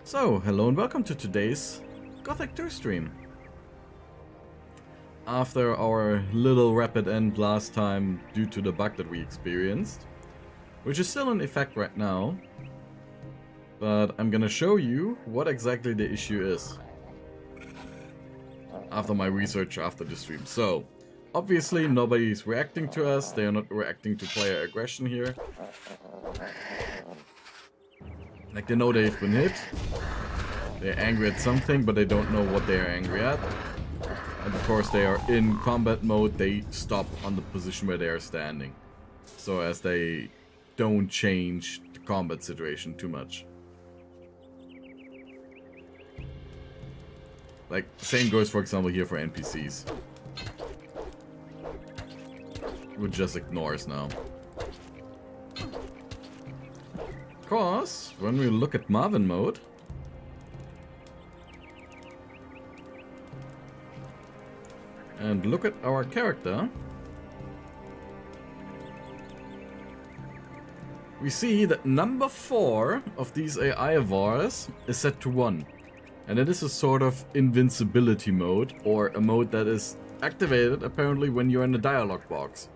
So, hello and welcome to today's Gothic 2 stream. After our little rapid end last time due to the bug that we experienced, which is still in effect right now, but I'm gonna show you what exactly the issue is after my research after the stream. So, obviously nobody's reacting to us, they are not reacting to player aggression here. Like, they know they've been hit, they're angry at something, but they don't know what they are angry at. And of course they are in combat mode, they stop on the position where they are standing. So as they don't change the combat situation too much. Like, same goes for example here for NPCs. Who just ignores now. Because when we look at Marvin mode, and look at our character, we see that number 4 of these AI avatars is set to 1. And it is a sort of invincibility mode, or a mode that is activated apparently when you're in a dialogue box.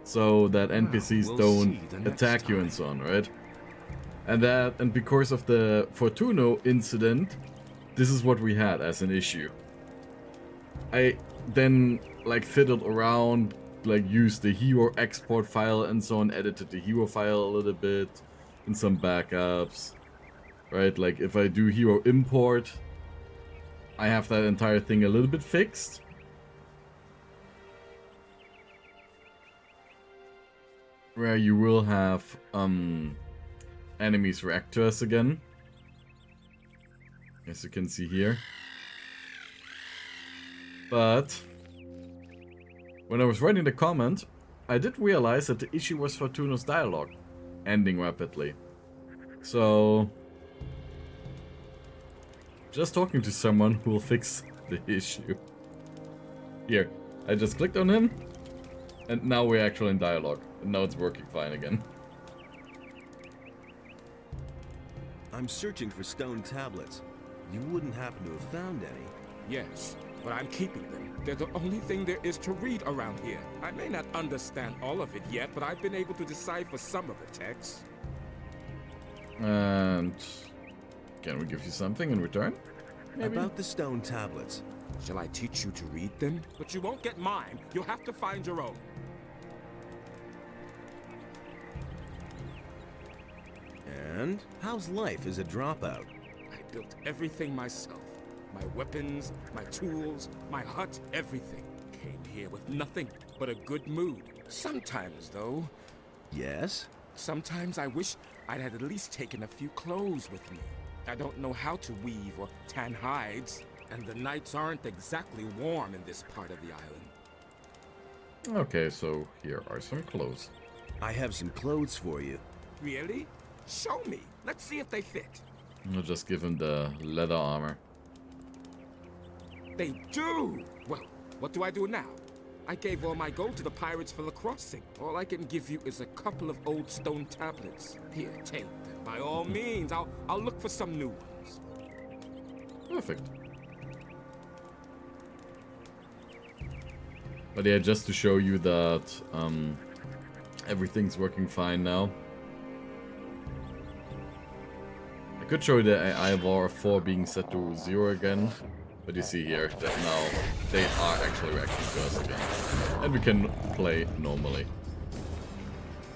So that NPCs don't attack you and so on, right? And because of the Fortuno incident, this is what we had as an issue. I then like fiddled around, like used the hero export file and so on, edited the hero file a little bit in some backups, right? Like if I do hero import, I have that entire thing a little bit fixed. Where you will have enemies react to us again, as you can see here. But when I was writing the comment, I did realize that the issue was Fortuno's dialogue ending rapidly. So just talking to someone who will fix the issue. Here, I just clicked on him, and now we're actually in dialogue, and now it's working fine again. I'm searching for stone tablets. You wouldn't happen to have found any? Yes, but I'm keeping them. They're the only thing there is to read around here. I may not understand all of it yet, but I've been able to decipher some of the text. And can we give you something in return? Maybe? About the stone tablets. Shall I teach you to read them? But you won't get mine. You'll have to find your own. And how's life as a dropout? I built everything myself. My weapons, my tools, my hut, everything. Came here with nothing but a good mood. Sometimes, though, Yes? sometimes I wish I'd had at least taken a few clothes with me. I don't know how to weave or tan hides, and the nights aren't exactly warm in this part of the island. Okay, so here are some clothes. I have some clothes for you. Really? Show me. Let's see if they fit. I'll just give him the leather armor. They do! Well, what do I do now? I gave all my gold to the pirates for the crossing. All I can give you is a couple of old stone tablets. Here, take them. By all means, I'll look for some new ones. Perfect. But yeah, just to show you that everything's working fine now. I could show you the AI var 4 being set to 0 again. But you see here that now they are actually reacting to us again. And we can play normally.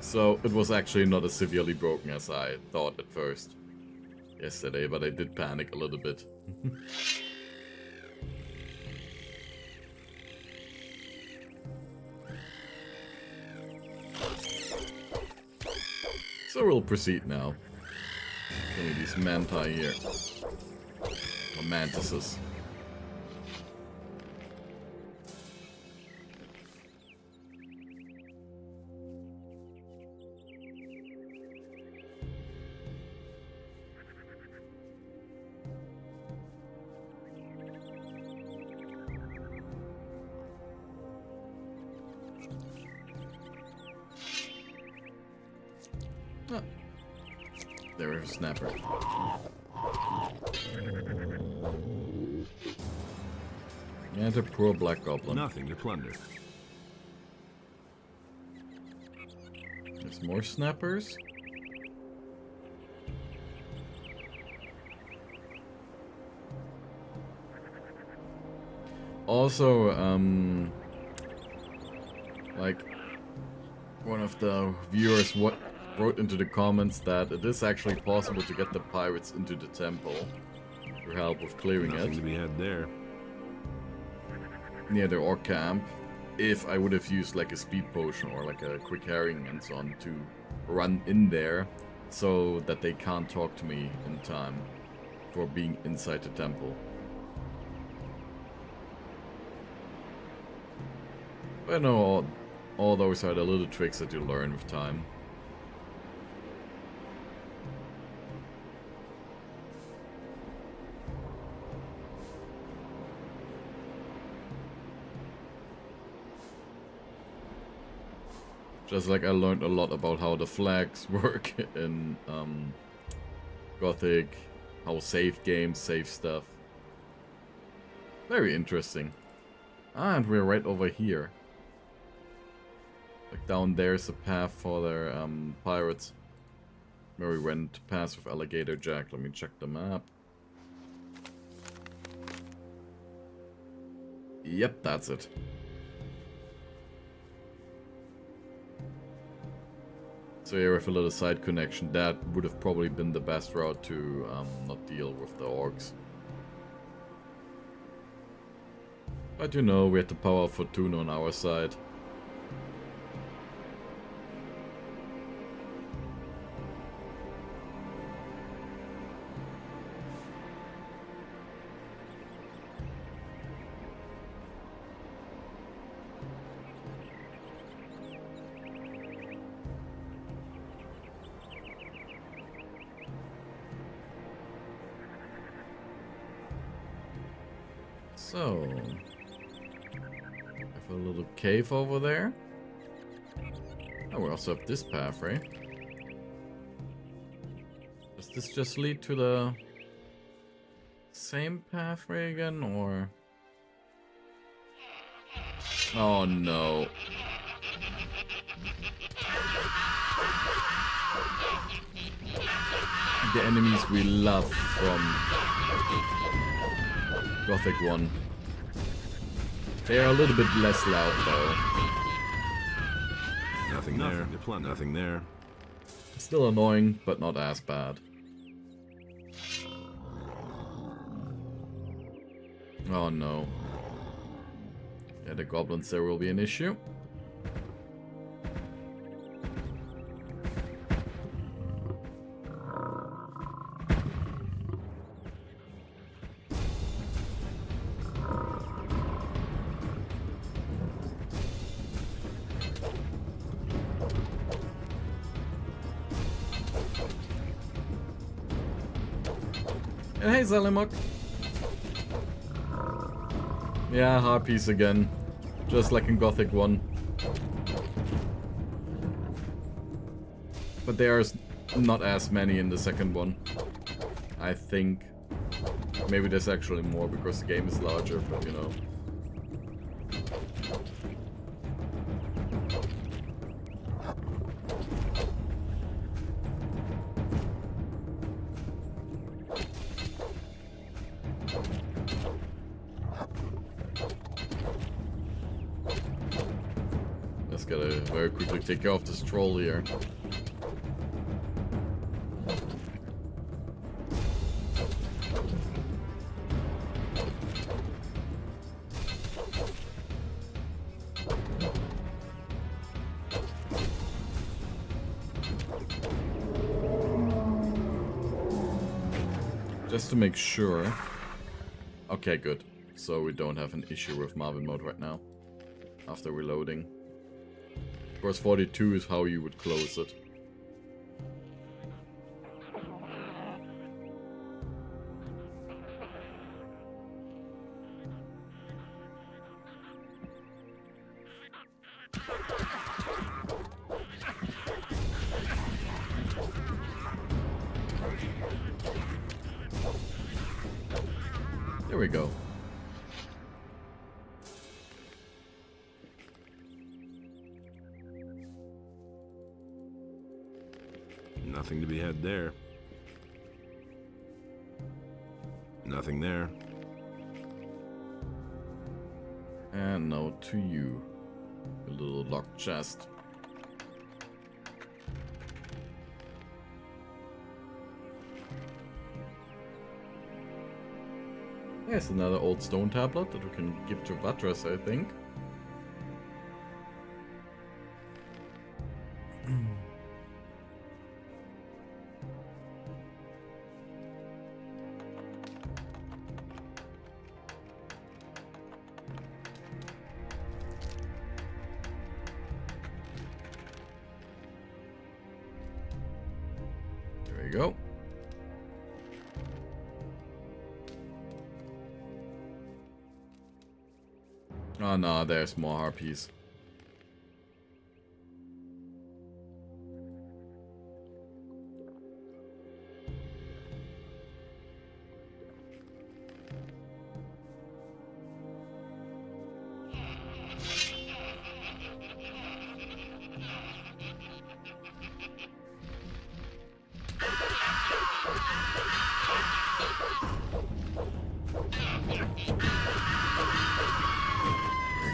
So it was actually not as severely broken as I thought at first yesterday, but I did panic a little bit. So we'll proceed now. Killing these manti here. Or mantises. Ah. There is a snapper. Yeah, the poor black goblin. Nothing to plunder. There's more snappers. Also, like, one of the viewers wrote into the comments that it is actually possible to get the pirates into the temple to help with clearing Nothing it. to be had there. Near the orc camp, if I would have used like a speed potion or like a quick herring and so on to run in there so that they can't talk to me in time for being inside the temple. But no, all those are the little tricks that you learn with time. Just like I learned a lot about how the flags work in Gothic, how save games save stuff. Very interesting. Ah, and we're right over here. Like down there's a path for their pirates. Where we went past with Alligator Jack. Let me check the map. Yep, that's it. So here with a little side connection, that would have probably been the best route to not deal with the orcs. But you know, we had the power of Fortuna on our side. So, have a little cave over there. Oh, we also have this path, right? Does this just lead to the same pathway again, or? Oh no. The enemies we love from Gothic 1. They are a little bit less loud though. Nothing there. To plunder. Nothing there. Still annoying, but not as bad. Oh no. Yeah, the goblins there will be an issue. And hey, Zalimok. Yeah, harpies again. Just like in Gothic 1. But there's not as many in the second one. I think. Maybe there's actually more because the game is larger, but you know. Let's gotta very quickly take care of this troll here. Just to make sure. Okay, good. So we don't have an issue with Marvin mode right now. After reloading. Of course, 42 is how you would close it. There we go. Nothing to be had there. Nothing there. And now to you, a little locked chest. There's another old stone tablet that we can give to Vatras, I think. There we go. Oh no, there's more harpies.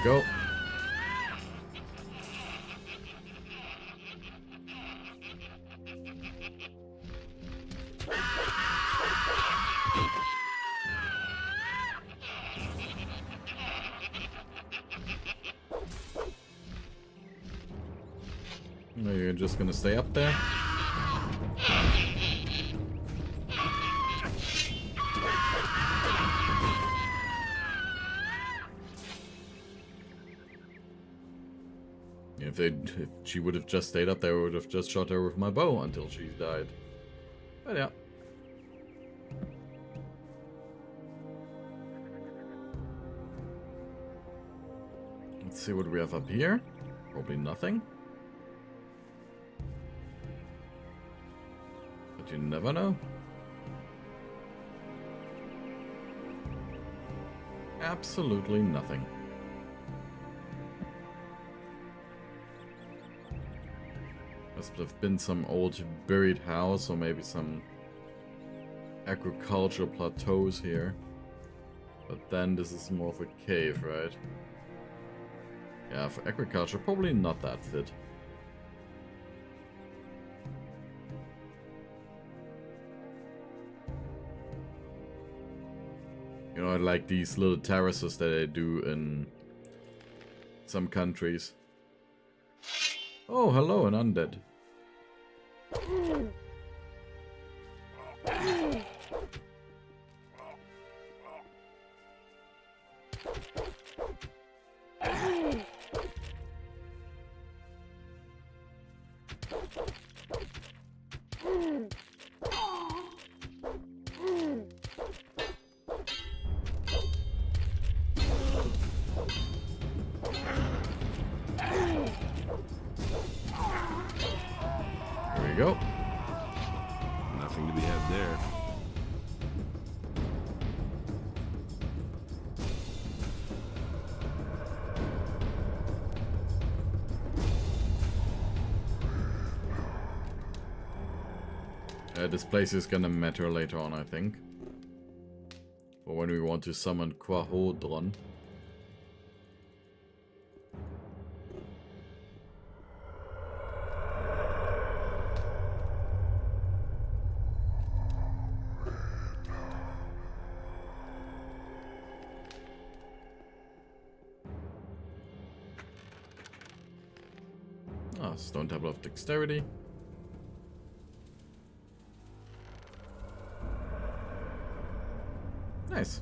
Go. You're just gonna stay up there? If she would have just stayed up there, I would have just shot her with my bow until she died. But yeah. Let's see what we have up here. Probably nothing. But you never know. Absolutely nothing. Must have been some old buried house or maybe some agricultural plateaus here. But then this is more of a cave, right? Yeah, for agriculture, probably not that fit. You know, I like these little terraces that they do in some countries. Oh, hello, an undead. There we go. Nothing to be had there. This place is gonna matter later on, I think. Or when we want to summon Quahodron. Ah, stone tablet of dexterity. Nice.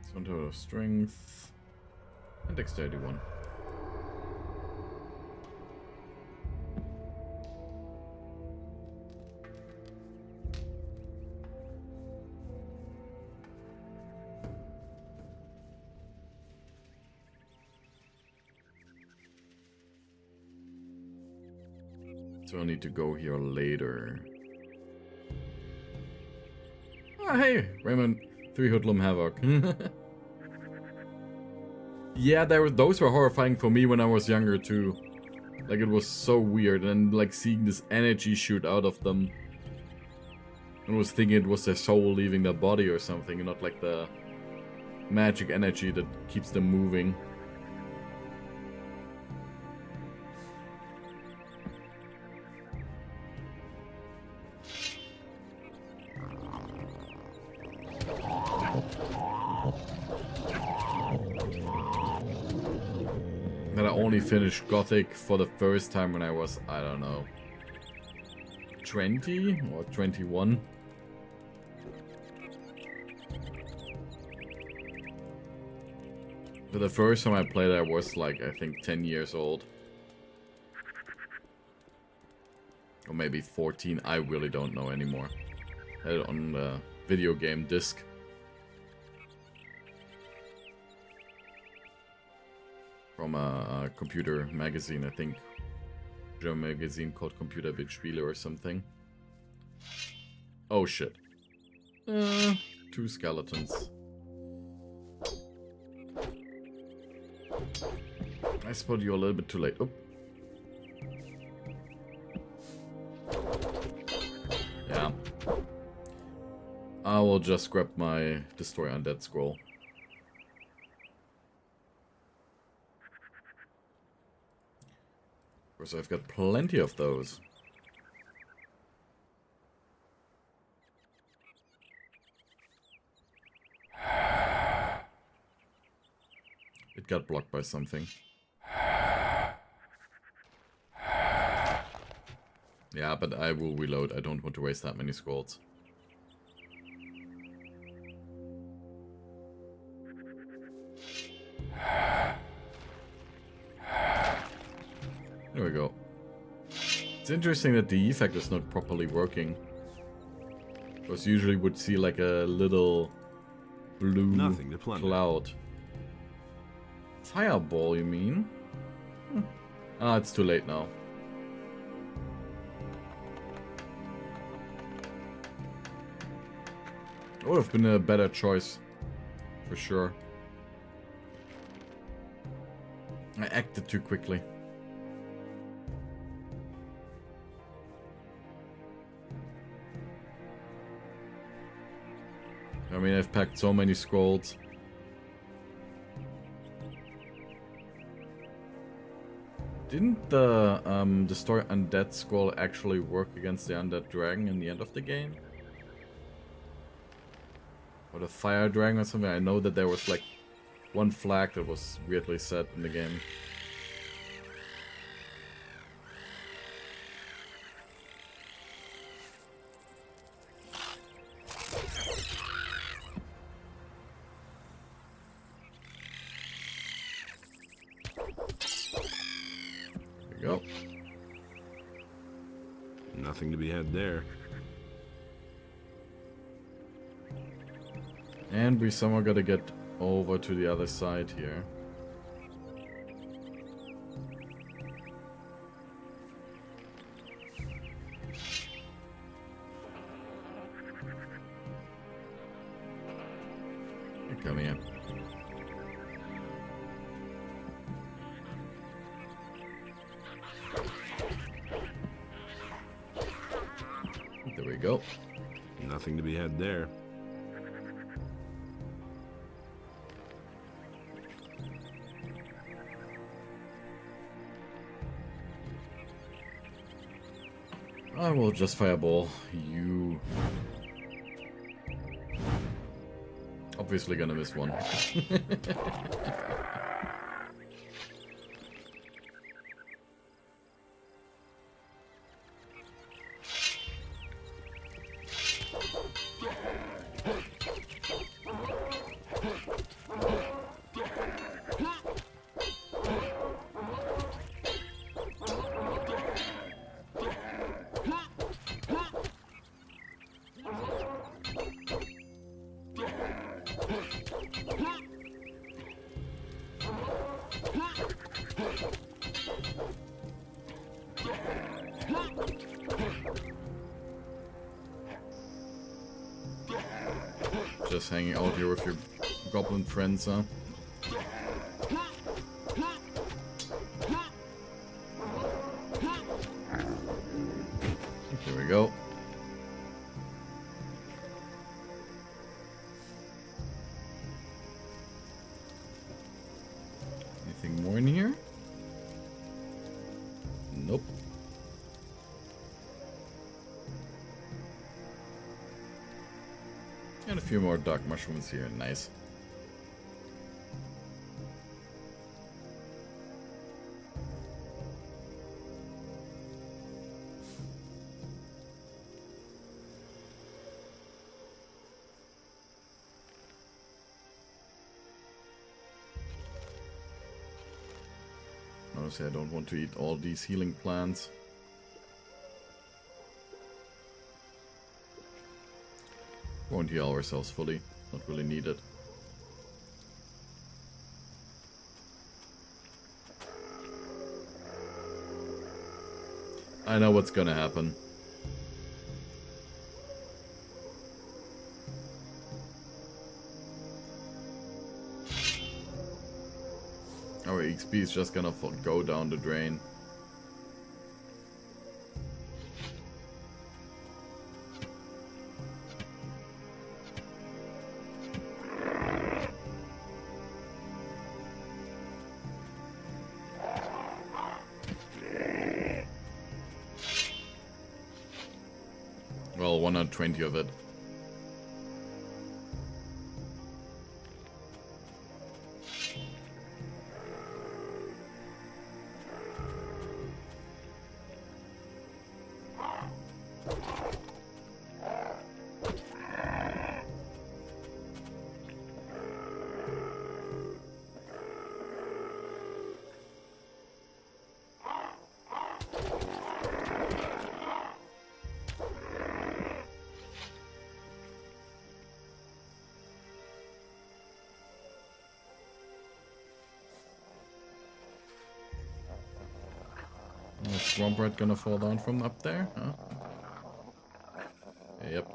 Stone tablet of strength and dexterity 1. So I need to go here later. Oh, hey, Raymond. 3 Hoodlum Havoc. Yeah, those were horrifying for me when I was younger too. Like, it was so weird, and like seeing this energy shoot out of them. I was thinking it was their soul leaving their body or something, and not like the magic energy that keeps them moving. That I only finished Gothic for the first time when I was, I don't know, 20 or 21. But the first time I played I was like, I think 10 years old. Or maybe 14, I really don't know anymore. I had it on the video game disc. From a computer magazine, I think. German magazine called Computer Bildspiele or something. Oh shit. 2 skeletons. I spotted you a little bit too late. Oop. Yeah. I will just grab my Destroy Undead scroll. Of course, I've got plenty of those. It got blocked by something. Yeah, but I will reload. I don't want to waste that many scrolls. There we go. It's interesting that the effect is not properly working. Because usually would see like a little blue cloud. Fireball, you mean? Ah, it's too late now. It would have been a better choice, for sure. I acted too quickly. I mean, I've packed so many scrolls. Didn't the Destroy Undead scroll actually work against the Undead Dragon in the end of the game? Or the Fire Dragon or something? I know that there was like one flag that was weirdly set in the game. Go. Nothing to be had there. And we somehow gotta get over to the other side here. Come here. There we go. Nothing to be had there. I will just fireball you. Obviously gonna miss one. just hanging out here with your goblin friends, huh? There we go. Anything more in here? Nope. And a few more dark mushrooms here. Nice. Honestly, I don't want to eat all these healing plants. Won't heal ourselves fully. Not really needed. I know what's gonna happen. Our XP is just gonna go down the drain. Well, 120 of it. Is Swamp Rat gonna fall down from up there? Huh? Yep.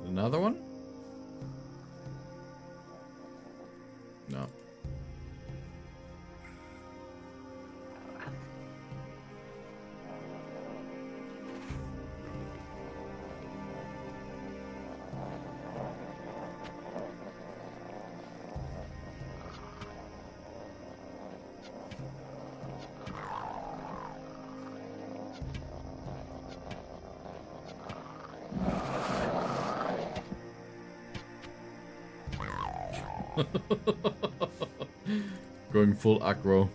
Another one? No. Going full aggro.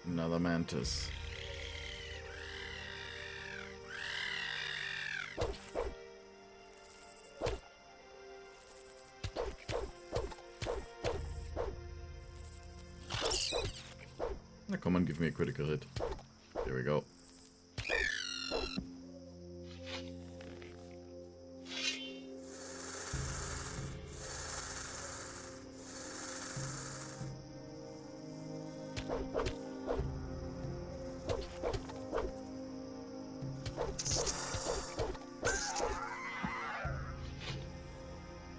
Another mantis. Now come on, give me a critical hit. There we go.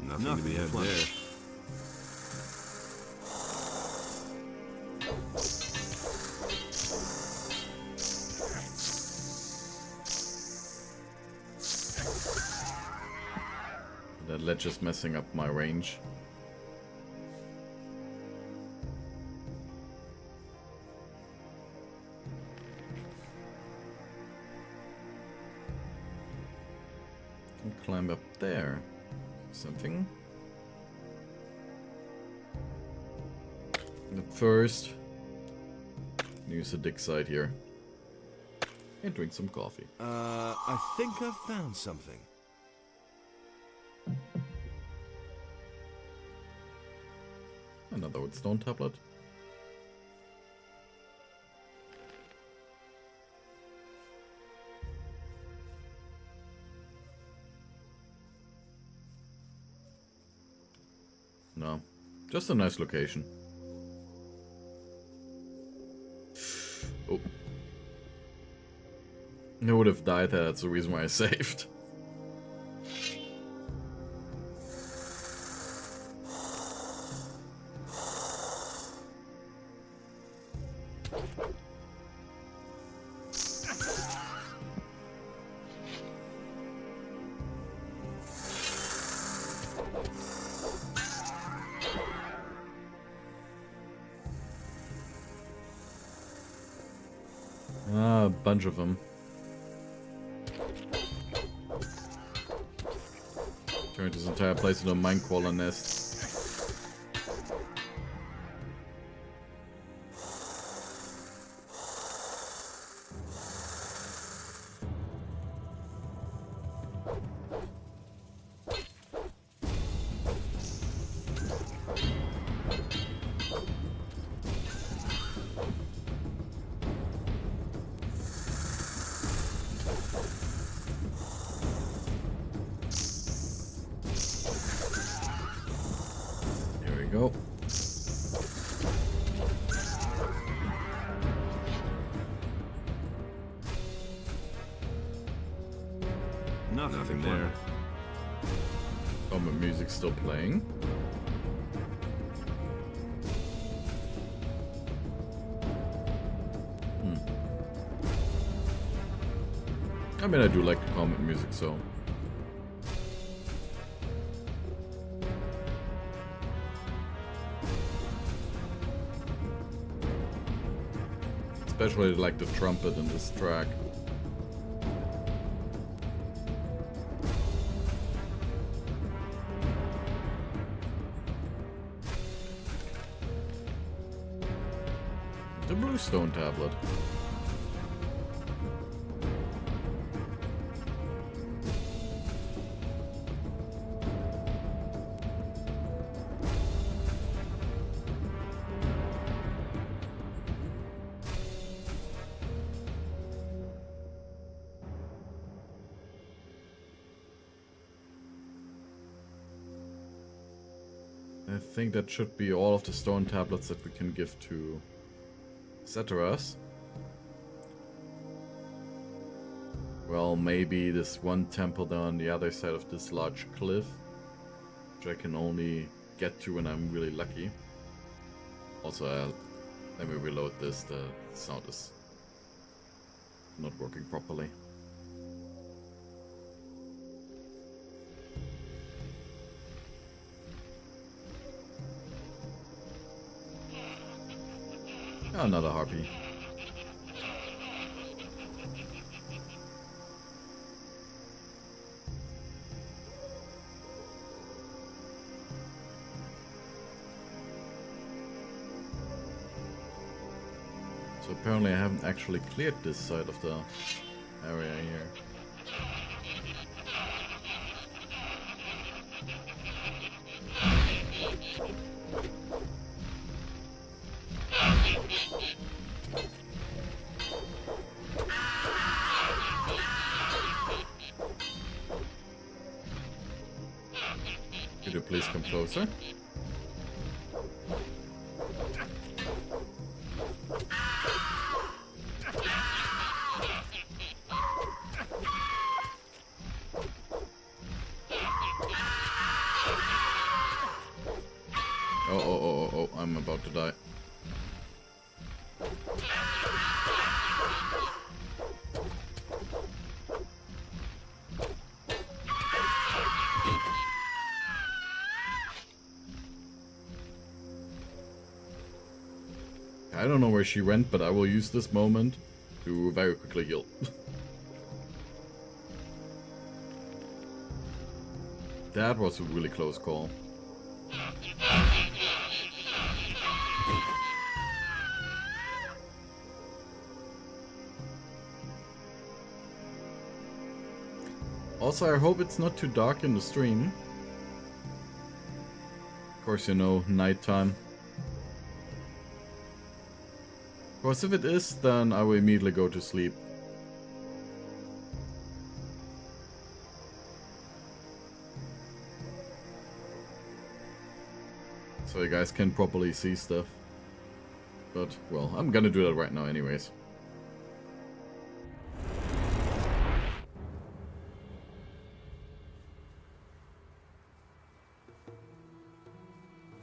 Nothing to be had there. That ledge is messing up my range. Can climb up there. Something. But first, use the dig site here. And drink some coffee. I think I've found something. Another woodstone tablet. Just a nice location. Oh. I would have died there, that's the reason why I saved. Ah, a bunch of them. Turned this entire place into a minecrawler nest. Go. Nothing there. Oh, my music's still playing. I mean, I do like the comet music, so... Especially like the trumpet in this track. The bluestone tablet. I think that should be all of the stone tablets that we can give to Ceteras. Well, maybe this one temple down on the other side of this large cliff, which I can only get to when I'm really lucky. Also, let me reload this, the sound is not working properly. Another harpy. So apparently I haven't actually cleared this side of the area here. Could you please come closer? Oh, I'm about to die. I don't know where she went, but I will use this moment to very quickly heal. That was a really close call. Also, I hope it's not too dark in the stream. Of course, you know, nighttime. Of course, if it is, then I will immediately go to sleep. So you guys can properly see stuff. But, well, I'm gonna do that right now anyways.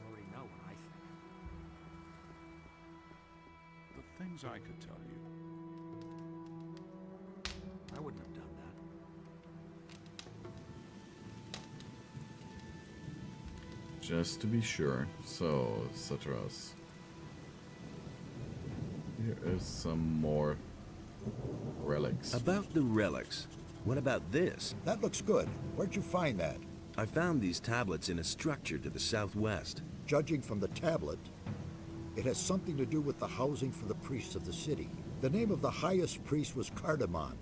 Already know what I think. The things I could tell you. I wouldn't have done that. Just to be sure. So, Satras. Here is some more relics. About the relics, what about this? That looks good. Where'd you find that? I found these tablets in a structure to the southwest. Judging from the tablet, it has something to do with the housing for the priests of the city. The name of the highest priest was Cardamon.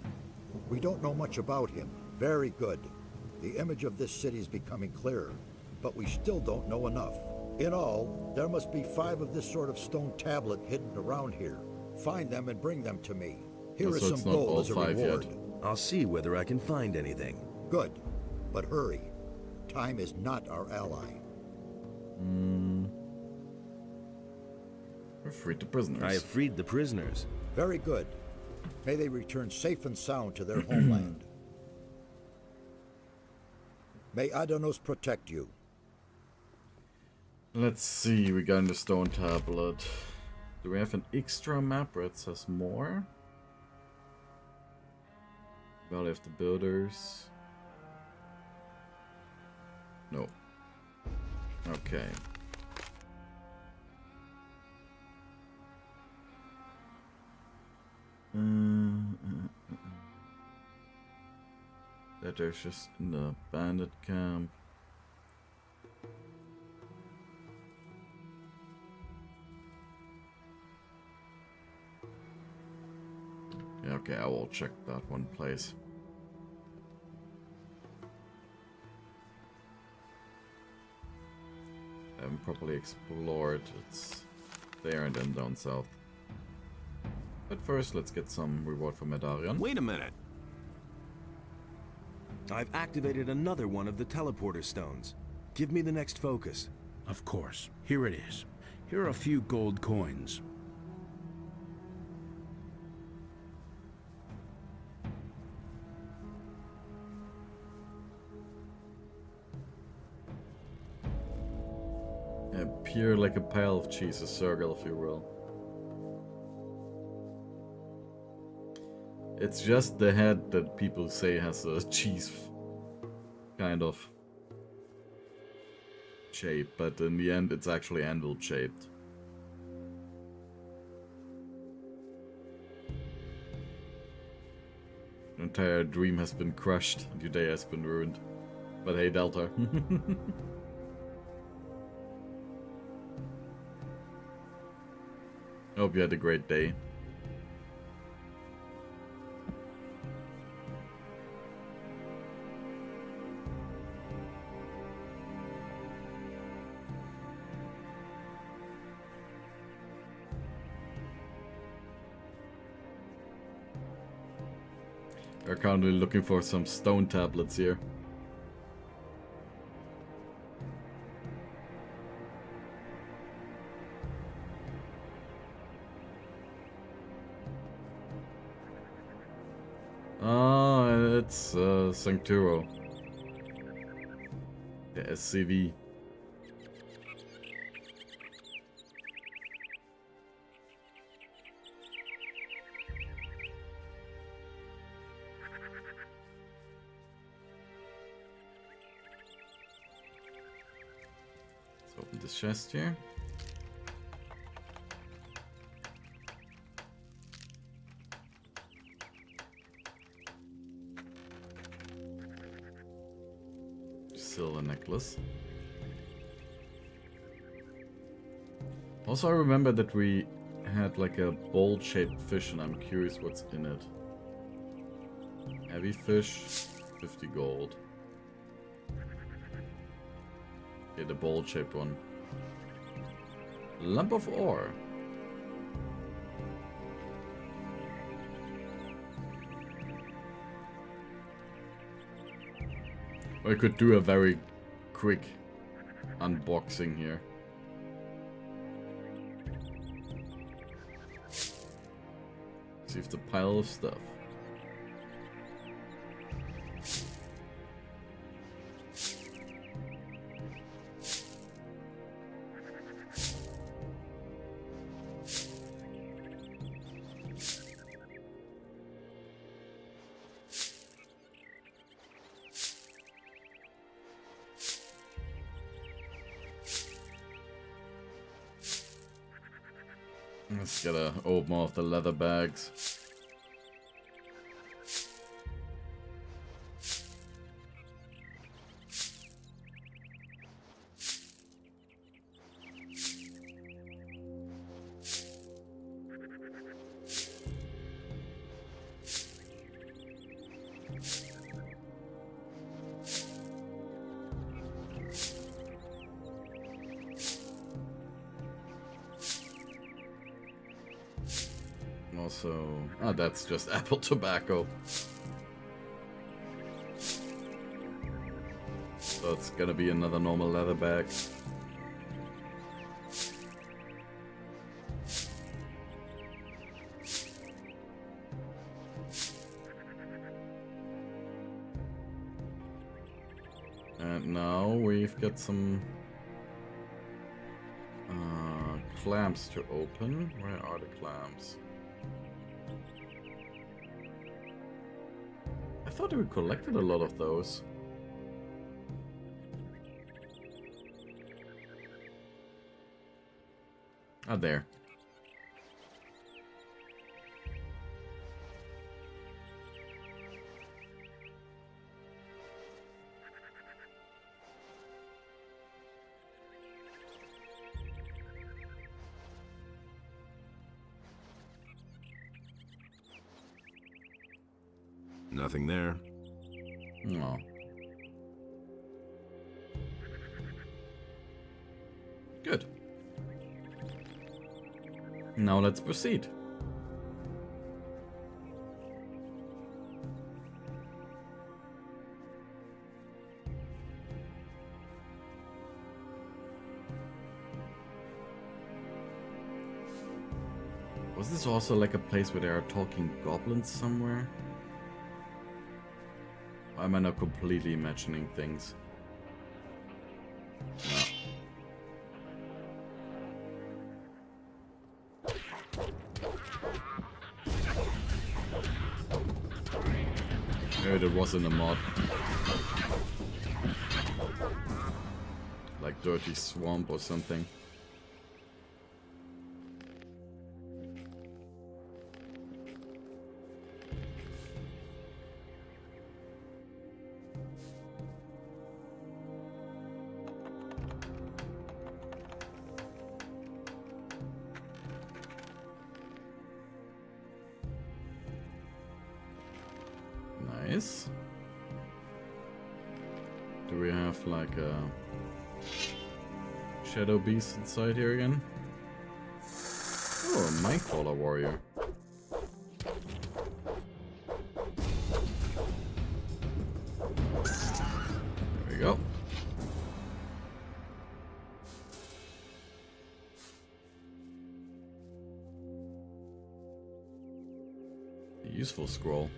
We don't know much about him. Very good. The image of this city is becoming clearer, but we still don't know enough. In all, there must be 5 of this sort of stone tablet hidden around here. Find them and bring them to me. Here is So it's some not gold all as a 5 reward. yet. I'll see whether I can find anything. Good, but hurry. Time is not our ally. We're freed the prisoners. I have freed the prisoners. Very good. May they return safe and sound to their homeland. May Adanos protect you. Let's see, we got the stone tablet. Do we have an extra map where it says more? Valley of the Builders. No. Okay. That there's just in the bandit camp. Yeah, okay, I will check that one place. I haven't properly explored. It's there and then down south. But first, let's get some reward for Medarian. Wait a minute. I've activated another one of the teleporter stones. Give me the next focus. Of course. Here it is. Here are a few gold coins. Appear like a pile of cheese, a circle, if you will. It's just the head that people say has a cheese kind of shape, but in the end it's actually anvil shaped. Your entire dream has been crushed and your day has been ruined. But hey, Delta. I hope you had a great day. We're currently looking for some stone tablets here. Ah, it's Sancturo. The SCV. Let's open this chest here. Silver necklace. Also, I remember that we had like a bowl-shaped fish, and I'm curious what's in it. Heavy fish, 50 gold. Okay, the bowl-shaped one. Lump of ore. I could do a very quick unboxing here. Received a pile of stuff. Let's gotta open off the leather bags. Also, oh, that's just apple tobacco. So it's gonna be another normal leather bag. And now we've got some clamps to open. Where are the clamps? I thought we collected a lot of those. Ah, there. Nothing there. No. Good. Now let's proceed. Was this also like a place where there are talking goblins somewhere? Or am I now completely imagining things? No. Maybe it was in a mod. Like Dirty Swamp or something. Nice. Do we have like a shadow beast inside here again? Oh, a Mindcaller warrior. There we go. A useful scroll.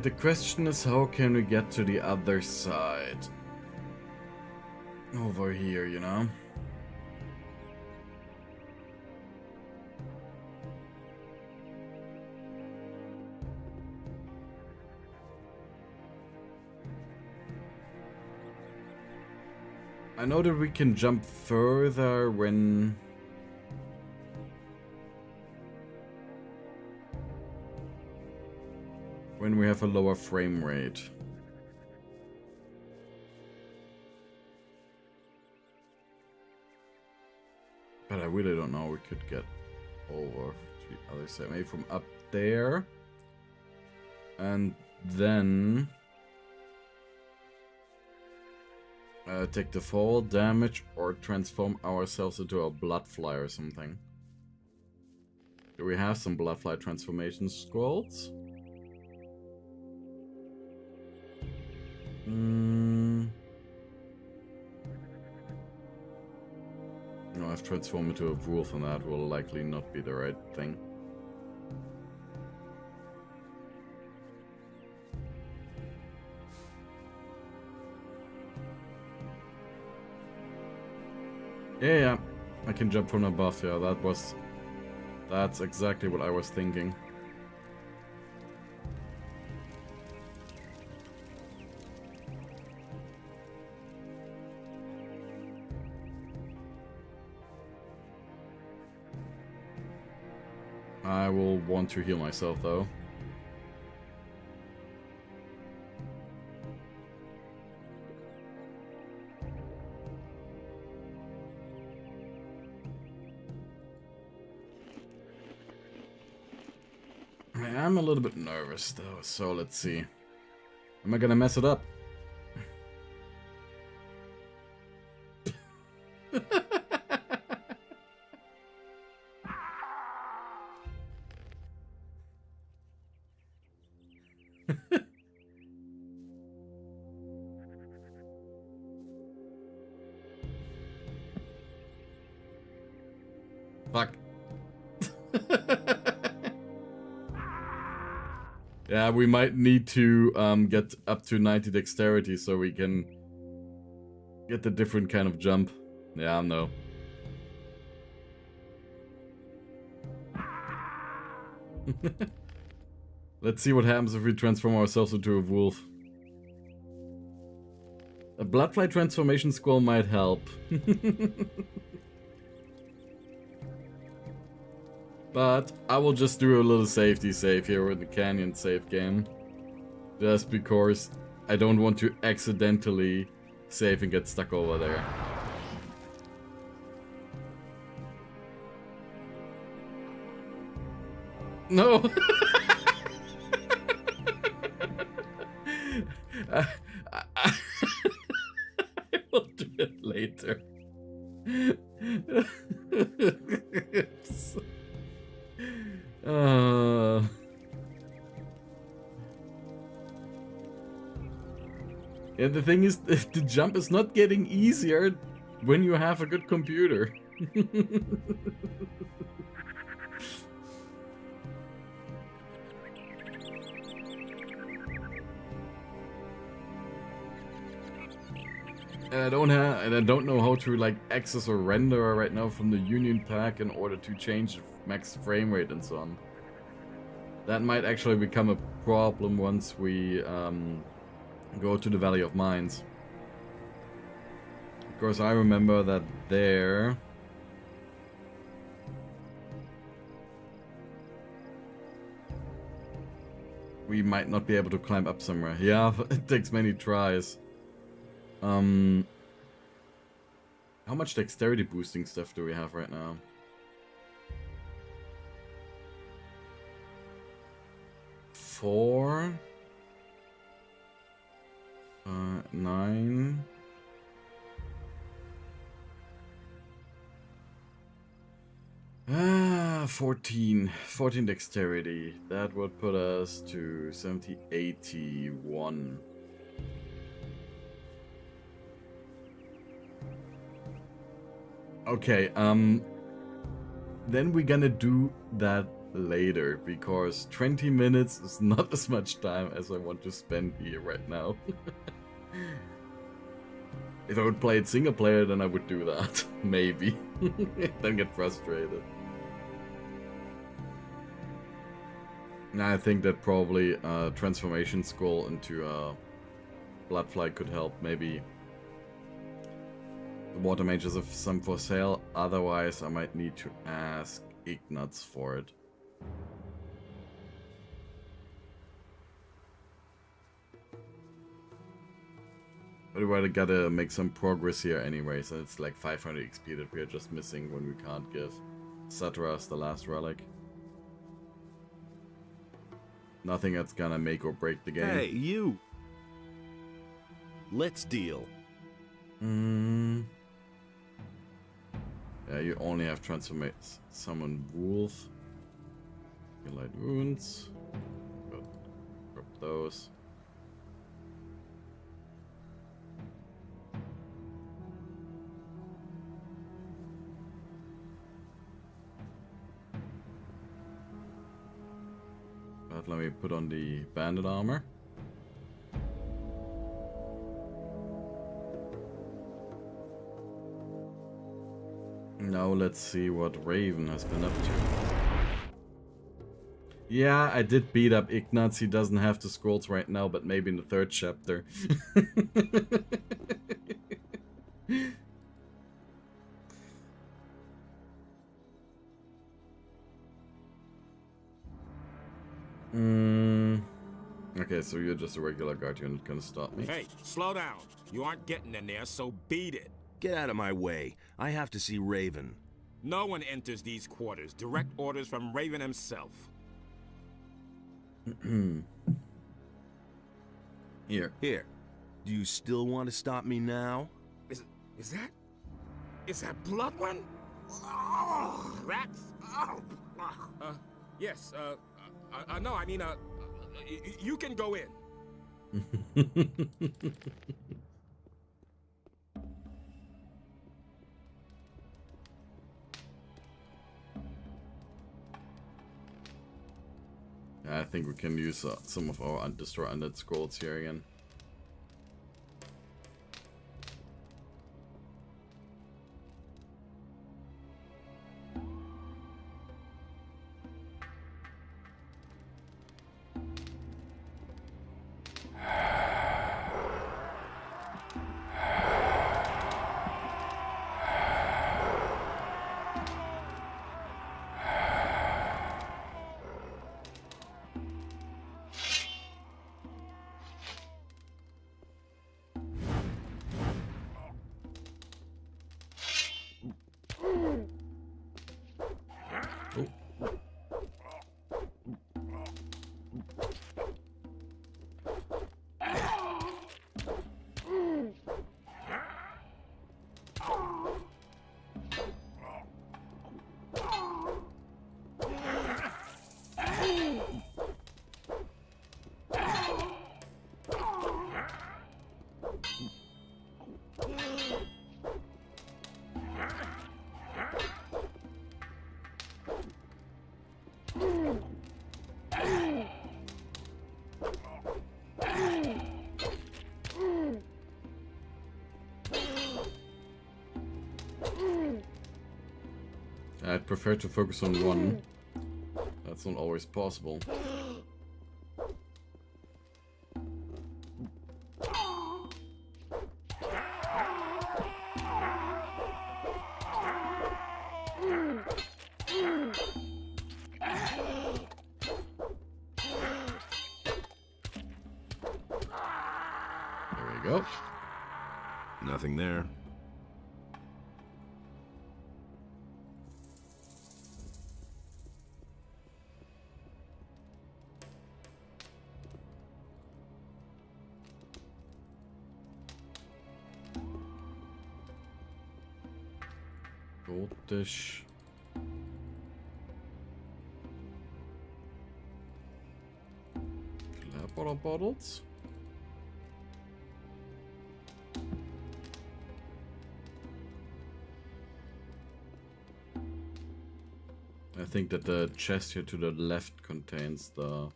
The question is, how can we get to the other side? Over here, you know? I know that we can jump further when we have a lower frame rate. But I really don't know. We could get over to the other side. Maybe from up there. And then Take the fall damage or transform ourselves into a bloodfly or something. Do we have some bloodfly transformation scrolls? No, I've transformed into a wolf and that will likely not be the right thing. Yeah, I can jump from above. Yeah, that's exactly what I was thinking. I will want to heal myself though. I'm a little bit nervous though, so let's see. Am I gonna mess it up? Fuck. Yeah, we might need to get up to 90 dexterity so we can get the different kind of jump. Yeah, no. Let's see what happens if we transform ourselves into a wolf. A bloodfly transformation scroll might help. But I will just do a little safety save here with the canyon save game. Just because I don't want to accidentally save and get stuck over there. No! I will do it later. Yeah, the thing is, the jump is not getting easier when you have a good computer. And I don't know how to like access or render right now from the Union Pack in order to change the max frame rate and so on. That might actually become a problem once we go to the Valley of Mines. Because I remember that there we might not be able to climb up somewhere. Yeah, it takes many tries. How much dexterity boosting stuff do we have right now? 4, 9. Ah, 14 dexterity. That would put us to 70, 81. Okay, then we're gonna do that later, because 20 minutes is not as much time as I want to spend here right now. If I would play it single player, then I would do that. Maybe. Then get frustrated. Now I think that probably a transformation scroll into a bloodfly could help. Maybe the water mages have some for sale. Otherwise, I might need to ask Ignatz for it. But we gotta make some progress here anyways, and it's like 500 XP that we are just missing when we can't give Satras the last relic. Nothing that's gonna make or break the game. Hey, you! Let's deal. Yeah, you only have transformate summon wolf. You light wounds. But drop those. But let me put on the bandit armor. Now let's see what Raven has been up to. Yeah, I did beat up Ignatz. He doesn't have the scrolls right now, but maybe in the 3rd chapter. Okay, so you're just a regular guard. You're not gonna stop me. Hey, slow down. You aren't getting in there, so beat it. Get out of my way. I have to see Raven. No one enters these quarters. Direct orders from Raven himself. Here. Here. Do you still want to stop me now? Is that blood one? Oh, that's... Oh. Yes, no, I mean, you can go in. I think we can use some of our Destroy Undead scrolls here again. I'd prefer to focus on one. That's not always possible. There we go. Nothing there. Goldfish. Clapper bottles. I think that the chest here to the left contains the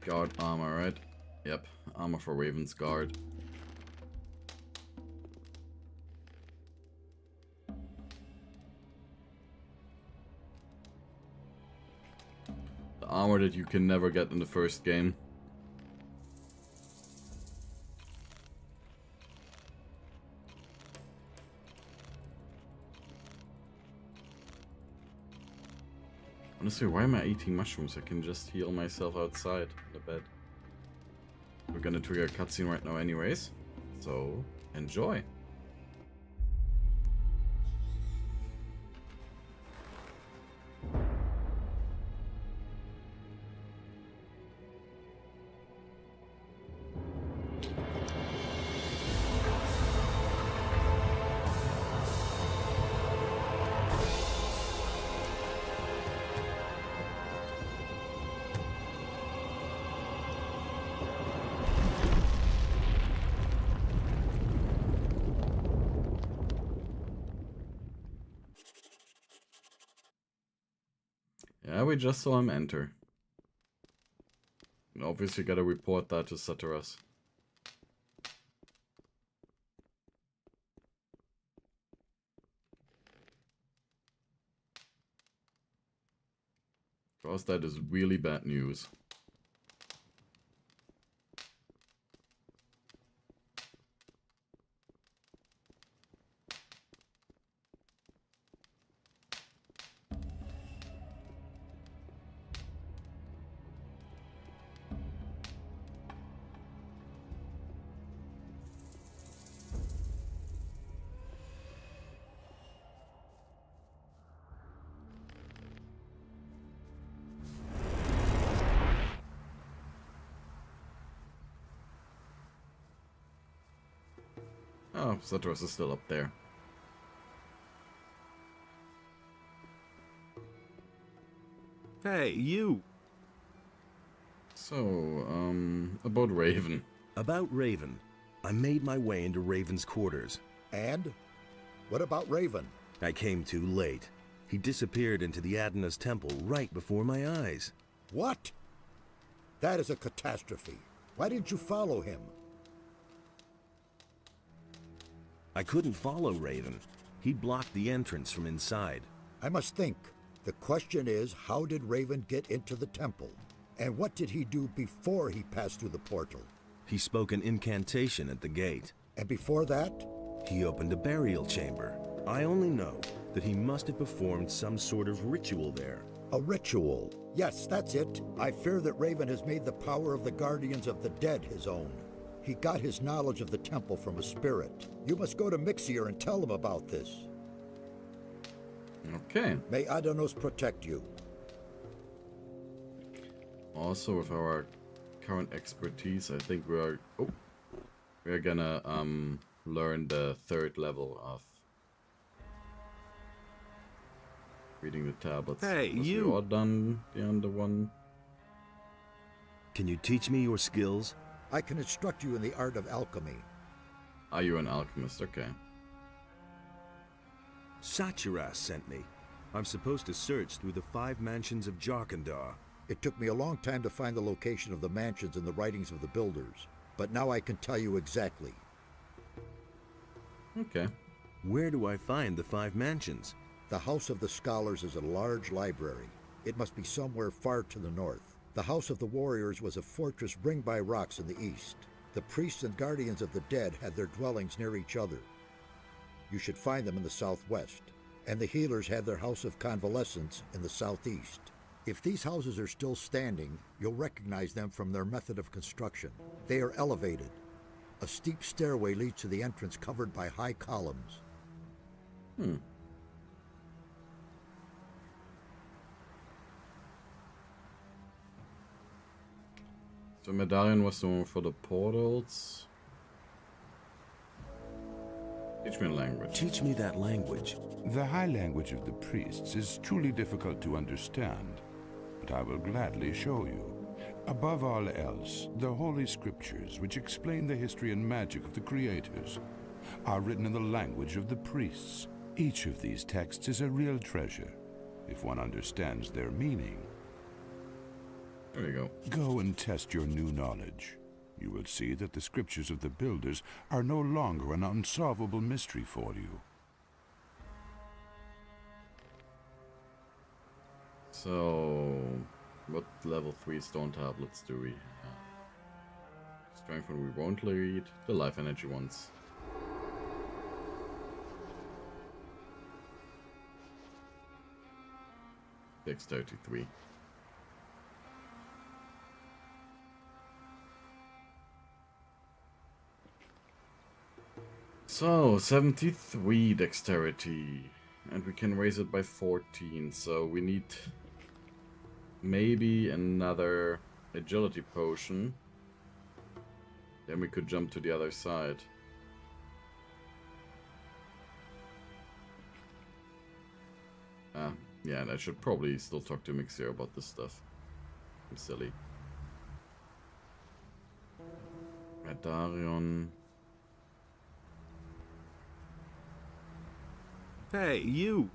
guard armor, right? Yep, armor for Raven's guard. The armor that you can never get in the first game. Honestly, why am I eating mushrooms? I can just heal myself outside the bed. We're gonna trigger a cutscene right now anyways, so enjoy. Yeah, we just saw him enter. And obviously gotta report that to Saturas. Because that is really bad news. Oh, Saturas is still up there. Hey, you! So, about Raven. About Raven. I made my way into Raven's quarters. And? What about Raven? I came too late. He disappeared into the Adana's temple right before my eyes. What? That is a catastrophe. Why didn't you follow him? I couldn't follow Raven. He blocked the entrance from inside. I must think. The question is, how did Raven get into the temple? And what did he do before he passed through the portal? He spoke an incantation at the gate. And before that? He opened a burial chamber. I only know that he must have performed some sort of ritual there. A ritual. Yes, that's it. I fear that Raven has made the power of the Guardians of the Dead his own. He got his knowledge of the temple from a spirit. You must go to Mixier and tell him about this. Okay. May Adanos protect you. Also, with our current expertise, I think we're gonna learn the 3rd level of reading the tablets. Hey, Was you! we all done the under one? Can you teach me your skills? I can instruct you in the art of alchemy. Are you an alchemist? Okay. Saturas sent me. I'm supposed to search through the 5 mansions of Jarkandar. It took me a long time to find the location of the mansions in the writings of the builders, but now I can tell you exactly. Okay. Where do I find the 5 mansions? The House of the Scholars is a large library. It must be somewhere far to the north. The House of the Warriors was a fortress ringed by rocks in the east. The priests and guardians of the dead had their dwellings near each other. You should find them in the southwest. And the healers had their House of Convalescence in the southeast. If these houses are still standing, you'll recognize them from their method of construction. They are elevated. A steep stairway leads to the entrance covered by high columns. So Medallion was the one for the portals. Teach me a language. Teach me that language. The high language of the priests is truly difficult to understand, but I will gladly show you. Above all else, the Holy Scriptures, which explain the history and magic of the creators, are written in the language of the priests. Each of these texts is a real treasure, if one understands their meaning. There you go. Go and test your new knowledge. You will see that the scriptures of the builders are no longer an unsolvable mystery for you. So, what level 3 stone tablets do we have? Strength one we won't read, the life energy ones. Dexterity 3. So, 73 dexterity. And we can raise it by 14, so we need maybe another agility potion. Then we could jump to the other side. Yeah, and I should probably still talk to Mixer about this stuff. I'm silly. Radarion. Hey, you!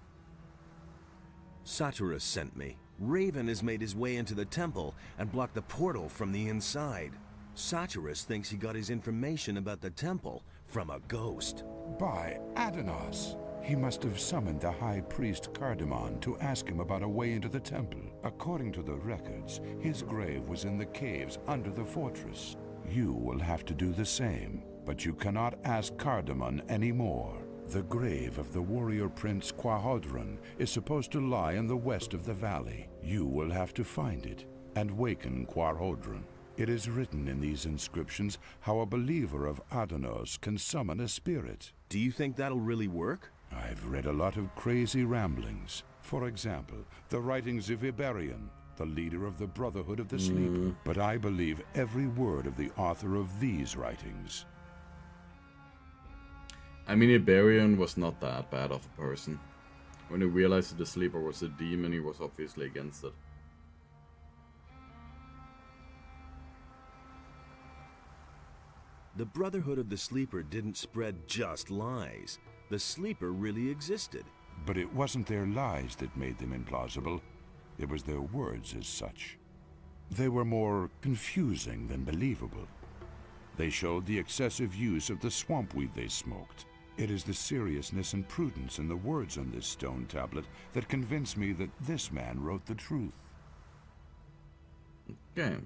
Saturas sent me. Raven has made his way into the temple and blocked the portal from the inside. Satyrus thinks he got his information about the temple from a ghost. By Adanos! He must have summoned the High Priest Cardamon to ask him about a way into the temple. According to the records, his grave was in the caves under the fortress. You will have to do the same, but you cannot ask Cardamon anymore. The grave of the warrior prince Quahodron is supposed to lie in the west of the valley. You will have to find it and waken Quahodron. It is written in these inscriptions how a believer of Adanos can summon a spirit. Do you think that'll really work? I've read a lot of crazy ramblings. For example, the writings of Iberion, the leader of the Brotherhood of the Sleeper. But I believe every word of the author of these writings. I mean, Iberion was not that bad of a person. When he realized that the Sleeper was a demon, he was obviously against it. The Brotherhood of the Sleeper didn't spread just lies. The Sleeper really existed. But it wasn't their lies that made them implausible. It was their words as such. They were more confusing than believable. They showed the excessive use of the swamp weed they smoked. It is the seriousness and prudence in the words on this stone tablet that convince me that this man wrote the truth. Okay.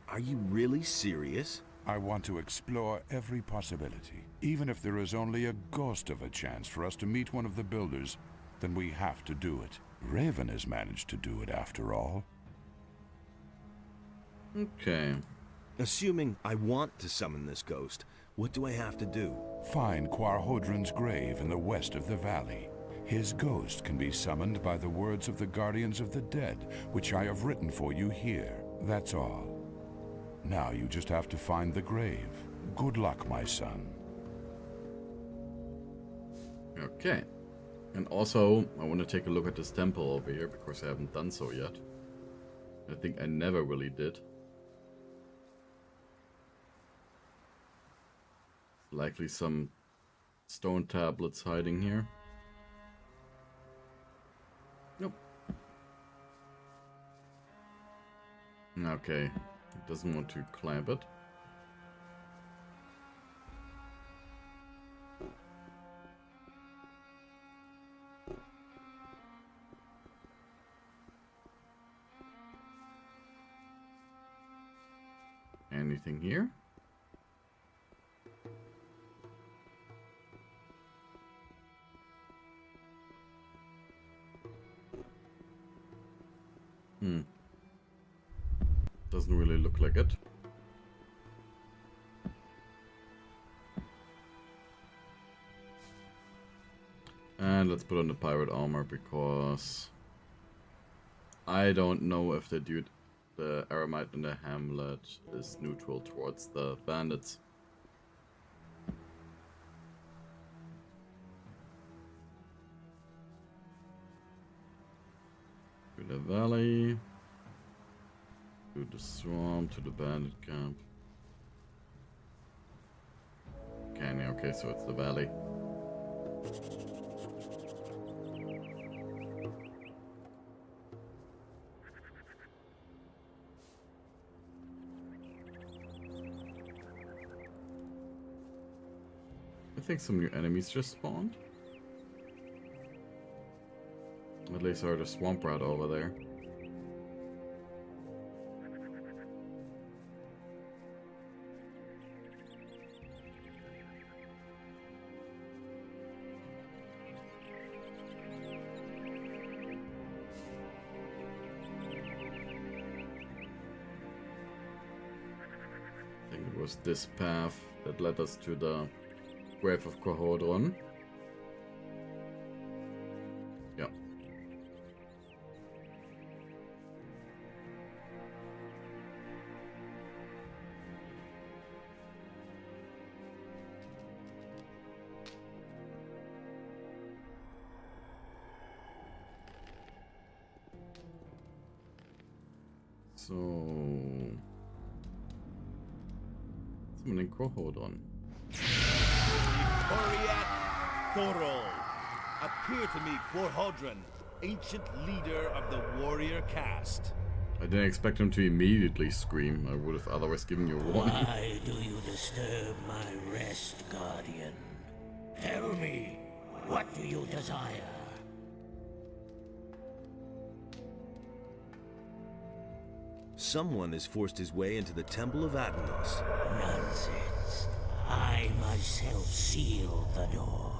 Are you really serious? I want to explore every possibility. Even if there is only a ghost of a chance for us to meet one of the builders, then we have to do it. Raven has managed to do it after all. Okay. Assuming I want to summon this ghost, what do I have to do? Find Quahodron's grave in the west of the valley. His ghost can be summoned by the words of the Guardians of the Dead, which I have written for you here. That's all. Now you just have to find the grave. Good luck, my son. Okay. And also, I want to take a look at this temple over here, because I haven't done so yet. I think I never really did. Likely some stone tablets hiding here. Nope. Okay. It doesn't want to climb it. Anything here? Doesn't really look like it. And let's put on the pirate armor, because I don't know if the Aramite in the hamlet is neutral towards the bandits. To the valley. To the swamp, to the bandit camp. Okay, so it's the valley. I think some new enemies just spawned. At least I heard a swamp rat over there. I think it was this path that led us to the grave of Quahodron. Yeah. So, summoning Quahodron. Oriat Thorol, appear to me, Quahodron. ancient leader of the warrior caste. I didn't expect him to immediately scream. I would have otherwise given you a warning. Why do you disturb my rest, Guardian? Tell me, what do you desire? Someone has forced his way into the Temple of Adanos. Nonsense. I myself sealed the door.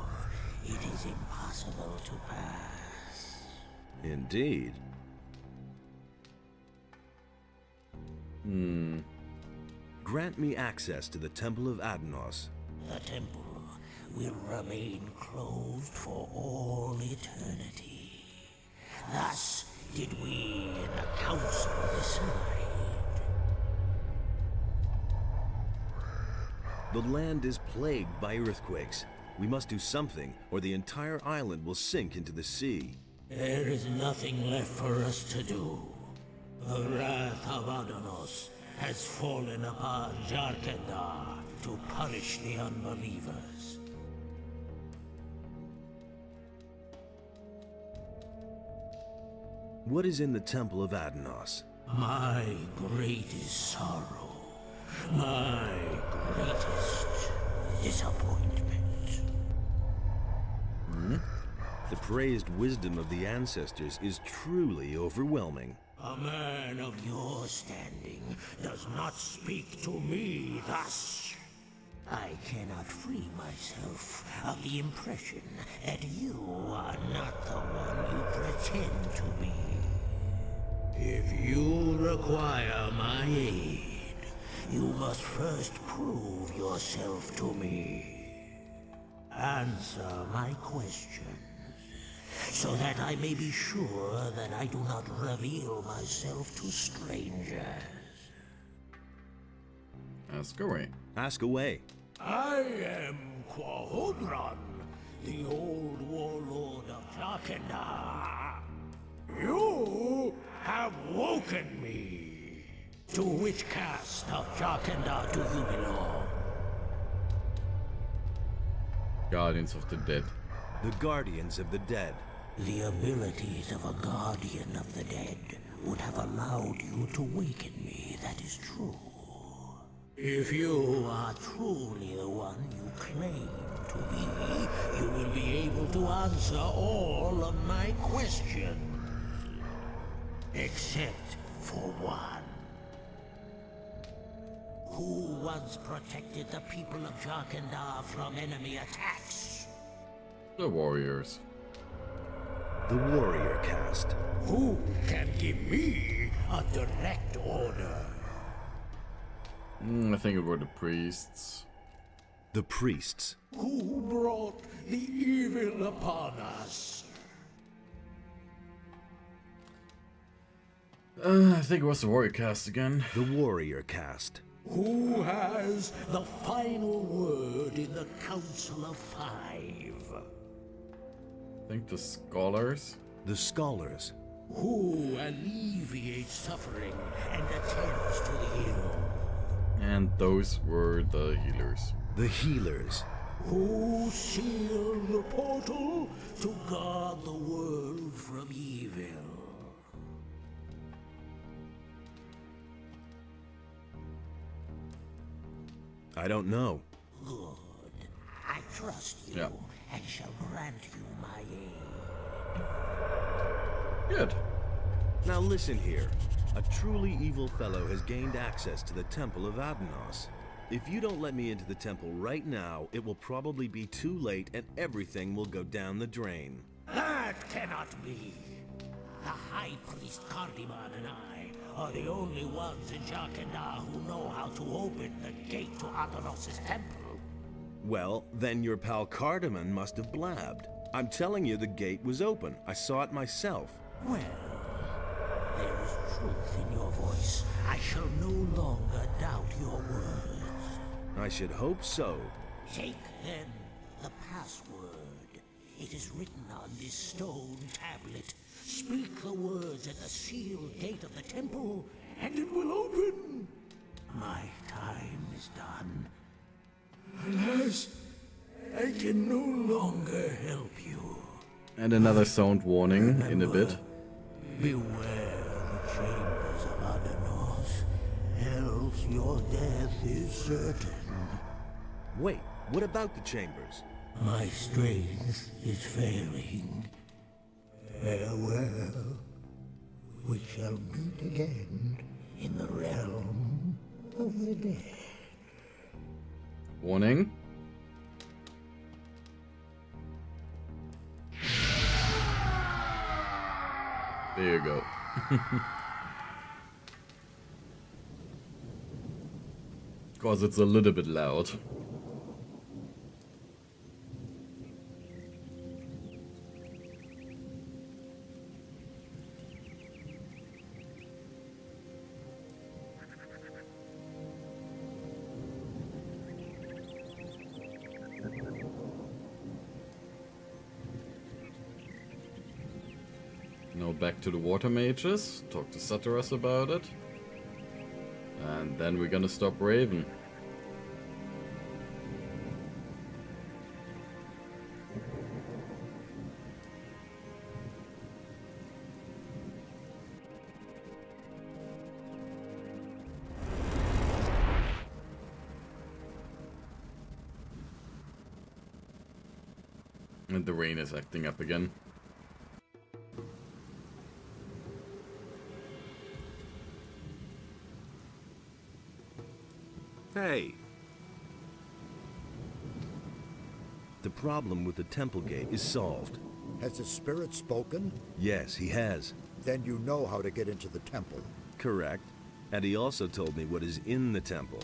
It is impossible to pass. Indeed. Grant me access to the Temple of Adanos. The temple will remain closed for all eternity. Thus did we in the council decide. The land is plagued by earthquakes. We must do something, or the entire island will sink into the sea. There is nothing left for us to do. The wrath of Adanos has fallen upon Jarkendar to punish the unbelievers. What is in the Temple of Adanos? My greatest sorrow, my greatest disappointment. The praised wisdom of the ancestors is truly overwhelming. A man of your standing does not speak to me thus. I cannot free myself of the impression that you are not the one you pretend to be. If you require my aid, you must first prove yourself to me. Answer my questions, so that I may be sure that I do not reveal myself to strangers. Ask away. Ask away. I am Quahodron, the old warlord of Jarkendar. You have woken me. To which caste of Jarkendar do you belong? Guardians of the Dead. The Guardians of the Dead. The abilities of a guardian of the dead would have allowed you to waken me, that is true. If you are truly the one you claim to be, you will be able to answer all of my questions. Except for one. Who once protected the people of Jarkendar from enemy attacks? The warriors. The warrior caste. Who can give me a direct order? I think it were the priests. The priests. Who brought the evil upon us? I think it was the warrior cast again. The warrior caste. Who has the final word in the Council of Five? I think the scholars. The scholars. Who alleviates suffering and attends to the ill? And those were the healers. The healers. Who sealed the portal to guard the world from evil? I don't know. Good. I trust you Yeah. and shall grant you my aid. Good. Now listen here. A truly evil fellow has gained access to the Temple of Adanos. If you don't let me into the temple right now, it will probably be too late and everything will go down the drain. That cannot be. The High Priest Cardiman and I are the only ones in Jarkendar who know how to open the gate to Adanos' temple. Well, then your pal Cardamon must have blabbed. I'm telling you the gate was open. I saw it myself. Well, there is truth in your voice. I shall no longer doubt your words. I should hope so. Take, then, the password. It is written on this stone tablet. Speak the words at the sealed gate of the temple, and it will open. My time is done. Alas, I can no longer help you. And another sound warning in a bit. Beware the chambers of Adanos, else your death is certain. Wait, what about the chambers? My strength is failing. Farewell. We shall meet again in the realm of the dead. Warning. There you go. Because it's a little bit loud. Now back to the water mages, talk to Saturas about it. And then we're gonna stop Raven. And the rain is acting up again. Hey! The problem with the temple gate is solved. Has the spirit spoken? Yes, he has. Then you know how to get into the temple. Correct. And he also told me what is in the temple.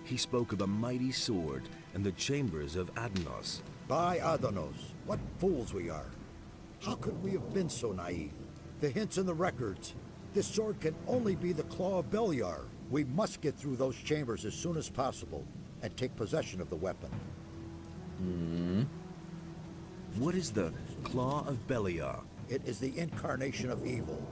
He spoke of a mighty sword and the chambers of Adanos. By Adanos, what fools we are. How could we have been so naive? The hints in the records. This sword can only be the claw of Beliar. We must get through those chambers as soon as possible and take possession of the weapon. What is the Claw of Beliar? It is the incarnation of evil.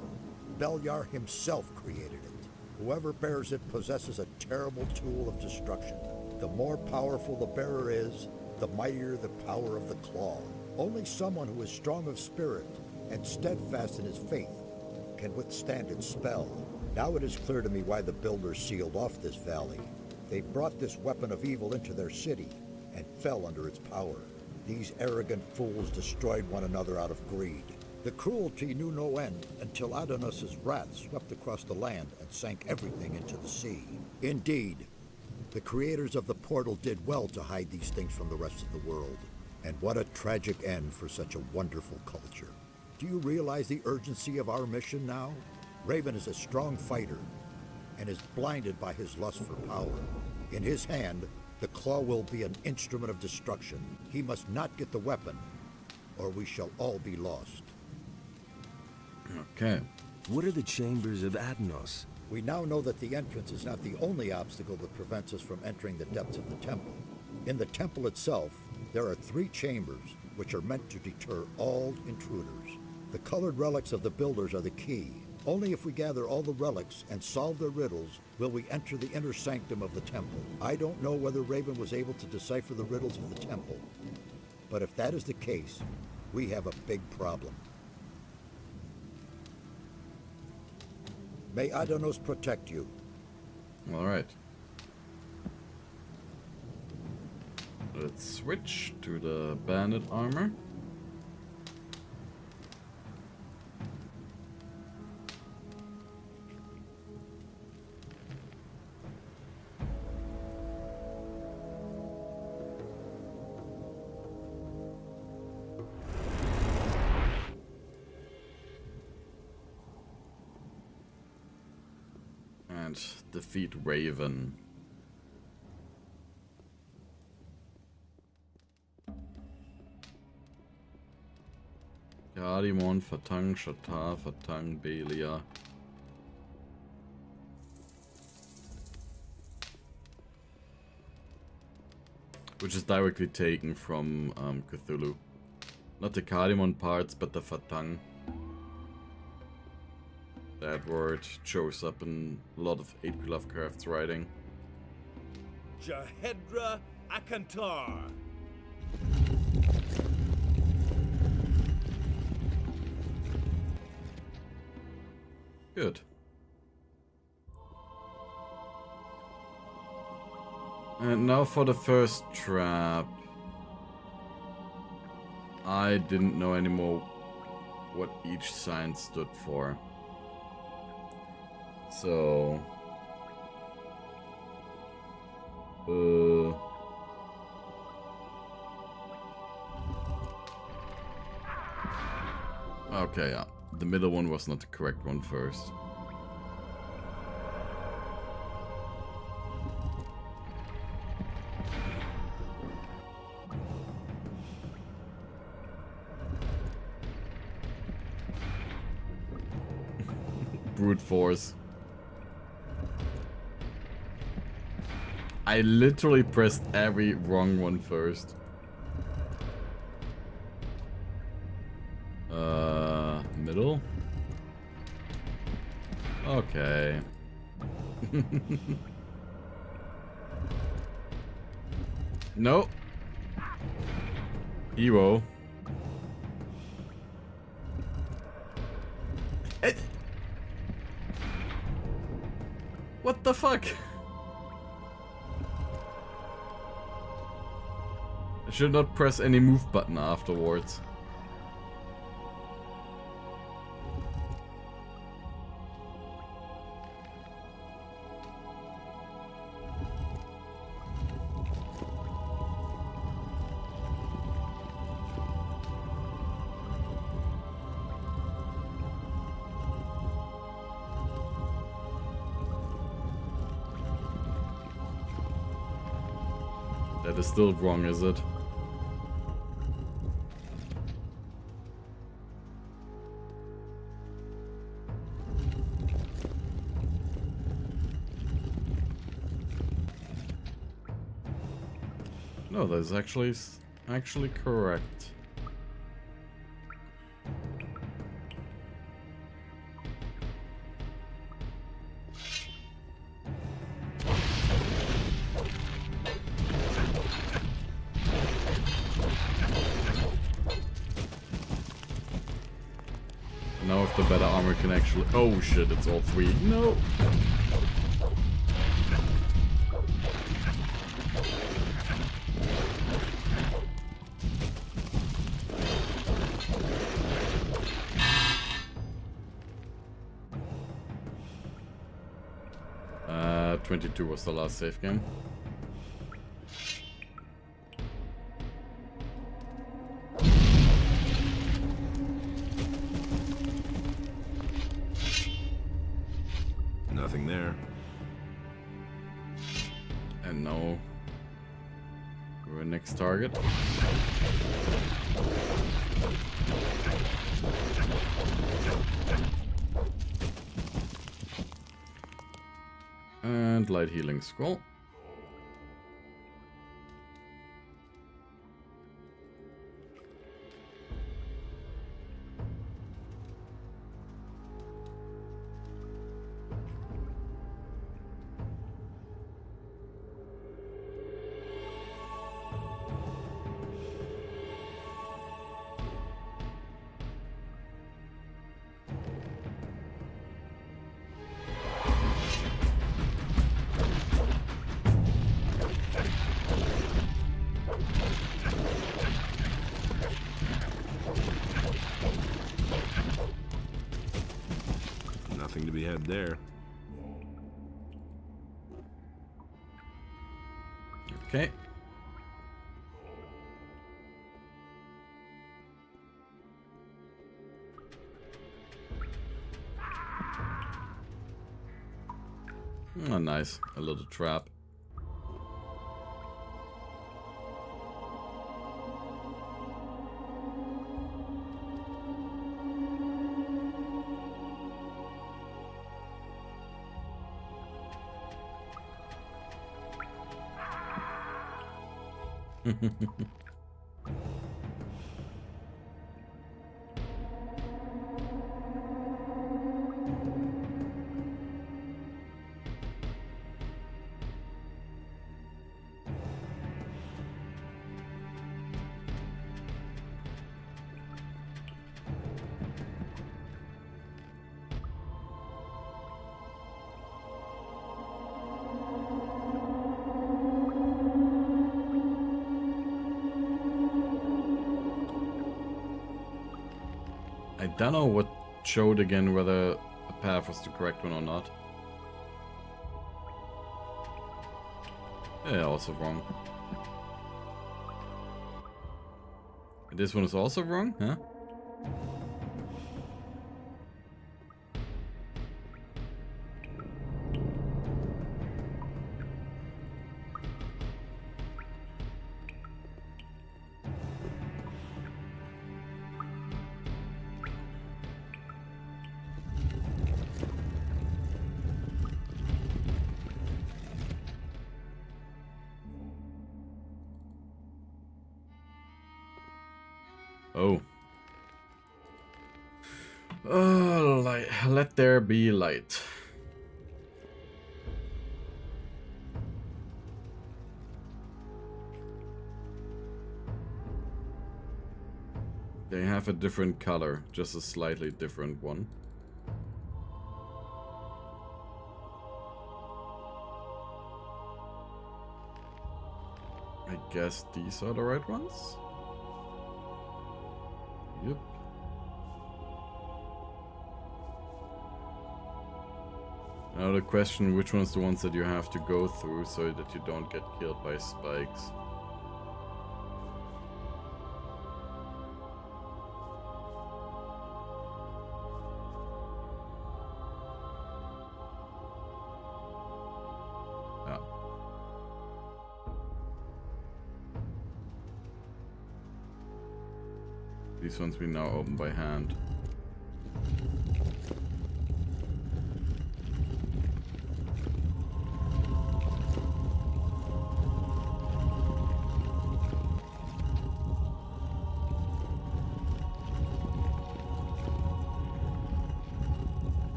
Beliar himself created it. Whoever bears it possesses a terrible tool of destruction. The more powerful the bearer is, the mightier the power of the claw. Only someone who is strong of spirit and steadfast in his faith can withstand its spell. Now it is clear to me why the builders sealed off this valley. They brought this weapon of evil into their city and fell under its power. These arrogant fools destroyed one another out of greed. The cruelty knew no end until Adanos' wrath swept across the land and sank everything into the sea. Indeed, the creators of the portal did well to hide these things from the rest of the world. And what a tragic end for such a wonderful culture. Do you realize the urgency of our mission now? Raven is a strong fighter and is blinded by his lust for power. In his hand, the claw will be an instrument of destruction. He must not get the weapon, or we shall all be lost. Okay. What are the chambers of Adanos? We now know that the entrance is not the only obstacle that prevents us from entering the depths of the temple. In the temple itself, there are 3 chambers which are meant to deter all intruders. The colored relics of the builders are the key. Only if we gather all the relics and solve their riddles will we enter the inner sanctum of the temple. I don't know whether Raven was able to decipher the riddles of the temple, but if that is the case, we have a big problem. May Adanos protect you. All right. Let's switch to the bandit armor. And defeat Raven. Yadimon, Fatang, Shatar, Fatang, Belia. Which is directly taken from Cthulhu. Not the Cardamon parts, but the Fatang. That word shows up in a lot of H.P. Lovecraft's writing. Jahedra Akantar. Good. And now for the first trap. I didn't know anymore what each sign stood for. So... Okay, yeah. The middle one was not the correct one first. Brute force. I literally pressed every wrong one first. Middle? Okay. No. Hero. What the fuck? I should not press any move button afterwards. That is still wrong, is it? No, that is actually correct. Now if the better armor can actually... Oh shit, it's all three. No! Uh, 22 was the last save game. Nothing there. And now we're next target. And light healing scroll. Nothing to be had there. Okay. Oh, nice. A little trap. I don't know what showed again whether a path was the correct one or not. Yeah, also wrong. And this one is also wrong, huh? Oh. Oh, light. Let there be light. They have a different color, just a slightly different one. I guess these are the right ones? Yep. Now the question, which one's the ones that you have to go through so that you don't get killed by spikes? Yeah. These ones we now open by hand.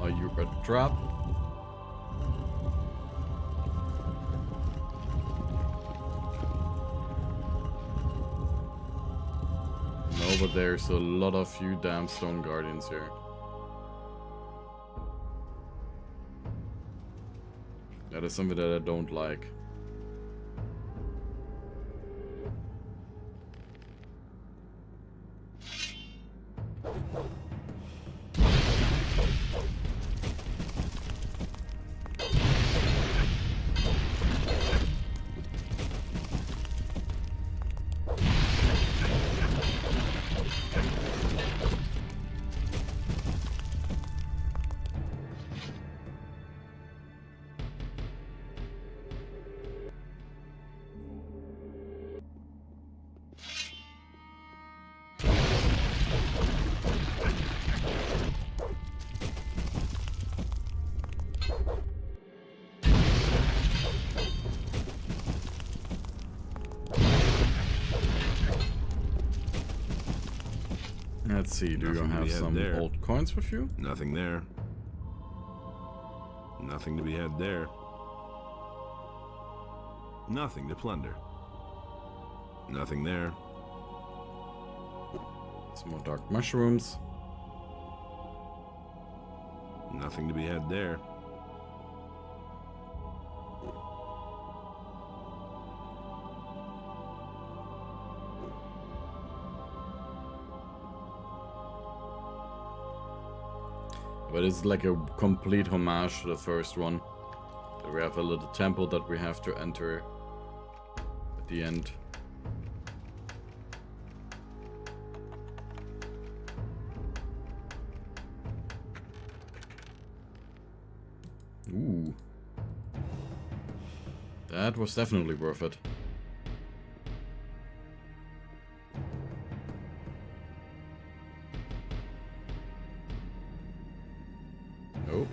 Are you a trap? No, but there's a lot of you damn stone guardians here. That is something that I don't like. Let's see, do you have some old coins with you? Nothing there. Nothing to be had there. Nothing to plunder. Nothing there. Some more dark mushrooms. Nothing to be had there. But it's like a complete homage to the first one. We have a little temple that we have to enter at the end. Ooh. That was definitely worth it. Oh.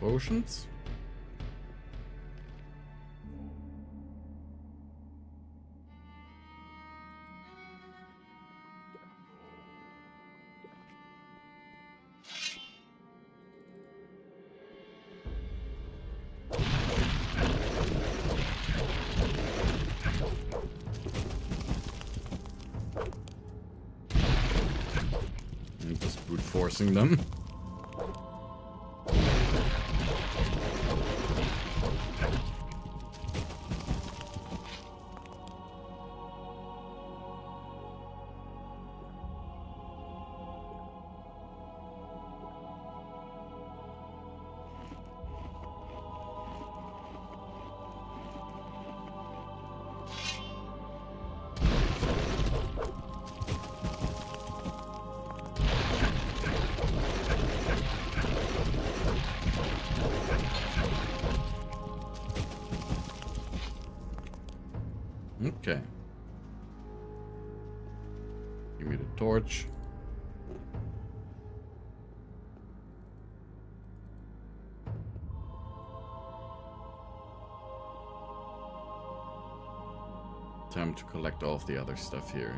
Potions. Just brute forcing them. Okay. Give me the torch. Time to collect all of the other stuff here.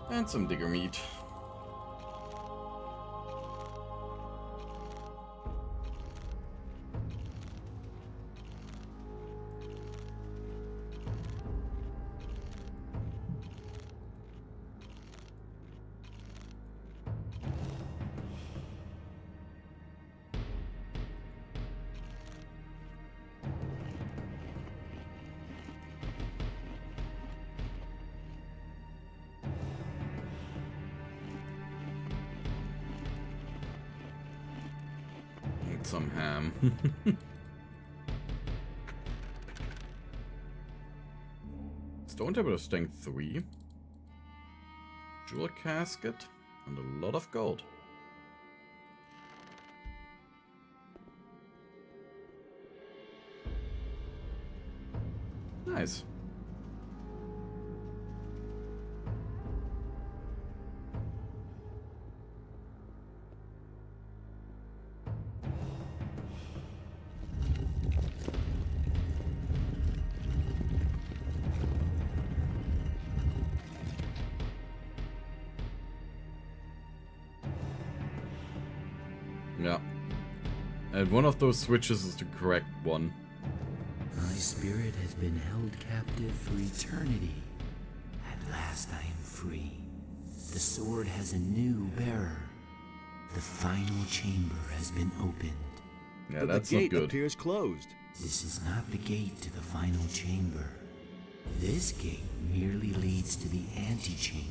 And some digger meat. Some ham. Stone table of strength 3. Jewel casket and a lot of gold. Nice. Yeah. And one of those switches is the correct one. My spirit has been held captive for eternity. At last I am free. The sword has a new bearer. The final chamber has been opened. Yeah, But that's the not gate good. appears closed. This is not the gate to the final chamber. This gate merely leads to the antechamber.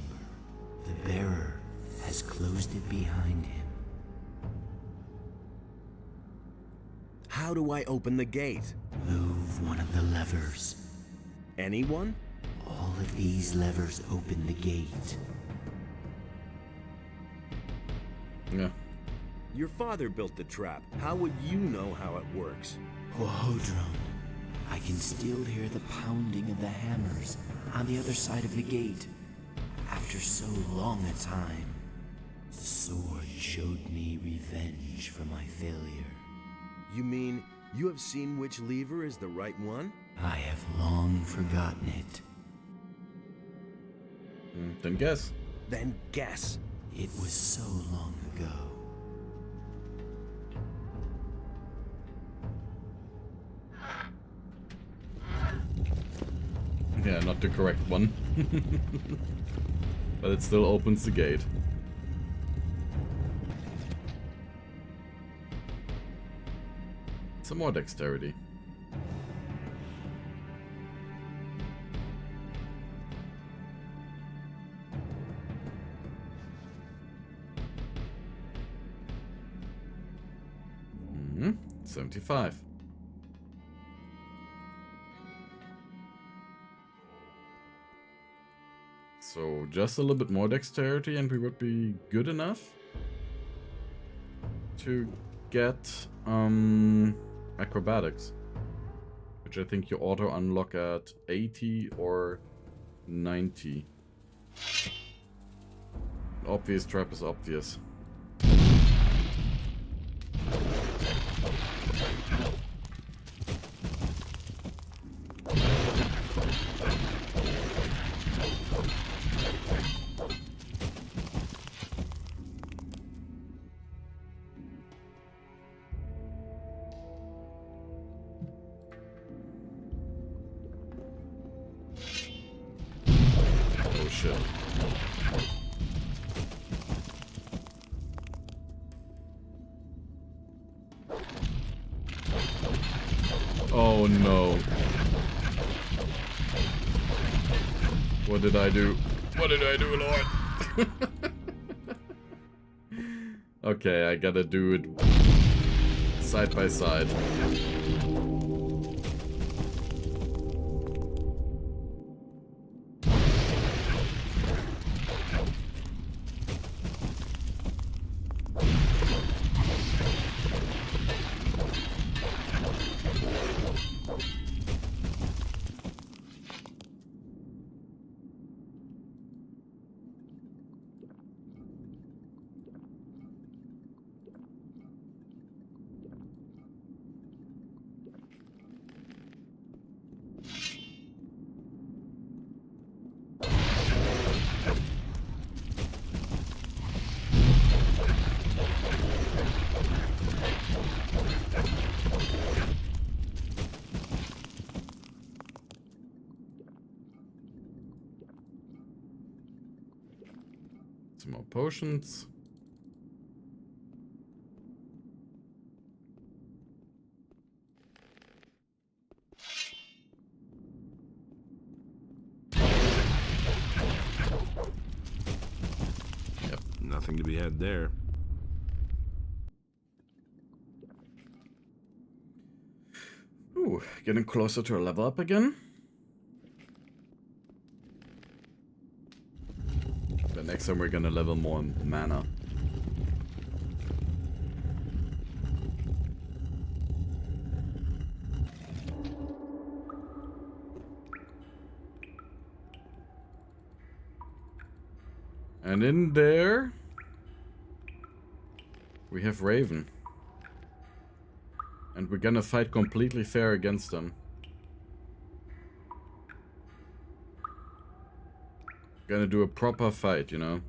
The bearer has closed it behind him. How do I open the gate? Move one of the levers. Anyone? All of these levers open the gate. Yeah. Your father built the trap. How would you know how it works? Hohodron, I can still hear the pounding of the hammers on the other side of the gate. After so long a time, the sword showed me revenge for my failure. You mean you have seen which lever is the right one? I have long forgotten it. Then guess. Then guess. It was so long ago. Yeah, not the correct one. But it still opens the gate. Some more dexterity. Mm-hmm. 75. So just a little bit more dexterity and we would be good enough to get acrobatics, which I think you auto unlock at 80 or 90. Obvious trap is obvious. Oh shit. Oh no. What did I do? What did I do, Lord? Okay, I gotta do it side by side. Some more potions. Yep. Nothing to be had there. Ooh, getting closer to a level up again. But next time we're gonna level more in mana. And in there, we have Raven. And we're gonna fight completely fair against them. Gonna do a proper fight, you know?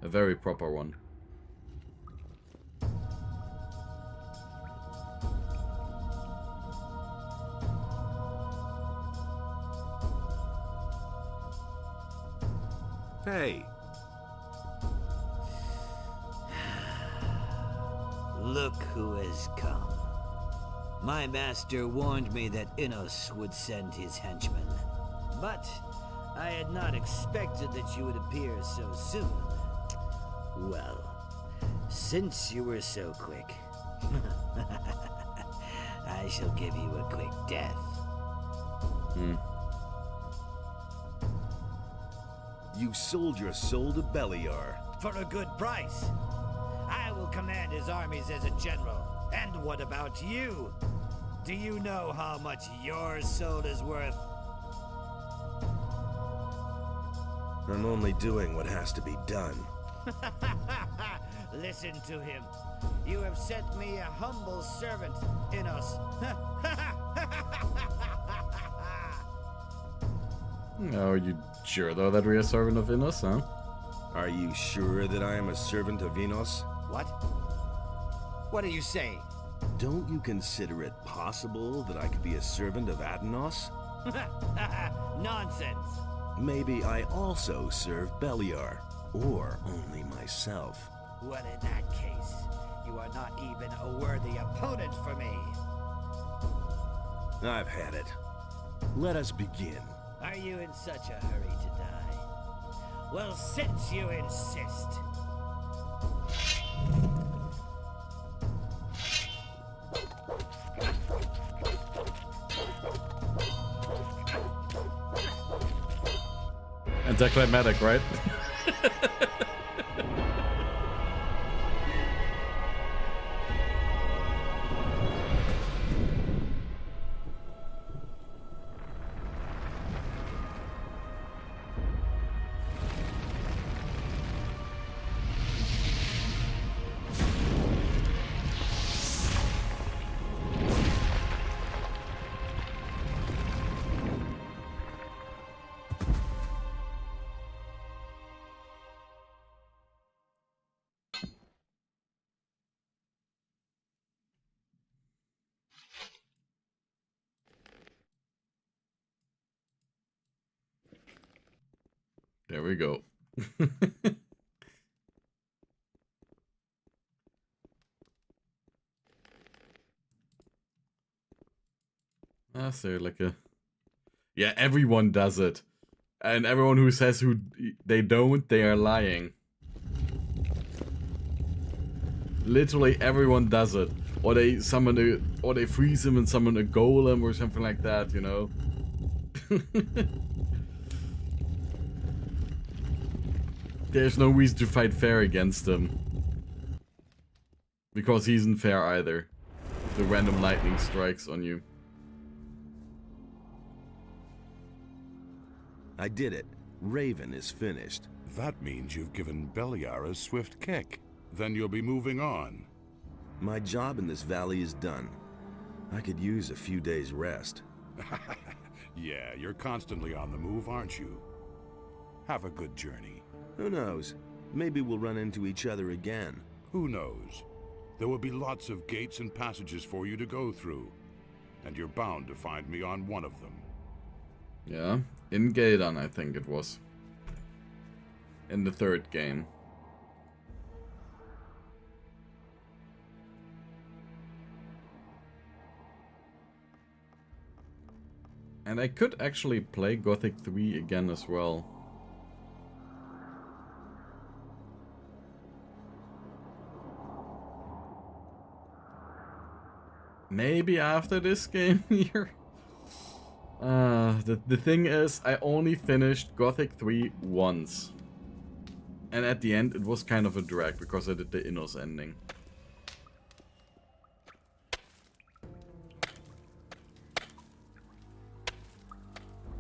A very proper one. Hey, Look who has come. My master warned me that Innos would send his henchmen. But I had not expected that you would appear so soon. Well, since you were so quick, I shall give you a quick death. you sold your soul to Beliar. For a good price. I will command his armies as a general. And what about you? Do you know how much your soul is worth? I'm only doing what has to be done. Listen to him. You have sent me a humble servant, Innos. Are you sure though that we are servant of Innos, huh? Are you sure that I am a servant of Innos? What? What are you saying? Don't you consider it possible that I could be a servant of Adnos? Nonsense. Maybe I also serve Beliar, or only myself. Well, in that case, you are not even a worthy opponent for me. I've had it. Let us begin. Are you in such a hurry to die? Well, since you insist. And Anticlimactic, right? There we go. So like a... Yeah, everyone does it. And everyone who says they don't, they are lying. Literally everyone does it. Or they summon a... Or they freeze him and summon a golem or something like that, you know? There's no reason to fight fair against him. Because he isn't fair either. If the random lightning strikes on you. I did it. Raven is finished. That means you've given Beliar a swift kick. Then you'll be moving on. My job in this valley is done. I could use a few days' rest. Yeah, you're constantly on the move, aren't you? Have a good journey. Who knows? Maybe we'll run into each other again. Who knows? There will be lots of gates and passages for you to go through. And you're bound to find me on one of them. Yeah, in Gaedan I think it was. In the third game. And I could actually play Gothic 3 again as well. Maybe after this game here. The thing is, I only finished Gothic 3 once. And at the end, it was kind of a drag because I did the Innos ending.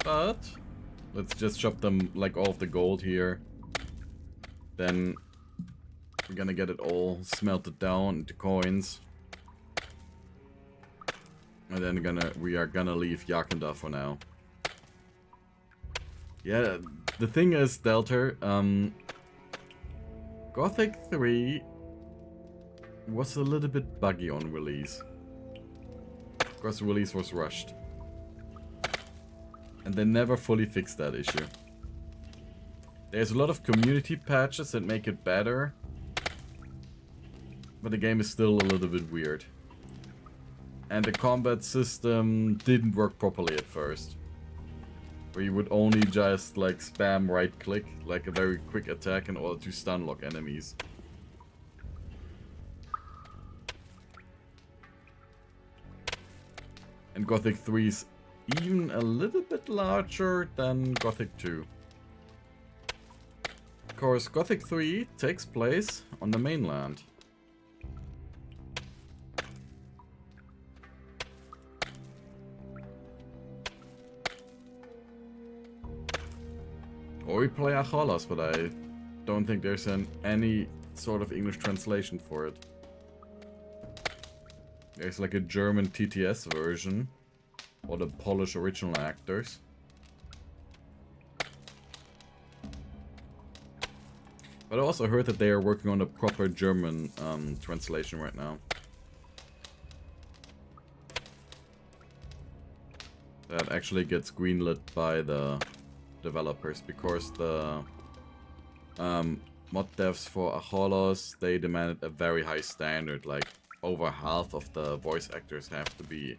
But let's just chop them like all of the gold here. Then we're gonna get it all smelted down into coins. And then we are gonna leave Yakanda for now. Yeah, the thing is, Delta, Gothic 3 was a little bit buggy on release. Because release was rushed. And they never fully fixed that issue. There's a lot of community patches that make it better. But the game is still a little bit weird. And the combat system didn't work properly at first. Where you would only just like spam right click, like a very quick attack in order to stun lock enemies. And Gothic 3 is even a little bit larger than Gothic 2. Of course, Gothic 3 takes place on the mainland. Or we play Acholos, but I don't think there's any sort of English translation for it. There's like a German TTS version, or the Polish original actors. But I also heard that they are working on a proper German translation right now. That actually gets greenlit by the developers, because the mod devs for Acholos, they demanded a very high standard, like over half of the voice actors have to be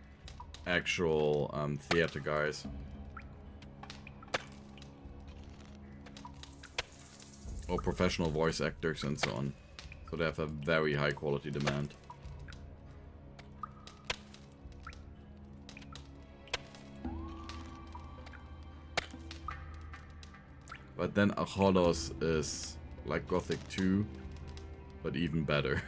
actual theater guys. Or professional voice actors and so on. So they have a very high quality demand. But then Acholos is like Gothic 2, but even better.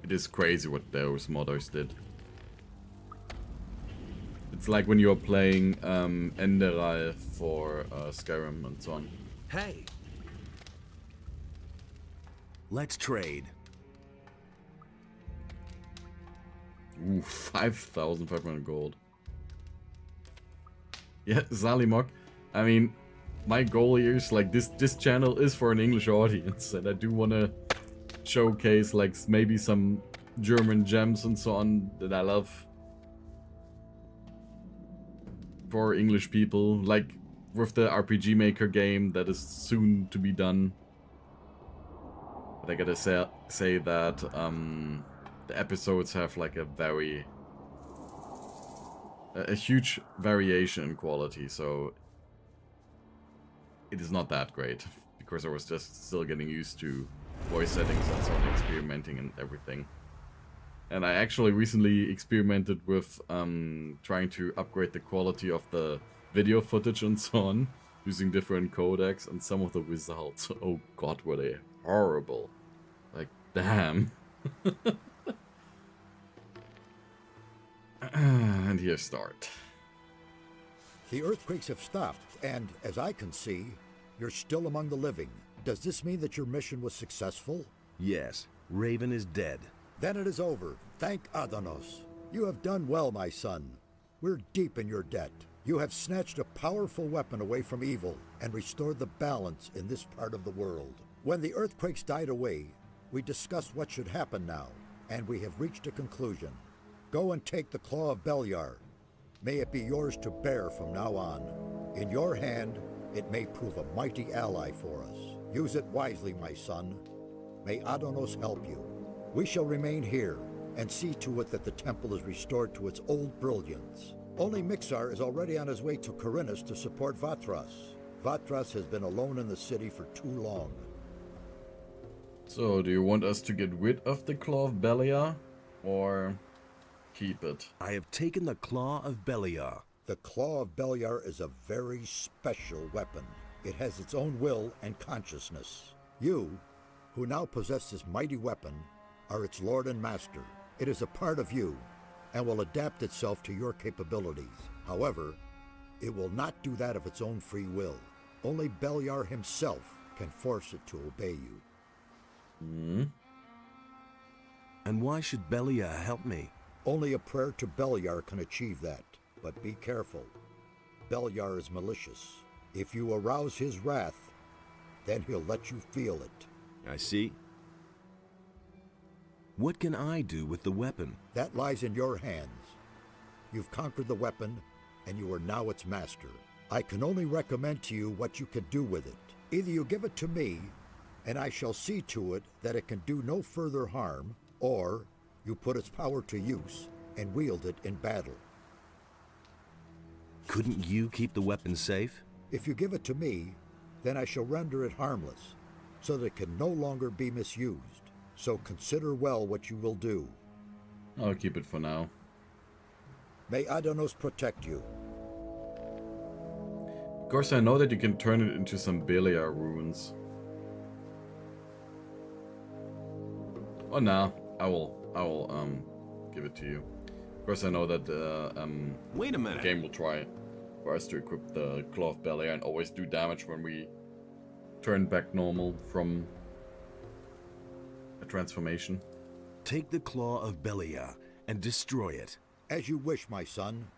It is crazy what those modders did. It's like when you're playing Enderal for Skyrim and so on. Hey! Let's trade. Ooh, 5,500 gold. Yeah, Zalimok. I mean, my goal here is like this channel is for an English audience, and I do want to showcase like maybe some German gems and so on that I love for English people, like with the RPG Maker game that is soon to be done. But I gotta say that the episodes have like a huge variation in quality, so it is not that great because I was just still getting used to voice settings and so on, experimenting and everything. And I actually recently experimented with trying to upgrade the quality of the video footage and so on, using different codecs, and some of the results, oh god, were they horrible. Like, damn. And here start. The earthquakes have stopped, and as I can see, you're still among the living. Does this mean that your mission was successful? Yes, Raven is dead. Then it is over. Thank Adanos. You have done well, my son. We're deep in your debt. You have snatched a powerful weapon away from evil and restored the balance in this part of the world. When the earthquakes died away, we discussed what should happen now, and we have reached a conclusion. Go and take the Claw of Beliar. May it be yours to bear from now on. In your hand, it may prove a mighty ally for us. Use it wisely, my son. May Adanos help you. We shall remain here and see to it that the temple is restored to its old brilliance. Only Mixar is already on his way to Corinus to support Vatras. Vatras has been alone in the city for too long. So, do you want us to get rid of the Claw of Beliar, or keep it? I have taken the Claw of Beliar. The Claw of Beliar is a very special weapon. It has its own will and consciousness. You, who now possess this mighty weapon, are its lord and master. It is a part of you, and will adapt itself to your capabilities. However, it will not do that of its own free will. Only Beliar himself can force it to obey you. And why should Beliar help me? Only a prayer to Beliar can achieve that. But be careful. Beliar is malicious. If you arouse his wrath, then he'll let you feel it. I see. What can I do with the weapon? That lies in your hands. You've conquered the weapon, and you are now its master. I can only recommend to you what you can do with it. Either you give it to me, and I shall see to it that it can do no further harm, or you put its power to use and wield it in battle. Couldn't you keep the weapon safe? If you give it to me, then I shall render it harmless, so that it can no longer be misused. So consider well what you will do. I'll keep it for now. May Adanos protect you. Of course, I know that you can turn it into some Beliar runes. Oh no, I will give it to you. Of course, I know that Wait a minute. the game will try for us to equip the Claw of Beliar and always do damage when we turn back normal from a transformation. Take the Claw of Beliar and destroy it. As you wish, my son.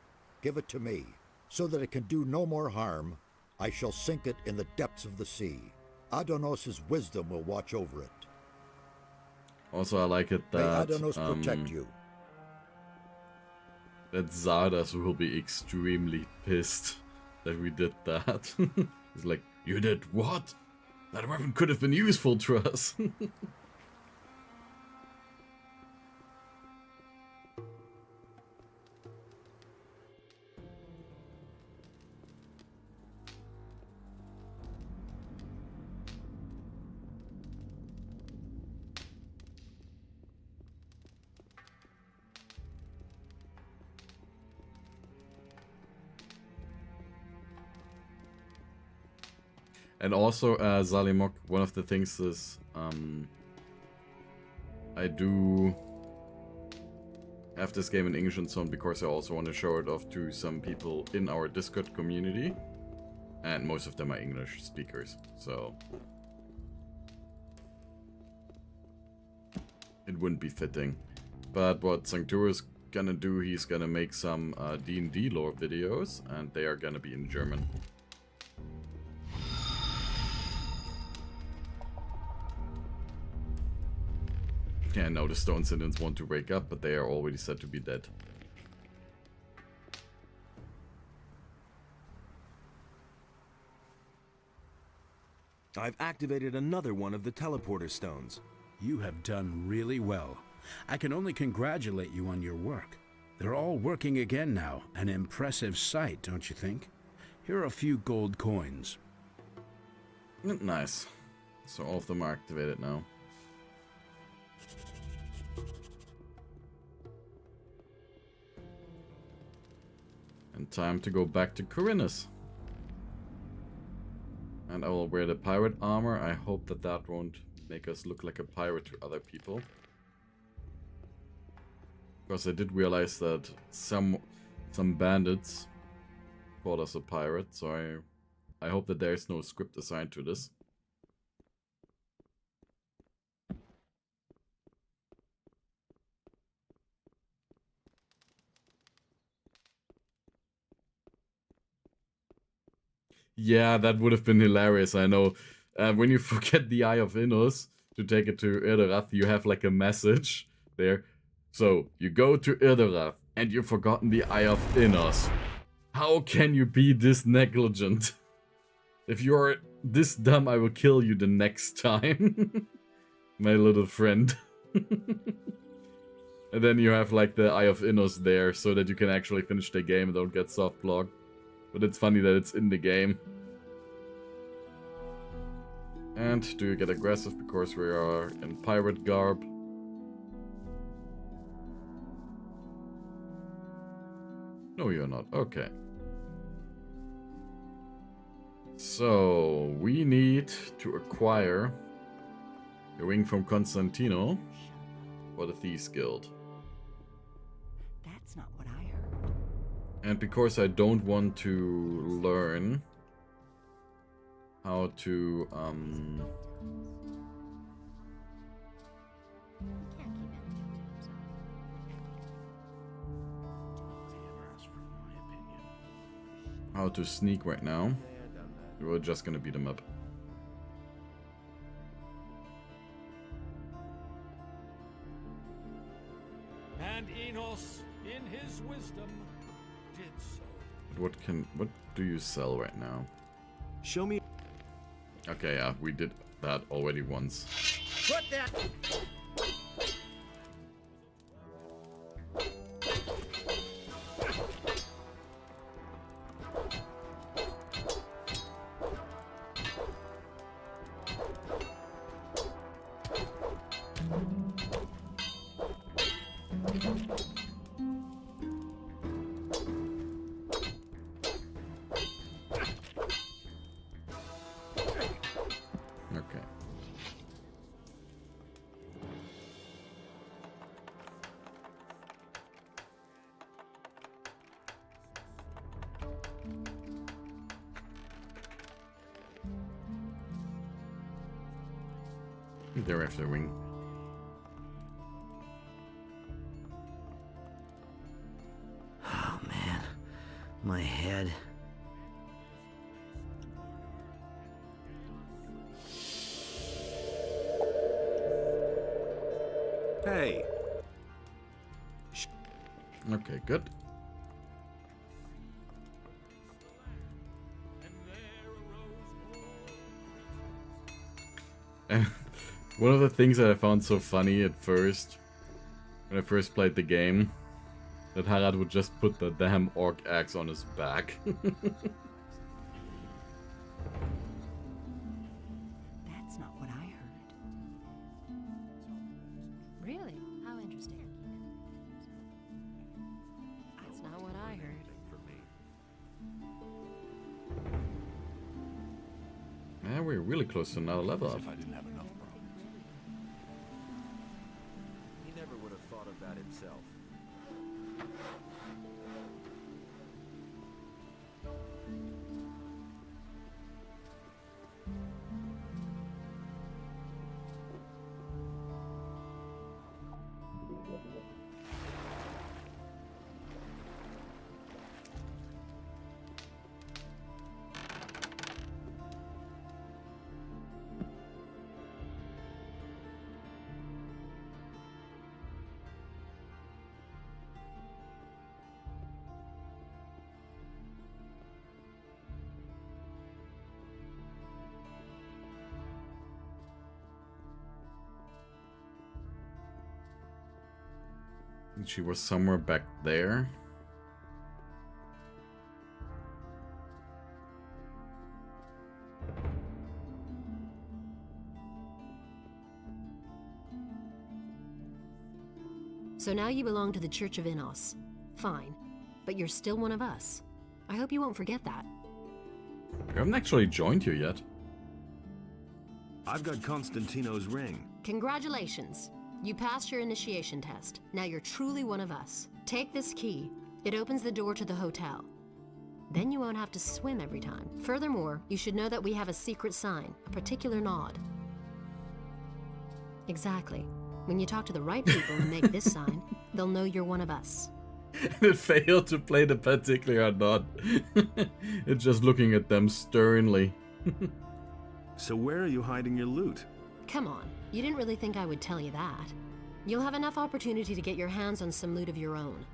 Give it to me, so that it can do no more harm. I shall sink it in the depths of the sea. Adanos' wisdom will watch over it. Also, I like it May that Adanos protect you. that Zardas will be extremely pissed that we did that. He's like, you did what? That weapon could have been useful to us. And also, Zalimok, one of the things is, I do have this game in English and so on because I also want to show it off to some people in our Discord community. And most of them are English speakers, so it wouldn't be fitting. But what Sanctur is gonna do, he's gonna make some D&D lore videos, and they are gonna be in German. Yeah, now the stone citizens want to wake up, but they are already said to be dead. I've activated another one of the teleporter stones. You have done really well. I can only congratulate you on your work. They're all working again now. An impressive sight, don't you think? Here are a few gold coins. Nice. So all of them are activated now. And time to go back to Corinus. And I will wear the pirate armor. I hope that that won't make us look like a pirate to other people. Because I did realize that some bandits called us a pirate, so I hope that there is no script assigned to this. Yeah, that would have been hilarious, I know. When you forget the Eye of Innos to take it to Irderath, you have like a message there. So, you go to Irderath, and you've forgotten the Eye of Innos. How can you be this negligent? If you're this dumb, I will kill you the next time. My little friend. And then you have like the Eye of Innos there, so that you can actually finish the game and don't get soft blocked. But it's funny that it's in the game. And do you get aggressive because we are in pirate garb? No, you're not. Okay. So, we need to acquire the ring from Constantino for the Thieves Guild. That's not what I heard. And because I don't want to learn how to, how to sneak right now, we're just gonna beat them up. And Enos, in his wisdom, did so. What do you sell right now? Show me. Okay, yeah, we did that already once. Put that. They're after the wing. Oh man, my head. Hey. Okay, good. And one of the things that I found so funny at first, when I first played the game, that Harad would just put the damn orc axe on his back. That's not what I heard. Really? How interesting. That's not what I heard. really close to another level up. If I didn't have enough problems. He never would have thought of that himself. She was somewhere back there. So now you belong to the Church of Innos. Fine. But you're still one of us. I hope you won't forget that. I haven't actually joined you yet. I've got Constantino's ring. Congratulations. You passed your initiation test. Now you're truly one of us. Take this key. It opens the door to the hotel. Then you won't have to swim every time. Furthermore, you should know that we have a secret sign, a particular nod. Exactly. When you talk to the right people and make this sign, they'll know you're one of us. It failed to play the particular nod. It's just looking at them sternly. So where are you hiding your loot? Come on, you didn't really think I would tell you that. You'll have enough opportunity to get your hands on some loot of your own.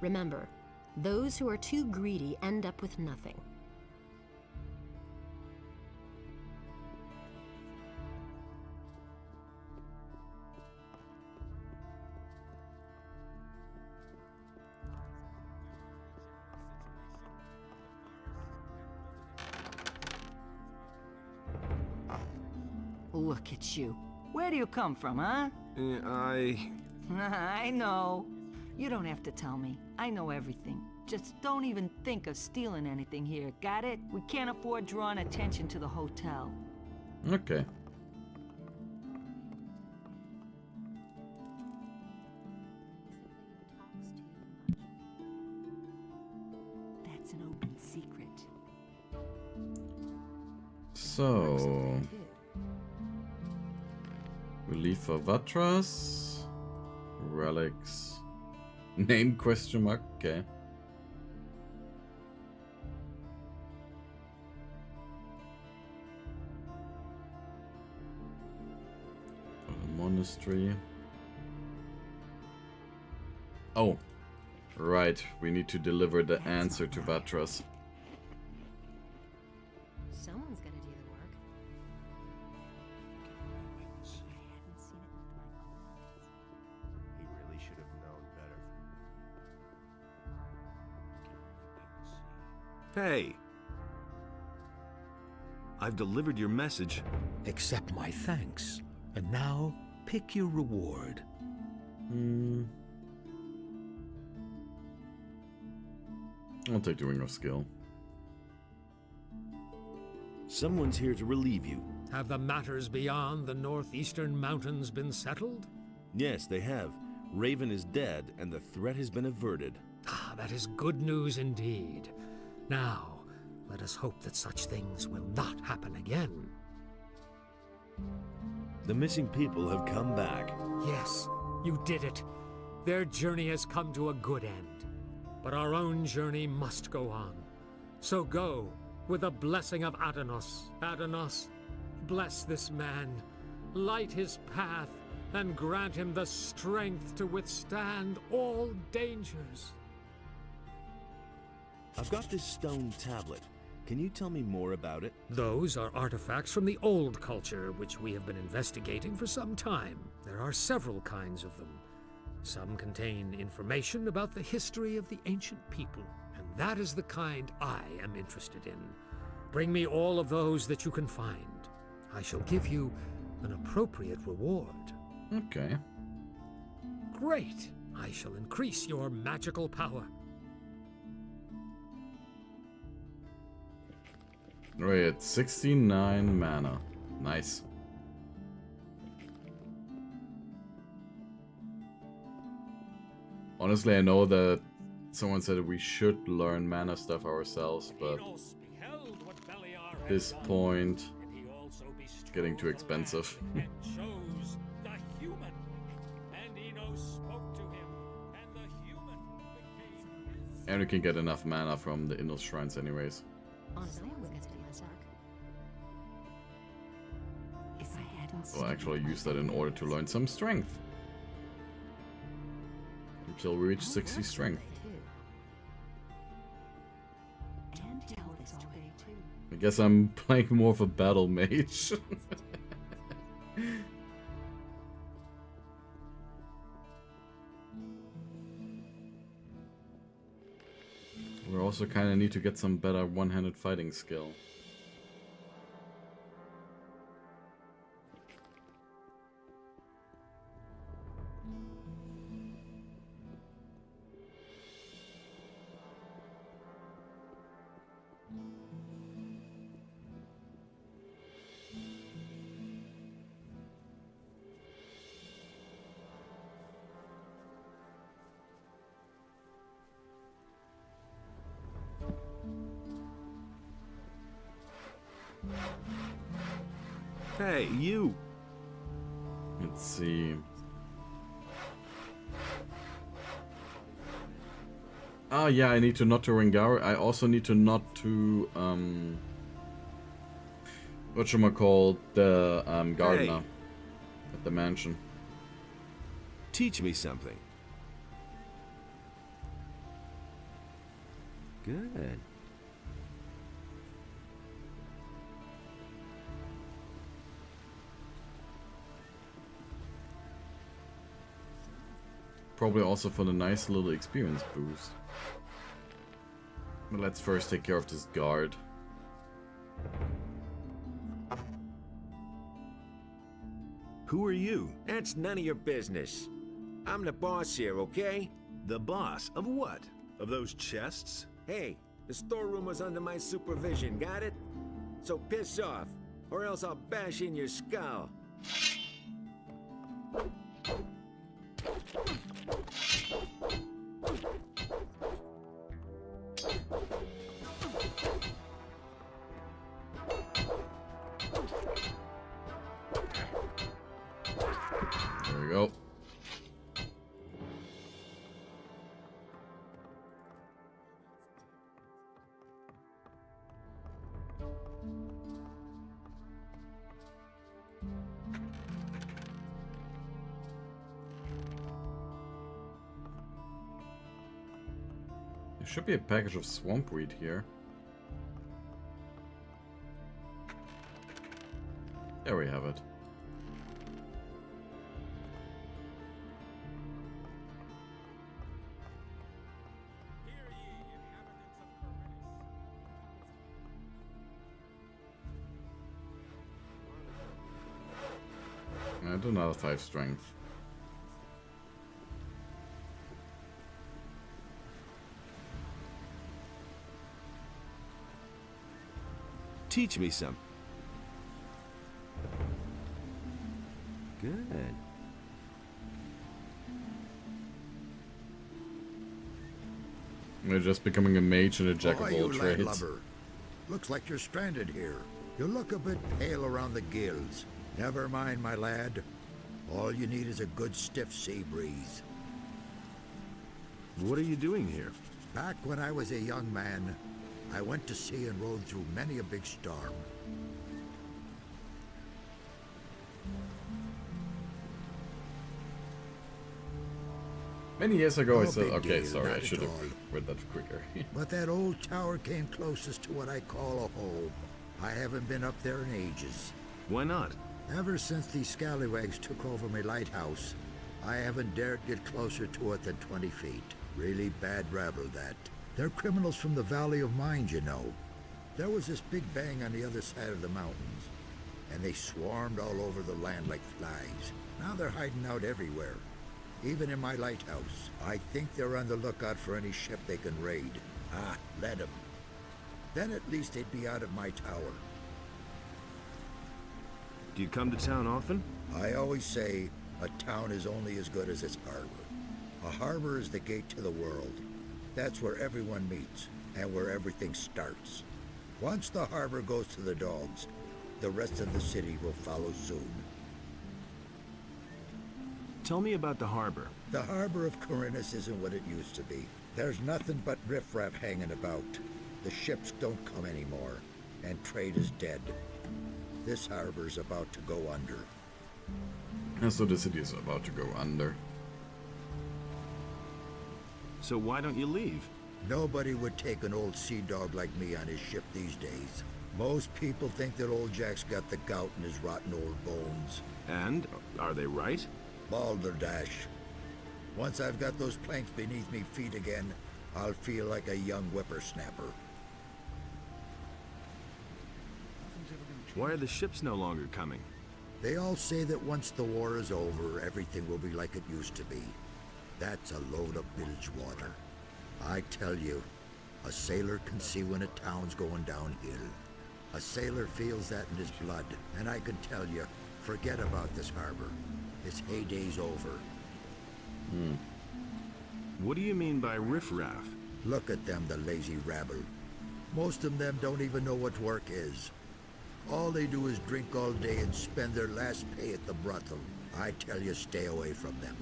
Remember, those who are too greedy end up with nothing. Look at you. Where do you come from, huh? I know. You don't have to tell me. I know everything. Just don't even think of stealing anything here, got it? We can't afford drawing attention to the hotel. Okay. That's an open secret. So... Relief for Vatras. Relics. Name question mark, okay. For the monastery. Oh. Right, we need to deliver the answer to Vatras. Someone's gonna do the work. He really should have known better. Hey! I've delivered your message. Accept my thanks. And now, pick your reward. I'll take the Ring of Skill. Someone's here to relieve you. Have the matters beyond the northeastern mountains been settled? Yes, they have. Raven is dead, and the threat has been averted. Ah, that is good news indeed. Now, let us hope that such things will not happen again. The missing people have come back. Yes, you did it. Their journey has come to a good end. But our own journey must go on. So go, with the blessing of Adanos. Adanos, bless this man, light his path, and grant him the strength to withstand all dangers. I've got this stone tablet. Can you tell me more about it? Those are artifacts from the old culture, which we have been investigating for some time. There are several kinds of them. Some contain information about the history of the ancient people, and that is the kind I am interested in. Bring me all of those that you can find. I shall give you an appropriate reward. Okay. Great! I shall increase your magical power. We're at 69 mana. Nice. Honestly, I know that someone said we should learn mana stuff ourselves, but at this point, it's getting too expensive. And we can get enough mana from the Innos shrines anyways. Honestly, I wouldn't stay myself. If I hadn't I'll actually use that in order to learn some strength. Until we reach 60 strength. I guess I'm playing more of a battle mage. We also kind of need to get some better one-handed fighting skill. Hey, you! Let's see. Oh yeah, I need to not to Ringar. I also need to not to whatchamacallit, the gardener at the mansion. Teach me something. Good. Probably also for the nice little experience boost. But let's first take care of this guard. Who are you? That's none of your business. I'm the boss here, okay? The boss of what? Of those chests? Hey, the storeroom was under my supervision, got it? So piss off, or else I'll bash in your skull. There we go. There should be a package of swamp weed here. There we have it. I do another 5 strength. Teach me some. Good. We're just becoming a mage and a jack of all trades. Landlubber. Looks like you're stranded here. You look a bit pale around the gills. Never mind, my lad. All you need is a good stiff sea breeze. What are you doing here? Back when I was a young man, I went to sea and rode through many a big storm. Many years ago I No said, big okay, deal, sorry, I not should at have all. read that quicker. But that old tower came closest to what I call a home. I haven't been up there in ages. Why not? Ever since these scallywags took over my lighthouse, I haven't dared get closer to it than 20 feet. Really bad rabble, that. They're criminals from the Valley of Mind, you know. There was this big bang on the other side of the mountains, and they swarmed all over the land like flies. Now they're hiding out everywhere, even in my lighthouse. I think they're on the lookout for any ship they can raid. Ah, let them. Then at least they'd be out of my tower. Do you come to town often? I always say a town is only as good as its harbor. A harbor is the gate to the world. That's where everyone meets and where everything starts. Once the harbor goes to the dogs, the rest of the city will follow soon. Tell me about the harbor. The harbor of Corinthus isn't what it used to be. There's nothing but riffraff hanging about. The ships don't come anymore, and trade is dead. This harbor's about to go under. And so the city is about to go under. So why don't you leave? Nobody would take an old sea dog like me on his ship these days. Most people think that old Jack's got the gout in his rotten old bones. And? Are they right? Balderdash. Once I've got those planks beneath me feet again, I'll feel like a young whippersnapper. Why are the ships no longer coming? They all say that once the war is over, everything will be like it used to be. That's a load of bilge water. I tell you, a sailor can see when a town's going downhill. A sailor feels that in his blood, and I can tell you, forget about this harbor. Its heyday's over. What do you mean by riffraff? Look at them, the lazy rabble. Most of them don't even know what work is. All they do is drink all day and spend their last pay at the brothel. I tell you, stay away from them.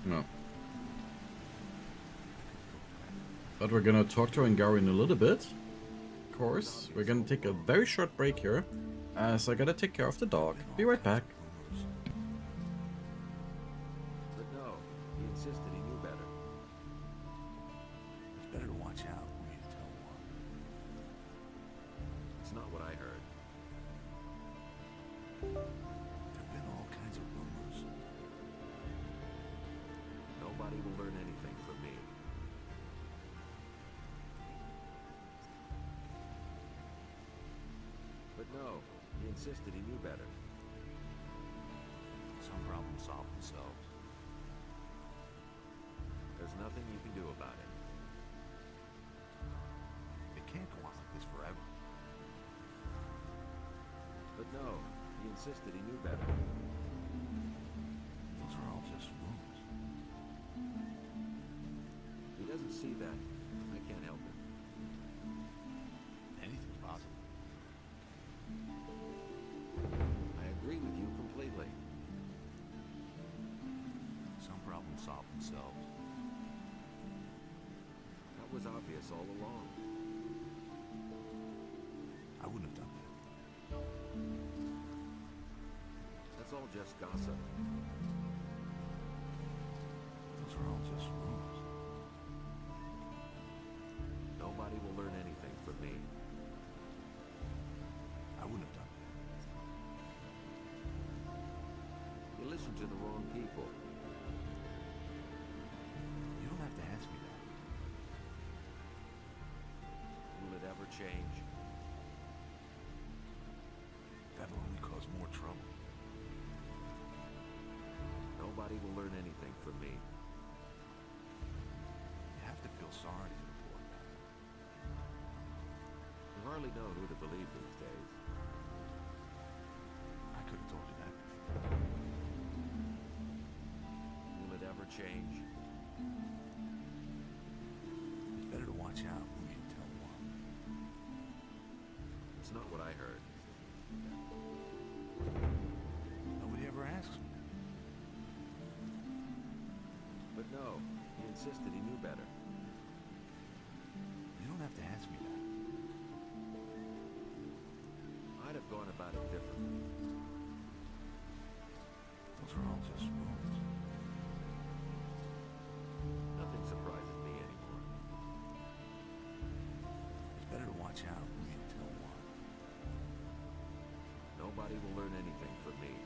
No. But we're gonna talk to Angari in a little bit. Of course, we're gonna take a very short break here, as I gotta take care of the dog. Be right back. But no, he insisted he knew better. It's better to watch out when you tell one. It's not what I heard. There've been all kinds of rumors. Nobody will learn anything from me. But no, he insisted he knew better. Some problems solve themselves. There's nothing you can do about it. It can't go on like this forever. But no, he insisted he knew better. Those are all just rumors. He doesn't see that. I can't help it. Anything's possible. I agree with you completely. Some problems solve themselves. That was obvious all along. I wouldn't have done that. That's all just gossip. Those are all just rumors. Nobody will learn anything from me. I wouldn't have done that. You listen to the wrong people. You don't have to ask me that. Will it ever change? That'll only cause more trouble. Nobody will learn anything from me. You have to feel sorry for the poor guy. You hardly know who to believe these days. I could have told you that before. Will it ever change? It's better to watch out who you tell one. It's not what I heard. Nobody ever asks me. But no, he insisted he knew better. You don't have to ask me that. I'd have gone about it differently. Those are all just rumors. Nothing surprises me anymore. It's better to watch out who you tell one. Nobody will learn anything from me.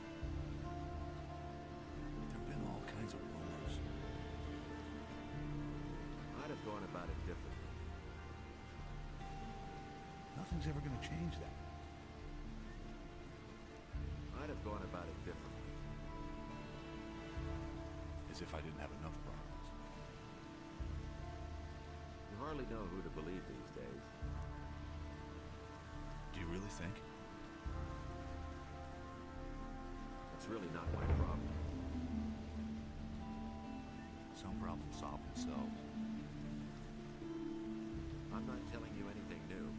There've been all kinds of rumors. I'd have gone about it differently. Nothing's ever going to change that. I'd have gone about it differently. As if I didn't have enough problems. You hardly know who to believe these days. Do you really think? It's really not my problem. Some problems solve themselves. I'm not telling you anything new.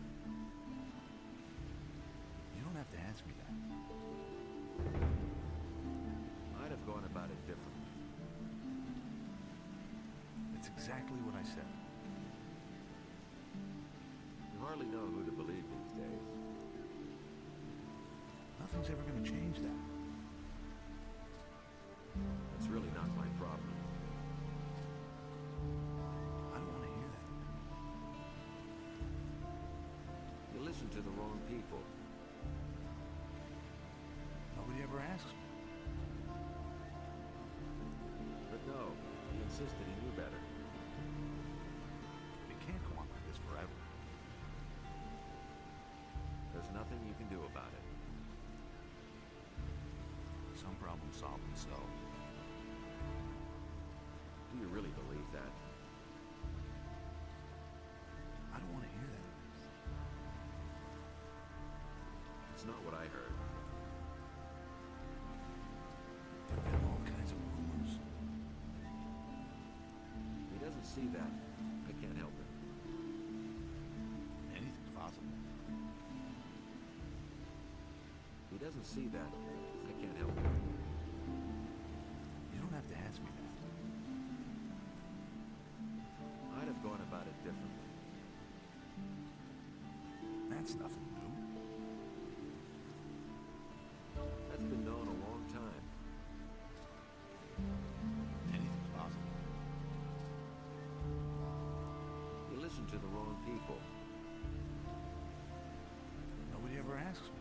You don't have to ask me that. I'd have gone about it differently. It's exactly what I said. You hardly know who to believe these days. Nothing's ever going to change that. It's really not my problem. I don't want to hear that. You listen to the wrong people. Nobody ever asks me. But no, he insisted he knew better. It can't go on like this forever. There's nothing you can do about it. Some problems solve themselves. Do you really believe that? I don't want to hear that. It's not what I heard. There have been all kinds of rumors. He doesn't see that. I can't help it. Anything's possible. He doesn't see that. I can't help it. You don't have to ask me that. I'd have gone about it differently. That's nothing new. That's been known a long time. Anything's possible. You listen to the wrong people. Nobody ever asks me.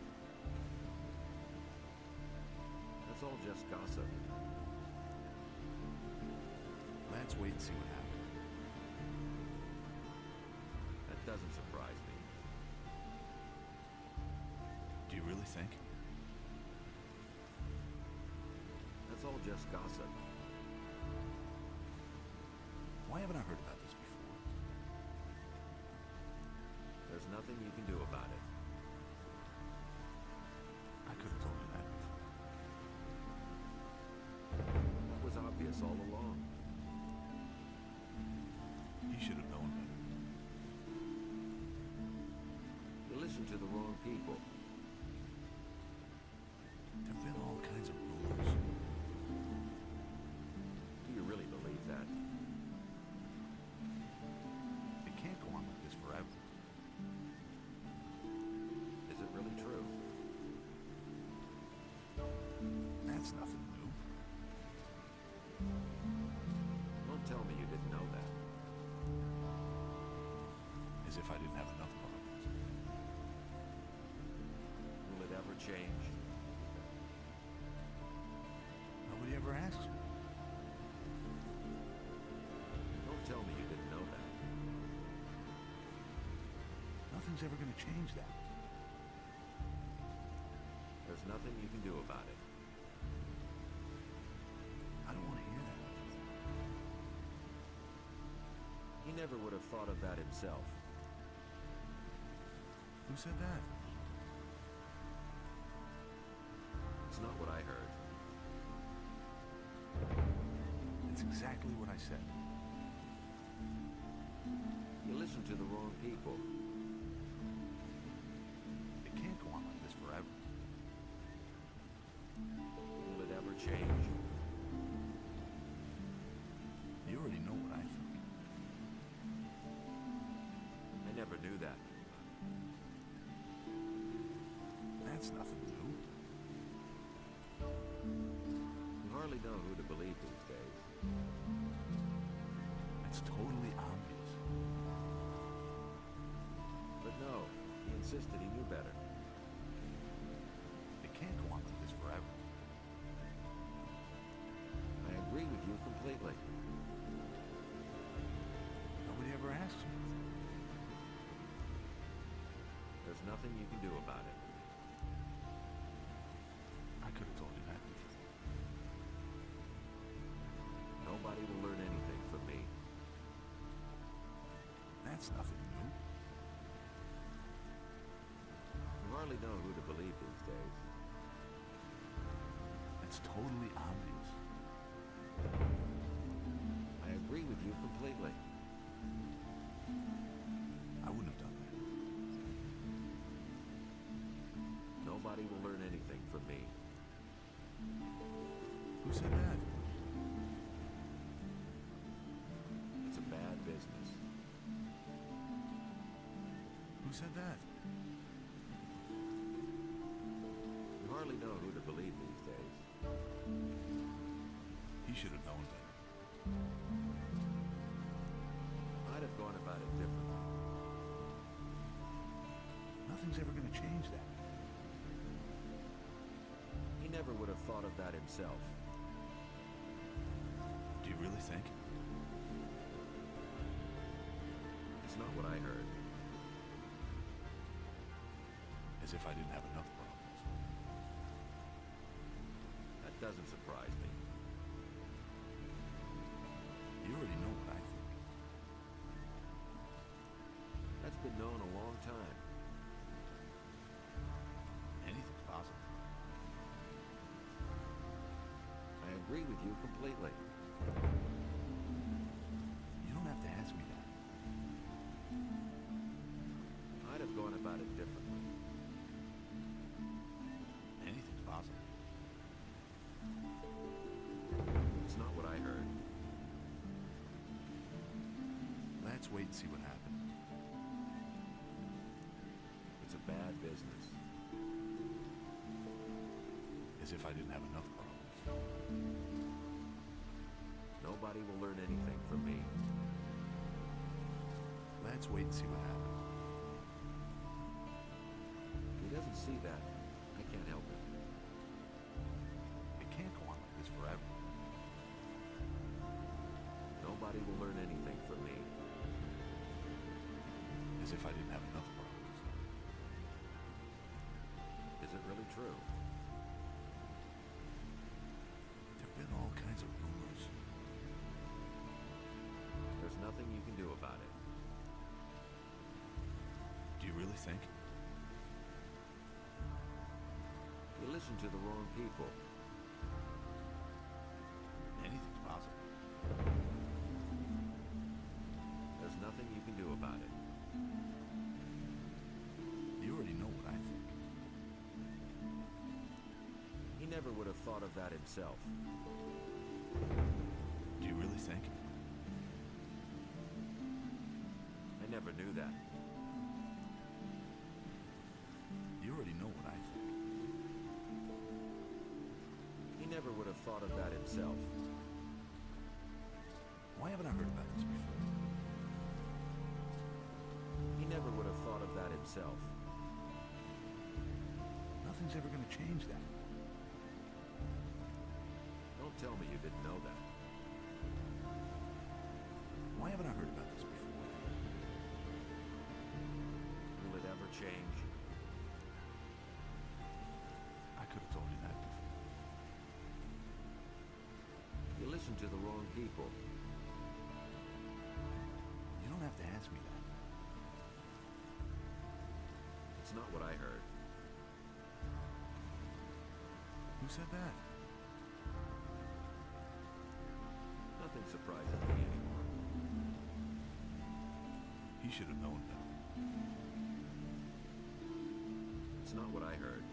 That's all just gossip. Let's wait and see what happens. That doesn't surprise me. Do you really think? That's all just gossip. Why haven't I heard about this before? There's nothing you can do about it. I could have told you that before. That was obvious all along. You should have known better. You listen to the wrong people. There have been all kinds of rumors. Do you really believe that? It can't go on like this forever. Is it really true? That's nothing new. Don't tell me you didn't know that. As if I didn't have enough problems. Will it ever change? Nobody ever asks me. Don't tell me you didn't know that. Nothing's ever going to change that. There's nothing you can do about it. I don't want to hear that. He never would have thought of that himself. Who said that? It's not what I heard. It's exactly what I said. You listen to the wrong people. It can't go on like this forever. Will it ever change? You already know what I think. I never knew that. That's nothing new. You hardly know who to believe these days. It's totally obvious. But no, he insisted he knew better. It can't go on like this forever. I agree with you completely. Nobody ever asks me. There's nothing you can do about it. I could have told you that before. Nobody will learn anything from me. That's nothing new. You hardly know who to believe these days. It's It's totally obvious. I agree with you completely. I wouldn't have done that. Nobody will learn anything from me. Who said that? It's a bad business. Who said that? You hardly know who to believe these days. He should have known better. I'd have gone about it differently. Nothing's ever going to change that. He never would have thought of that himself. Do you really think? It's not what I heard. As if I didn't have enough problems. That doesn't surprise me. You already know what I think. That's been known a long time. Anything's possible. I agree with you completely. You don't have to ask me that. I'd have gone about it differently. Anything's possible. It's not what I heard. Let's wait and see what happens. It's a bad business. As if I didn't have enough problems. Nobody will learn anything from me. Let's wait and see what happens. He doesn't see that. I can't help it. It can't go on like this forever. Nobody will learn anything from me. As if I didn't have enough problems. Is it really true? There've been all kinds of rumors. There's nothing you can do about it. Do you really think? You listen to the wrong people. Anything's possible. There's nothing you can do about it. You already know what I think. He never would have thought of that himself. Do you really think? I never knew that. You already know what I think. He never would have thought of that himself. Why haven't I heard about this before? He never would have thought of that himself. Nothing's ever going to change that. Don't tell me you didn't know that. Why haven't I heard about this before? Will it ever change? I could have told you that before. You listen to the wrong people. You don't have to ask me that. It's not what I heard. Who said that? Nothing surprises me anymore. He should have known better. It's not what I heard.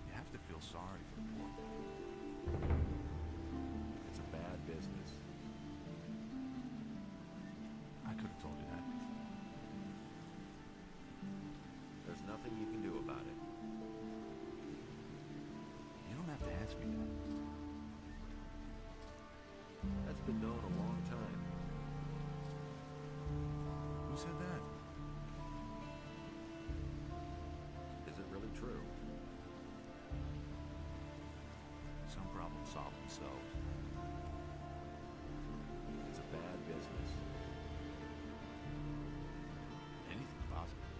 You have to feel sorry for the poor man. It's a bad business. I could have told you that before. There's nothing you can do about it. You don't have to ask me that. That's been known a long time. Who said that? Is it really true? Some problems solve themselves. It's a bad business. Anything's possible.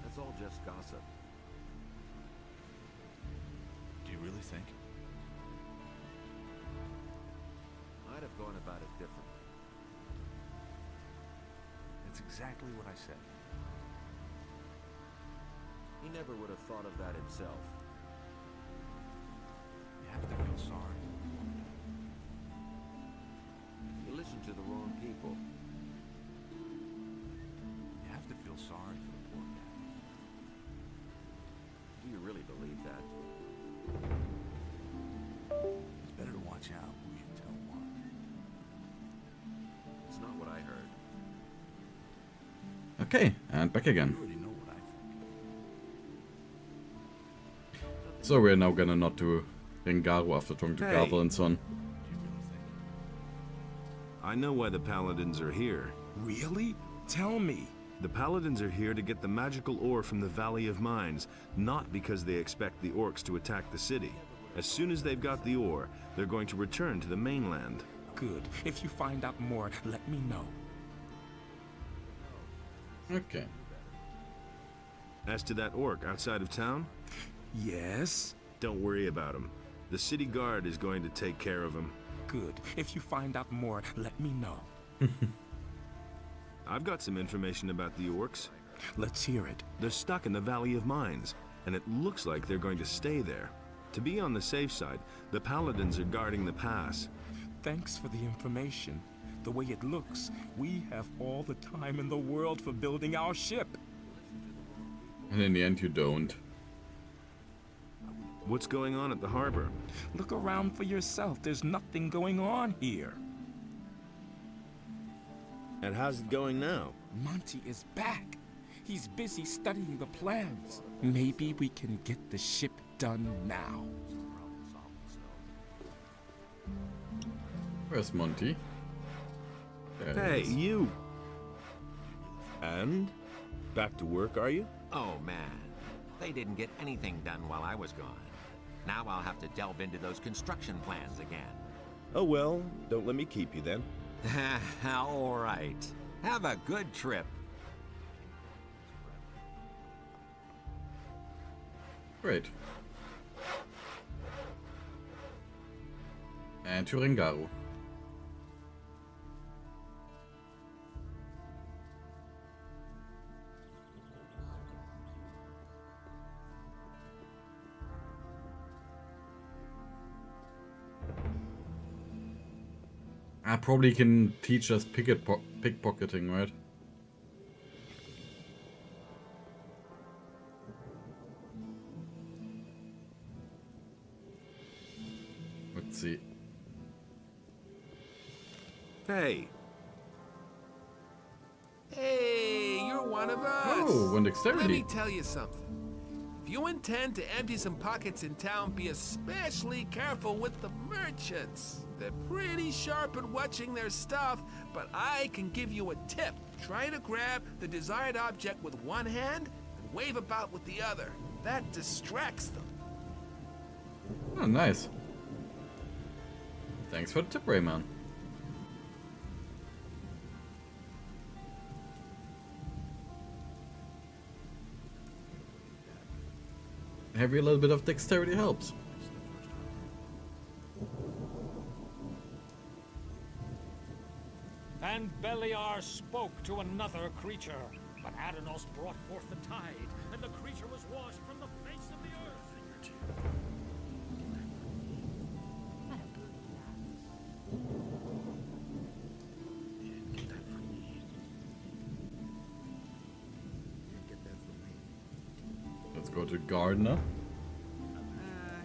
That's all just gossip. Do you really think? I'd have gone about it differently. It's exactly what I said. He He never would have thought of that himself. You have to feel sorry. You listen to the wrong people. You have to feel sorry for the poor guy. Do you really believe that? It's better to watch out who you tell what. It's not what I heard. Okay, and back again. You already know what I think. So we're now gonna not do Ringaru after talking to Hey. Gavel and so on. I know why the Paladins are here. Really? Tell me. The Paladins are here to get the magical ore from the Valley of Mines, not because they expect the orcs to attack the city. As soon as they've got the ore, they're going to return to the mainland. Good. If you find out more, let me know. Okay. As to that orc outside of town, Yes? don't worry about him. The city guard is going to take care of him. Good. If you find out more, let me know. I've got some information about the orcs. Let's hear it. They're stuck in the Valley of Mines, and it looks like they're going to stay there. To be on the safe side, the Paladins are guarding the pass. Thanks for the information. The way it looks, we have all the time in the world for building our ship. And in the end, you don't. What's going on at the harbor? Look around for yourself. There's nothing going on here. And how's it going now? Monty is back. He's busy studying the plans. Maybe we can get the ship done now. Where's Monty? There he Hey, is. you! And? Back to work, are you? Oh, man. They didn't get anything done while I was gone. Now I'll have to delve into those construction plans again. Oh well, don't let me keep you then. All right. Have a good trip. Great. And to Ringaru. I probably can teach us pickpocketing, right? Let's see. Hey! Hey, you're one of us. Oh, one dexterity. Let me tell you something. If you intend to empty some pockets in town, be especially careful with the merchants. They're pretty sharp at watching their stuff, but I can give you a tip. Try to grab the desired object with one hand and wave about with the other. That distracts them. Oh, nice. Thanks for the tip, Rayman. Every little bit of dexterity helps. And Beliar spoke to another creature, but Adanos brought forth the tide, and the creature was washed from the face of the earth. Let's go to Gardener.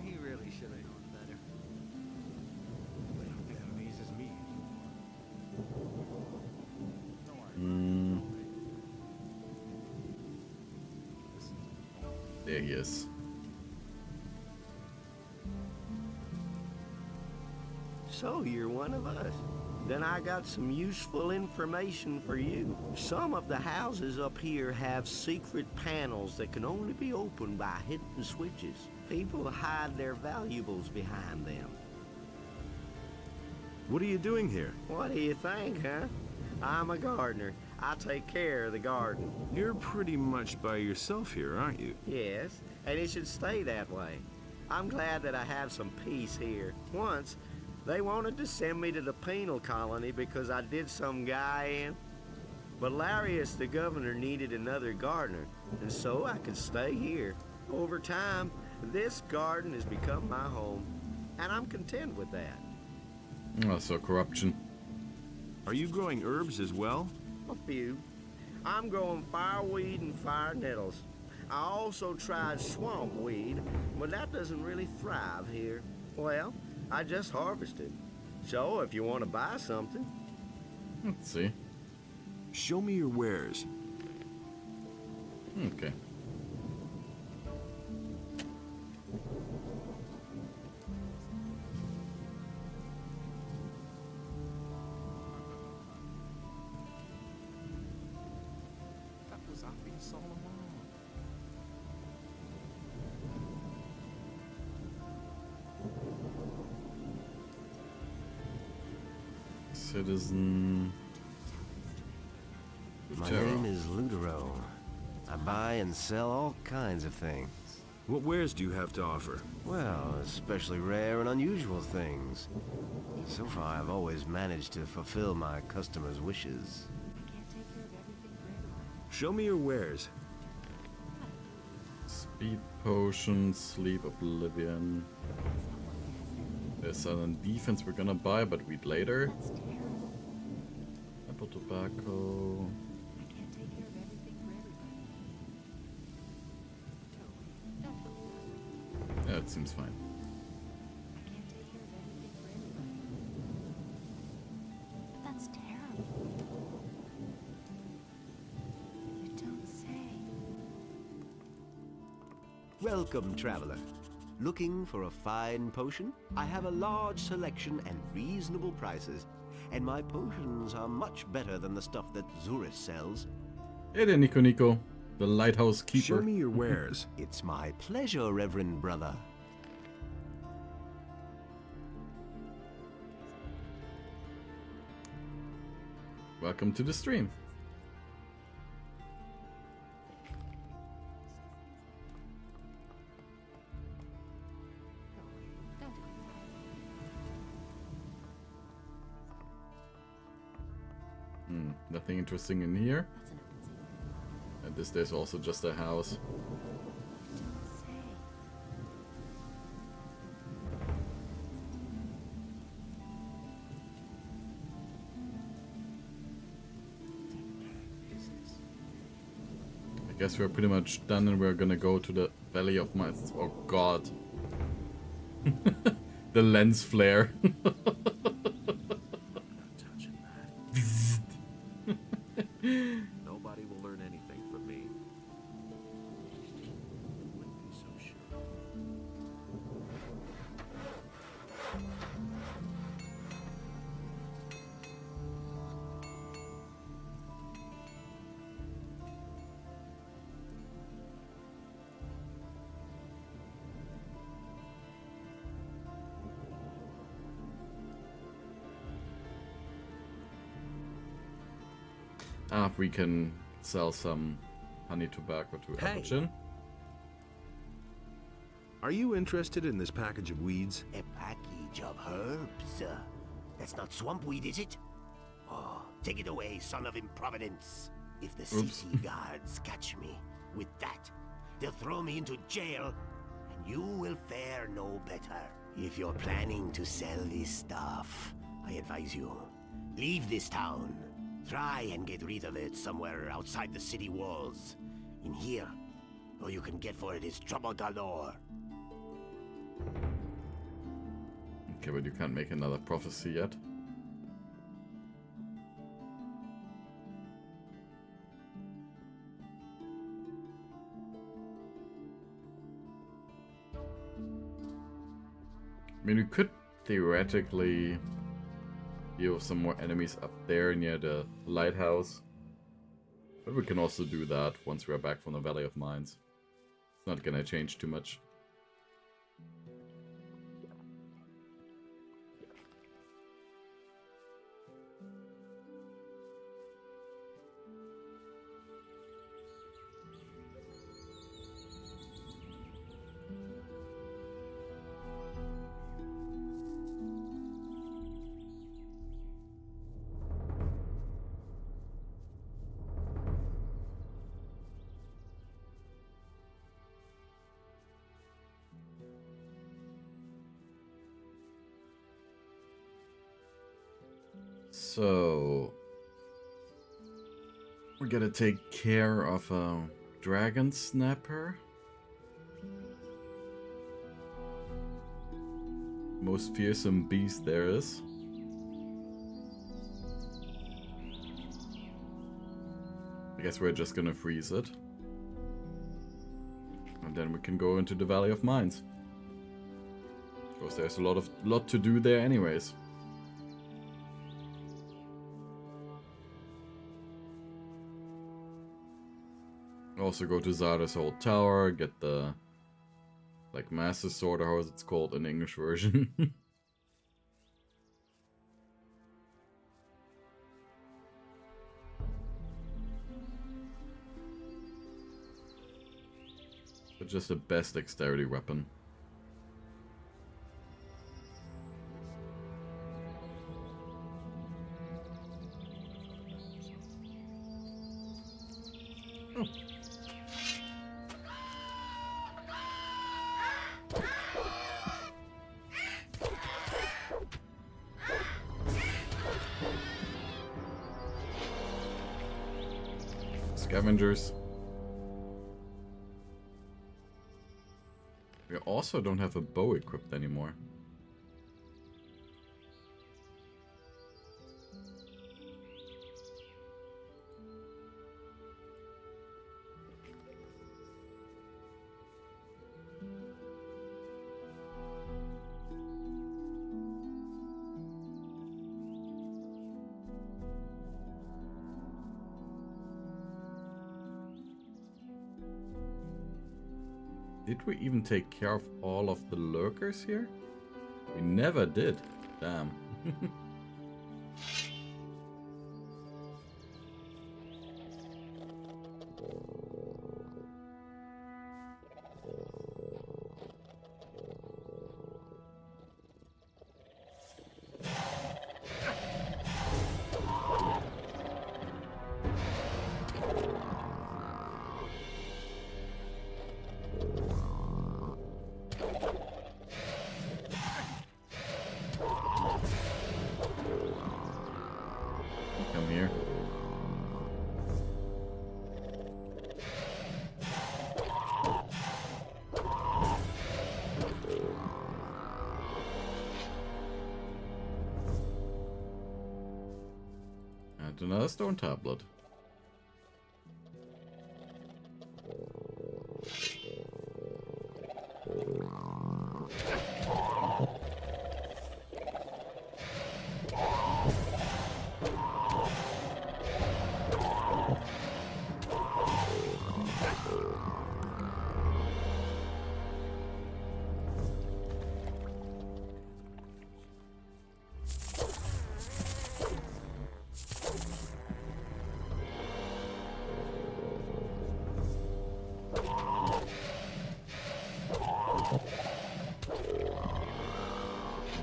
He really should have known better. It amazes me. There he is. So you're one of us. Then I got some useful information for you. Some of the houses up here have secret panels that can only be opened by hidden switches. People hide their valuables behind them. What are you doing here? What do you think, huh? I'm a gardener. I take care of the garden. You're pretty much by yourself here, aren't you? Yes, and it should stay that way. I'm glad that I have some peace here. Once, they wanted to send me to the penal colony because I did some guy in. But Larius, the governor, needed another gardener, and so I could stay here. Over time, this garden has become my home, and I'm content with that. Oh, so corruption. Are you growing herbs as well? A few. I'm growing fireweed and fire nettles. I also tried swamp weed, but that doesn't really thrive here. Well, I just harvested. So if you want to buy something... Let's see. Show me your wares. Okay. That was obvious all along. Citizen. My Terror. name is Ludero. I buy and sell all kinds of things. What wares do you have to offer? Well, especially rare and unusual things. So far, I've always managed to fulfill my customers' wishes. Show me your wares. Speed potion, sleep oblivion. There's southern defense we're gonna buy, but we'd later. Apple tobacco. Yeah, it seems fine. That's terrible. You don't say. Welcome, traveler. Looking for a fine potion? I have a large selection and reasonable prices. And my potions are much better than the stuff that Zurus sells. Hey there, Nico. The lighthouse keeper. Show me your wares. It's my pleasure, Reverend Brother. Welcome to the stream. Nothing interesting in here. And this there's also just a house. I guess we're pretty much done and we're gonna go to the Valley of Mines. Oh god. The lens flare. Nobody will learn anything from me. Wouldn't be so sure. If we can sell some honey tobacco to Aboriginal. Are you interested in this package of weeds? A package of herbs? That's not swamp weed, is it? Oh, take it away, son of improvidence. If the city guards catch me with that, they'll throw me into jail, and you will fare no better. If you're planning to sell this stuff, I advise you, leave this town. Try and get rid of it somewhere outside the city walls. In here, all you can get for it is trouble galore. Okay, but you can't make another prophecy yet. I mean, we could theoretically deal with some more enemies up there near the lighthouse. But we can also do that once we're back from the Valley of Mines. It's not gonna change too much. So we're gonna take care of a dragon snapper. Most fearsome beast there is. I guess we're just gonna freeze it. And then we can go into the Valley of Mines. Because there's a lot to do there anyways. Also go to Zarda's old tower, get the like Master Sword or how it's called in the English version. But just the best dexterity weapon. Oh. Scavengers. We also don't have a bow equipped anymore. Did we even take care of all of the lurkers here? We never did. Damn. Come here. And another stone tablet.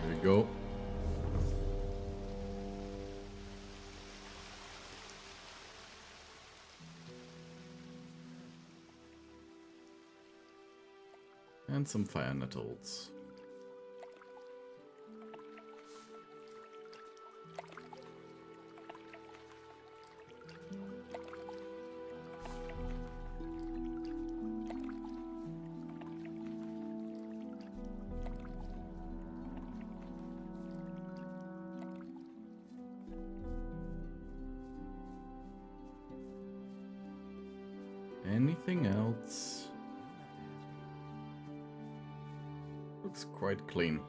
There we go. And some fire nettles. Anything else? Looks quite clean.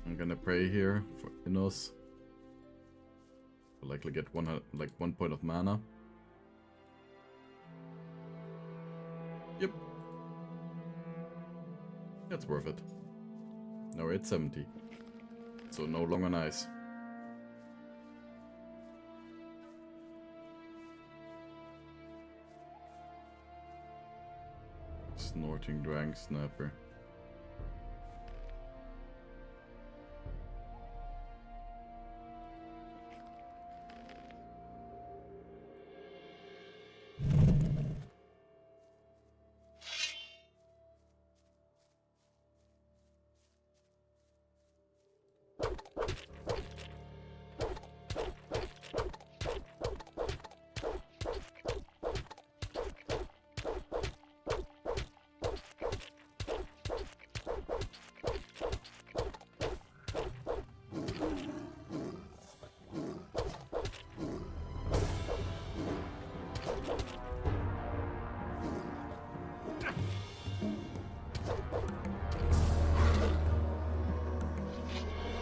I'm gonna pray here for Innos. We'll likely get one point of mana. Yep. That's worth it. Now we're at 70. So no longer nice. Snorting dragon snapper.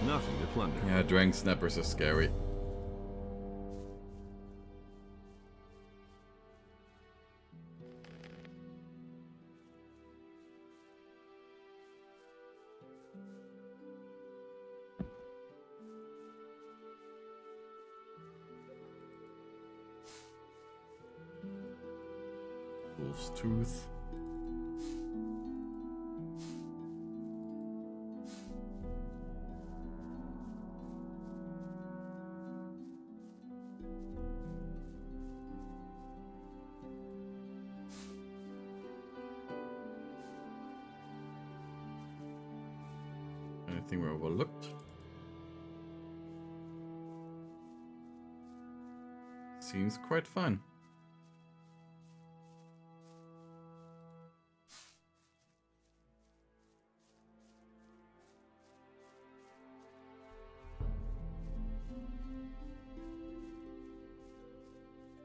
Nothing to plunder. Yeah, Drang Snappers are scary. Wolf's Tooth. Anything we overlooked? Seems quite fun.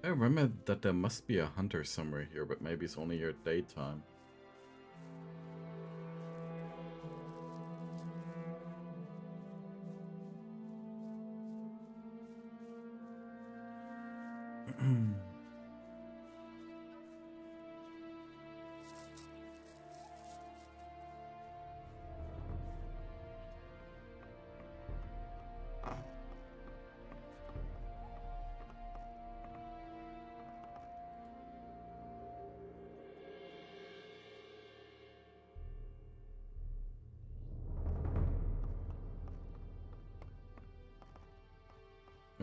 I remember that there must be a hunter somewhere here, but maybe it's only here at daytime.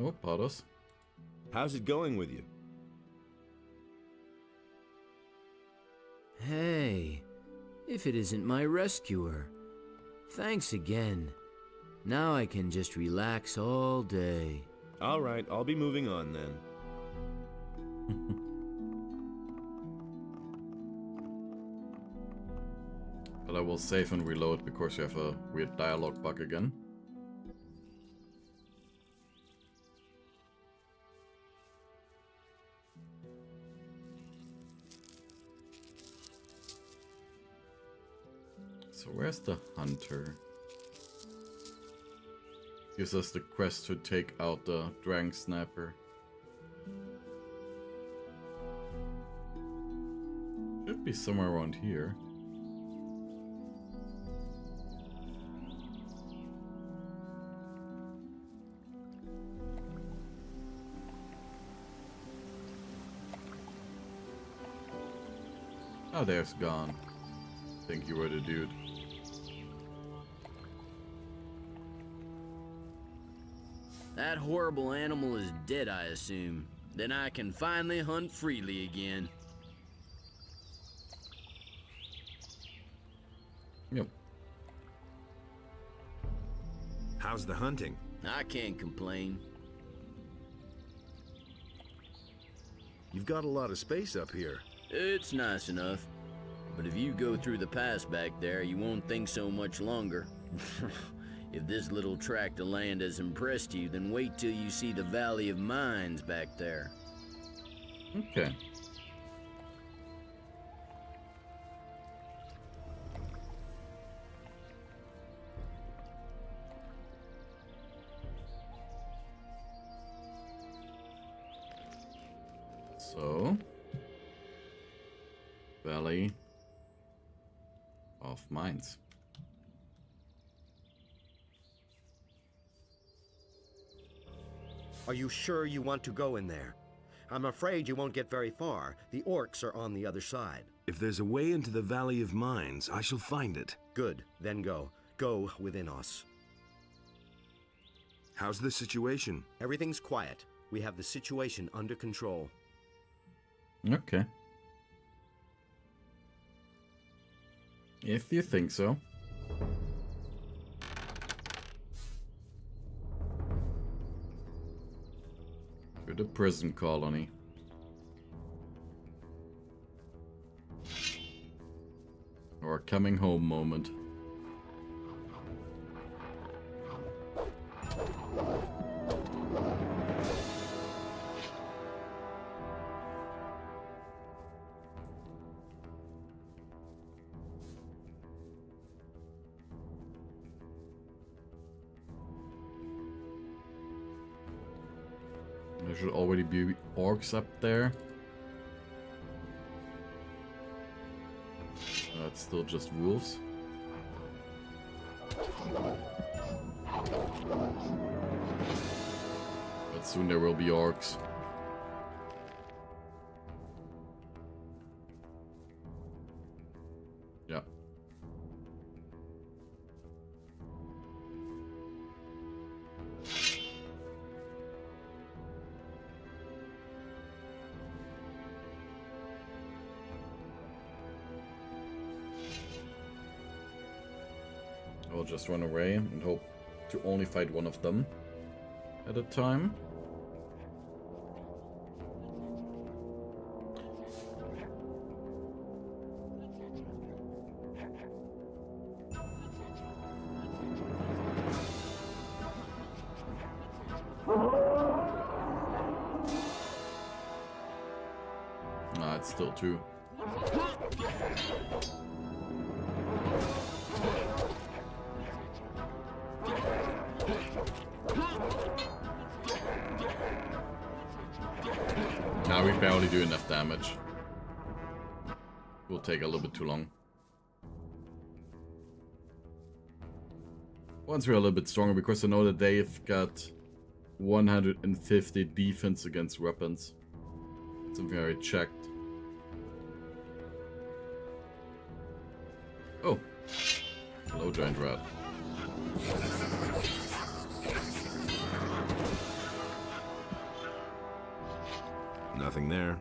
Oh, Potos. How's it going with you? Hey, if it isn't my rescuer. Thanks again. Now I can just relax all day. All right, I'll be moving on then. But I will save and reload because you have a weird dialogue bug again. So where's the hunter? Gives us the quest to take out the Drang Snapper. Should be somewhere around here. Oh, there's gone. Think you were the dude. That horrible animal is dead, I assume. Then I can finally hunt freely again. Yep. How's the hunting? I can't complain. You've got a lot of space up here. It's nice enough. But if you go through the pass back there, you won't think so much longer. If this little tract of land has impressed you, then wait till you see the Valley of Mines back there. Okay. So, Valley of Mines. Are you sure you want to go in there? I'm afraid you won't get very far. The orcs are on the other side. If there's a way into the Valley of Mines, I shall find it. Good, then go. Go within us. How's the situation? Everything's quiet. We have the situation under control. Okay. If you think so. To the prison colony. Or a coming home moment. should already be orcs up there. It's still just wolves. But soon there will be orcs. Yeah. I'll just run away and hope to only fight one of them at a time. Nah, it's still two. Now we barely do enough damage. Will take a little bit too long. Once we're a little bit stronger, because I know that they've got 150 defense against weapons. Something I checked. Oh. Hello, giant rat. Nothing there.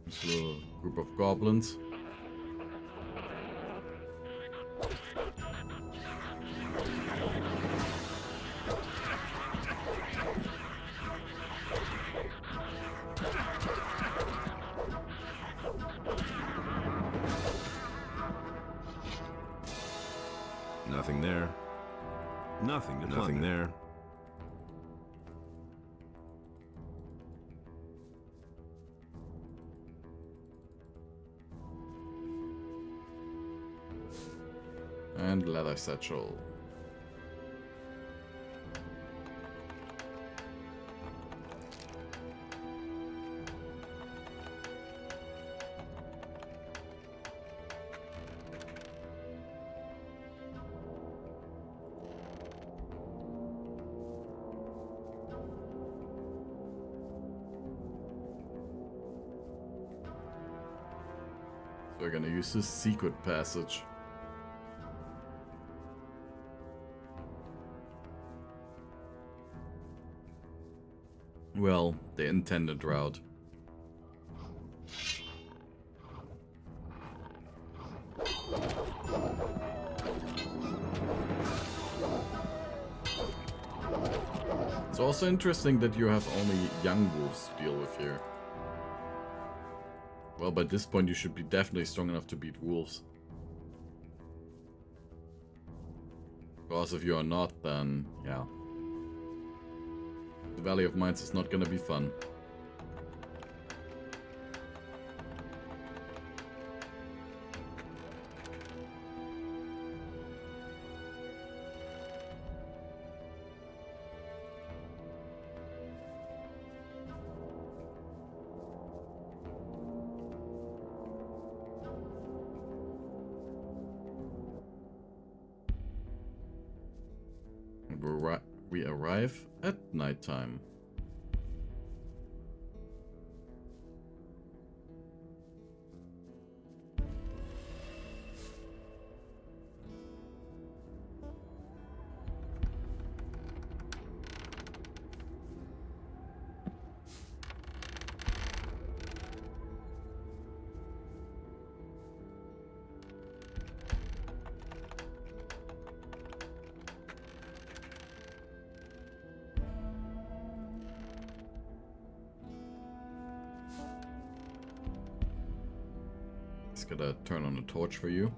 This little group of goblins. Nothing there. Nothing there. And leather satchel. So we're gonna use this secret passage. Well, the intended route. It's also interesting that you have only young wolves to deal with here. Well, by this point you should be definitely strong enough to beat wolves. Because if you are not, then yeah. The Valley of Mines is not gonna be fun. We arrive at nighttime. Just gotta turn on the torch for you.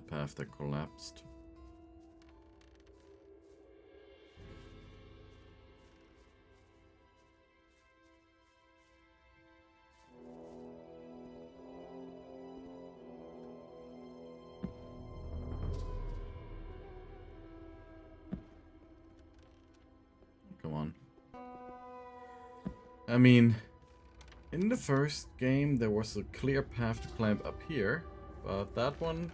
path that collapsed. Come on. I mean, in the first game there was a clear path to climb up here, but that one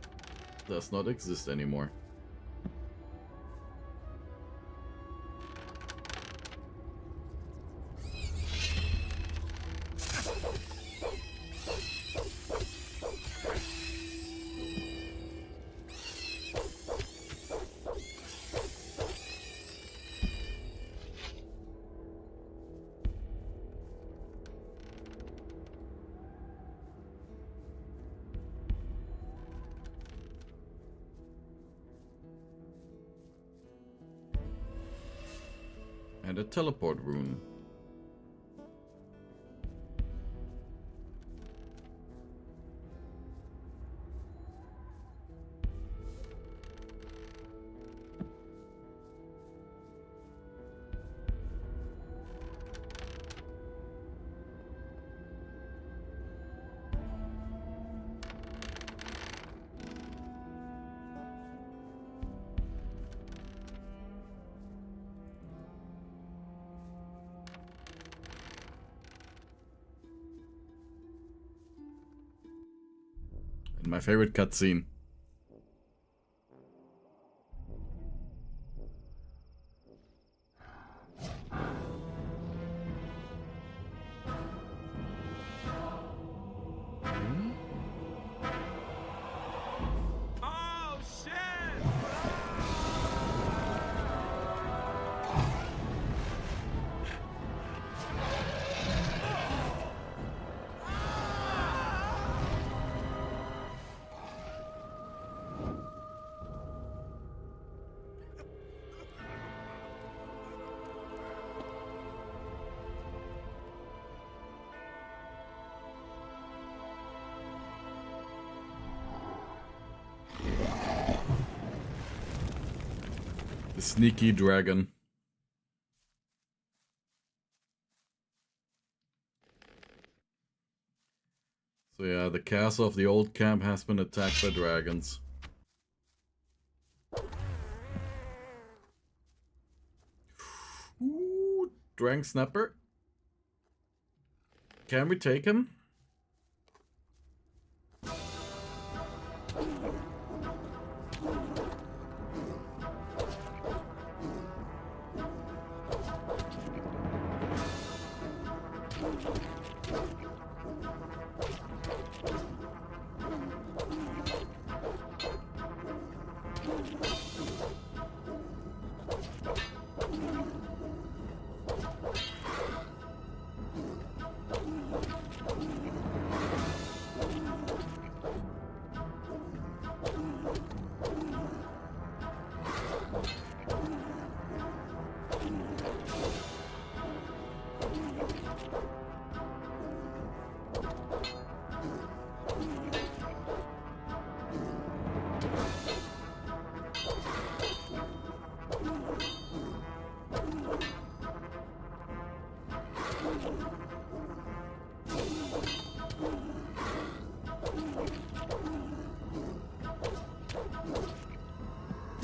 does not exist anymore. And a teleport room. My favorite cutscene. Oh shit! The sneaky dragon. So yeah, the castle of the old camp has been attacked by dragons. Ooh, Dragon Snapper. Can we take him?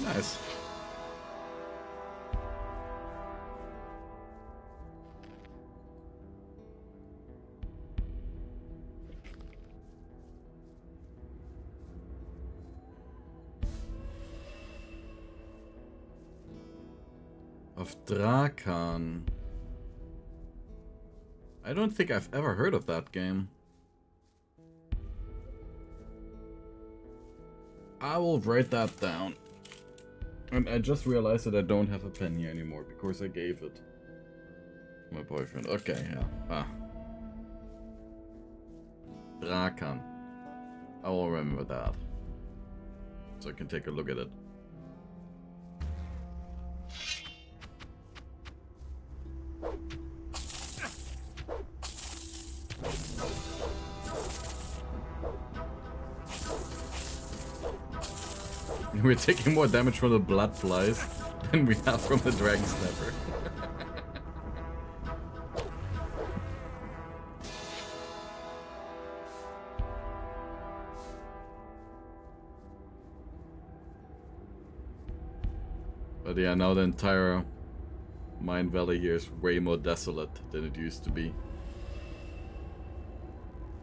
Nice. Of Drakan. I don't think I've ever heard of that game. I will write that down. And I just realized that I don't have a pen here anymore because I gave it to my boyfriend. Okay, yeah. Ah. Drakan. I will remember that. So I can take a look at it. We're taking more damage from the blood flies than we have from the dragon snapper. But yeah, now the entire Mine Valley here is way more desolate than it used to be.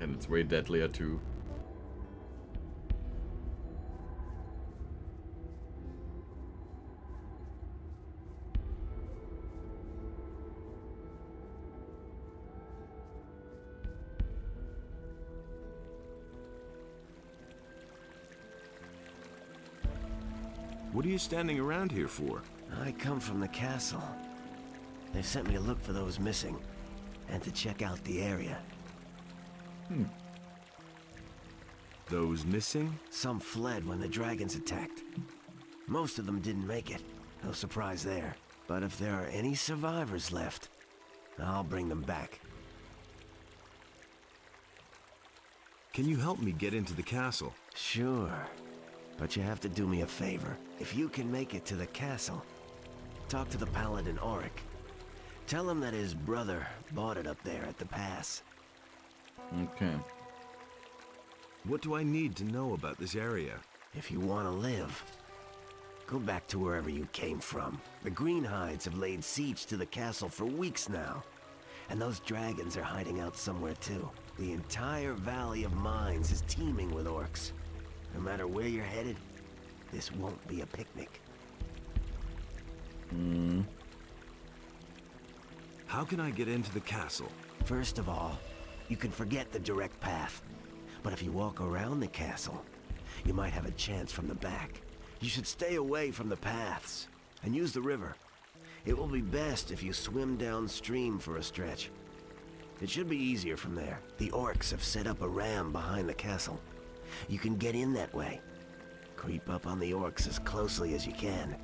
And it's way deadlier too. What are you standing around here for? I come from the castle. They've sent me to look for those missing, and to check out the area. Those missing? Some fled when the dragons attacked. Most of them didn't make it. No surprise there. But if there are any survivors left, I'll bring them back. Can you help me get into the castle? Sure. But you have to do me a favor. If you can make it to the castle, talk to the paladin Auric. Tell him that his brother bought it up there at the pass. Okay. What do I need to know about this area? If you want to live, go back to wherever you came from. The Greenhides have laid siege to the castle for weeks now. And those dragons are hiding out somewhere too. The entire Valley of Mines is teeming with orcs. No matter where you're headed, this won't be a picnic. How can I get into the castle? First of all, you can forget the direct path. But if you walk around the castle, you might have a chance from the back. You should stay away from the paths and use the river. It will be best if you swim downstream for a stretch. It should be easier from there. The orcs have set up a ram behind the castle. You can get in that way. Creep up on the orcs as closely as you can,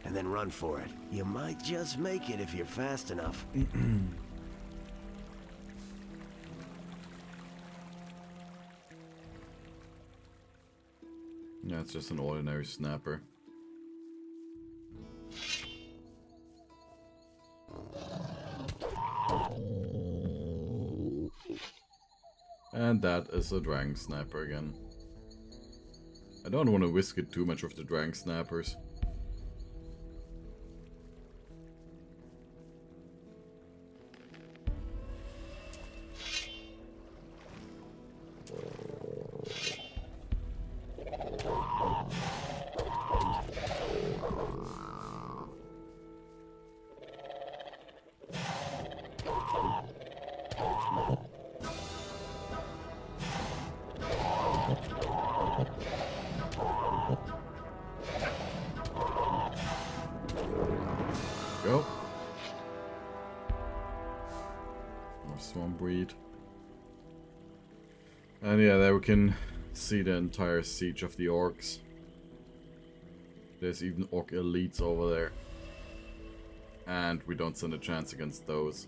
and then run for it. You might just make it if you're fast enough. Yeah, it's just an ordinary snapper. And that is a dragon snapper again. I don't want to whisk it too much with the dragon snappers. Go. More swamp breed. And yeah, there we can see the entire siege of the orcs. There's even orc elites over there. And we don't stand a chance against those.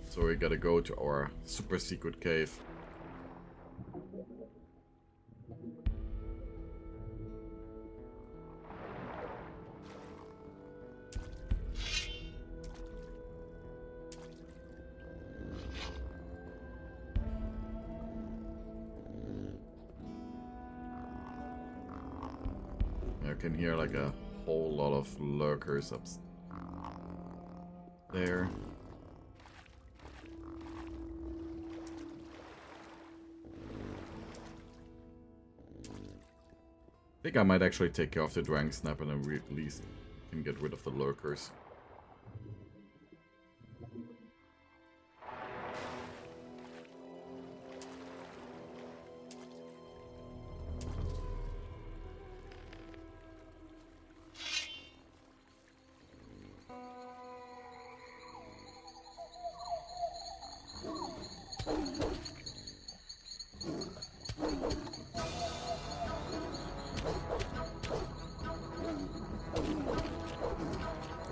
So we gotta go to our super secret cave. I can hear like a whole lot of lurkers up there. I think I might actually take care of the dragon snap and then at least can get rid of the lurkers.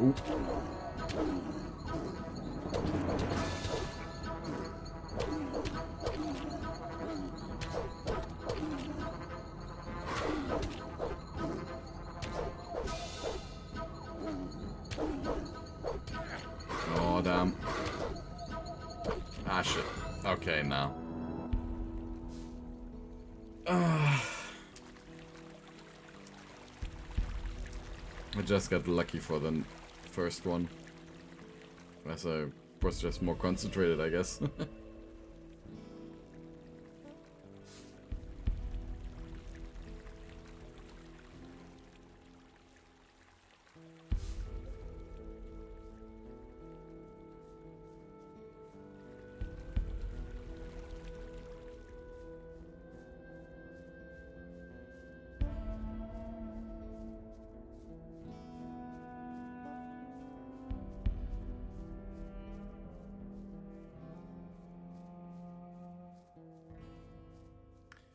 Ooh. Oh, damn. Ah, shit. Okay, now. I just got lucky for the first one. As I was just more concentrated, I guess.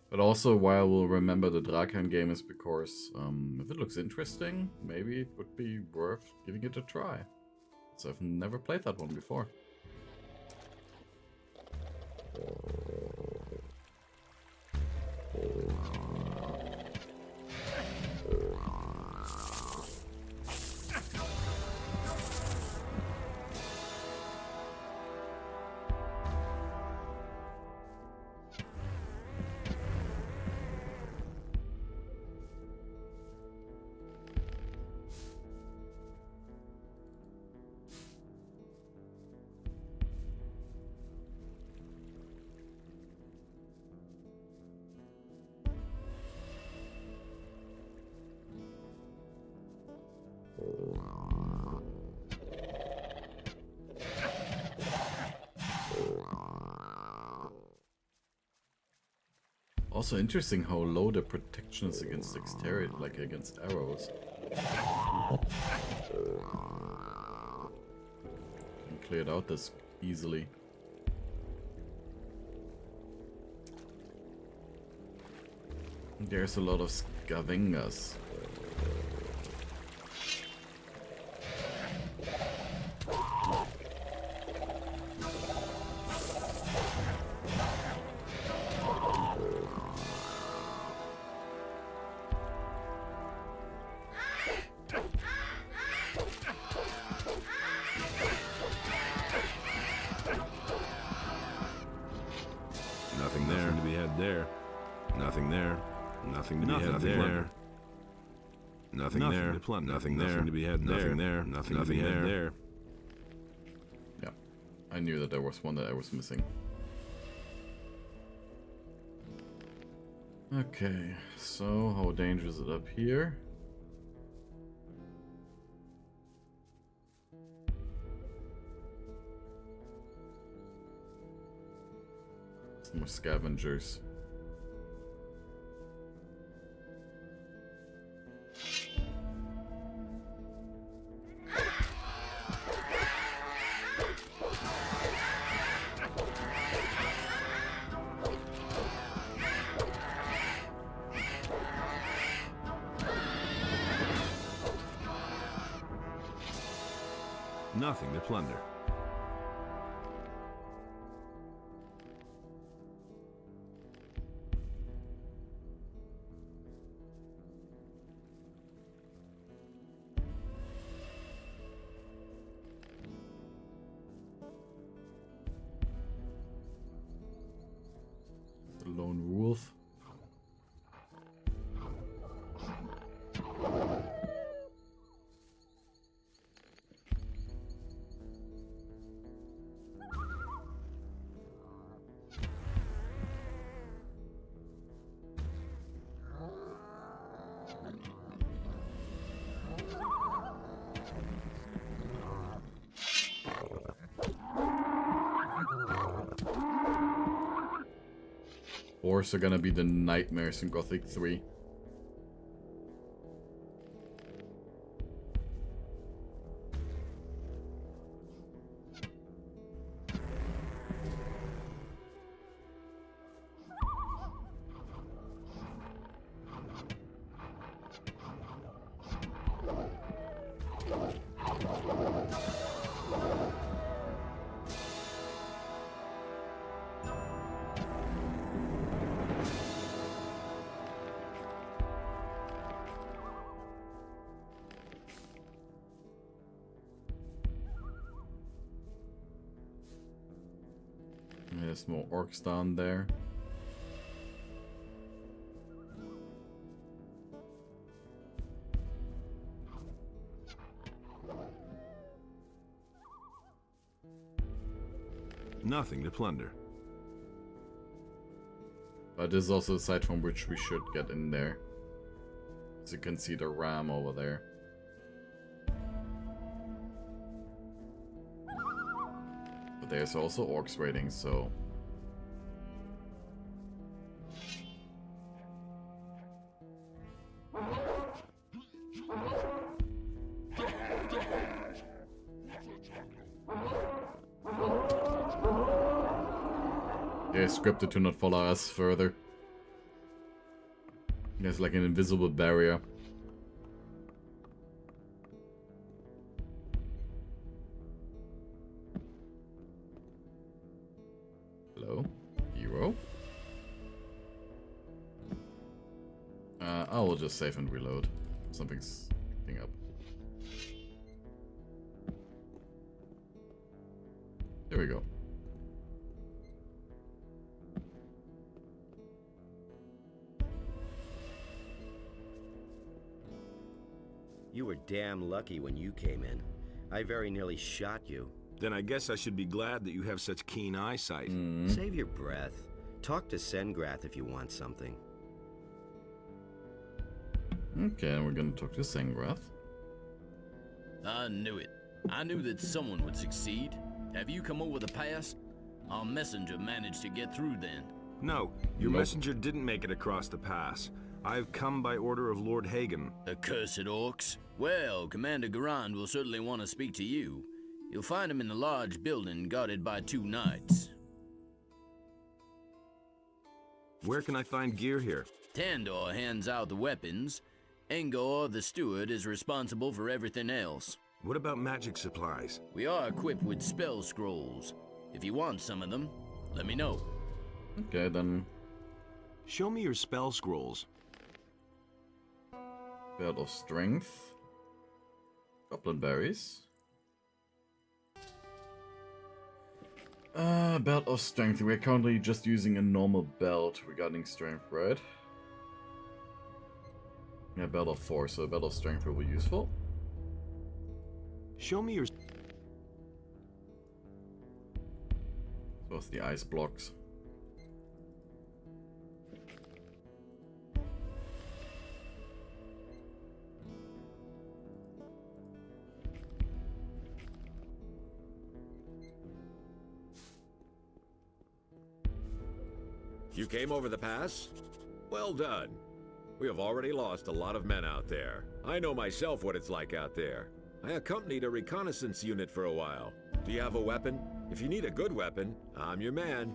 But also, why I will remember the Drakan game is because if it looks interesting, maybe it would be worth giving it a try. So I've never played that one before. Also interesting how low the protection is against dexterity, like against arrows. Can clear it out this easily. There's a lot of scavengers. Nothing there. Nothing to be had there. Nothing there. Nothing to be had there. Nothing there. Nothing there. Nothing to be had there. Nothing there. Nothing to be had there. Yeah, I knew that there was one that I was missing. Okay, so how dangerous is it up here? Some more scavengers. Nothing to plunder. The lone wolf. Orcs are gonna be the nightmares in Gothic 3. There's more orcs down there. Nothing to plunder. But this is also a site from which we should get in there. As you can see the ram over there. But there's also orcs waiting, so... They're scripted to not follow us further. There's like an invisible barrier. Hello? Hero? I will just save and reload. Something's picking up. There we go. You were damn lucky when you came in. I very nearly shot you. Then I guess I should be glad that you have such keen eyesight. Save your breath. Talk to Sengrath if you want something. Okay, and we're gonna talk to Sengrath. I knew it. I knew that someone would succeed. Have you come over the pass? Our messenger managed to get through then. No, your messenger didn't make it across the pass. I've come by order of Lord Hagen. Accursed orcs. Well, Commander Garand will certainly want to speak to you. You'll find him in the large building guarded by 2 knights. Where can I find gear here? Tandor hands out the weapons. Engor, the steward, is responsible for everything else. What about magic supplies? We are equipped with spell scrolls. If you want some of them, let me know. Okay, then. Show me your spell scrolls. Belt of Strength. Goblin Berries. Belt of Strength. We're currently just using a normal belt regarding strength, right? Yeah, Belt of Force, so a Belt of Strength will be useful. Show me your... So it's the ice blocks. You came over the pass? Well done. We have already lost a lot of men out there. I know myself what it's like out there. I accompanied a reconnaissance unit for a while. Do you have a weapon? If you need a good weapon, I'm your man.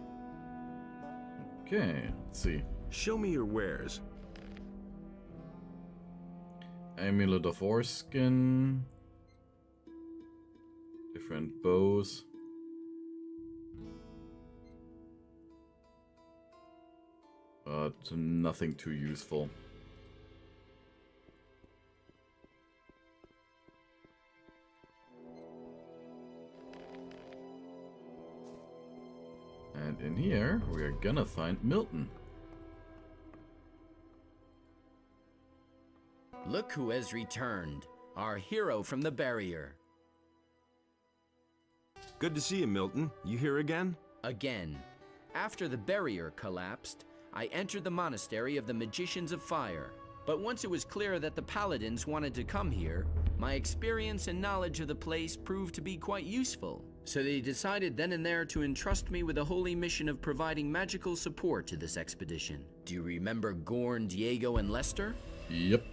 Okay, let's see. Show me your wares. Amulet of Oreskin. Different bows. But nothing too useful. And in here, we are gonna find Milton. Look who has returned. Our hero from the barrier. Good to see you, Milton. You here again? Again. After the barrier collapsed, I entered the monastery of the Magicians of Fire. But once it was clear that the paladins wanted to come here, my experience and knowledge of the place proved to be quite useful. So they decided then and there to entrust me with the holy mission of providing magical support to this expedition. Do you remember Gorn, Diego, and Lester? Yep.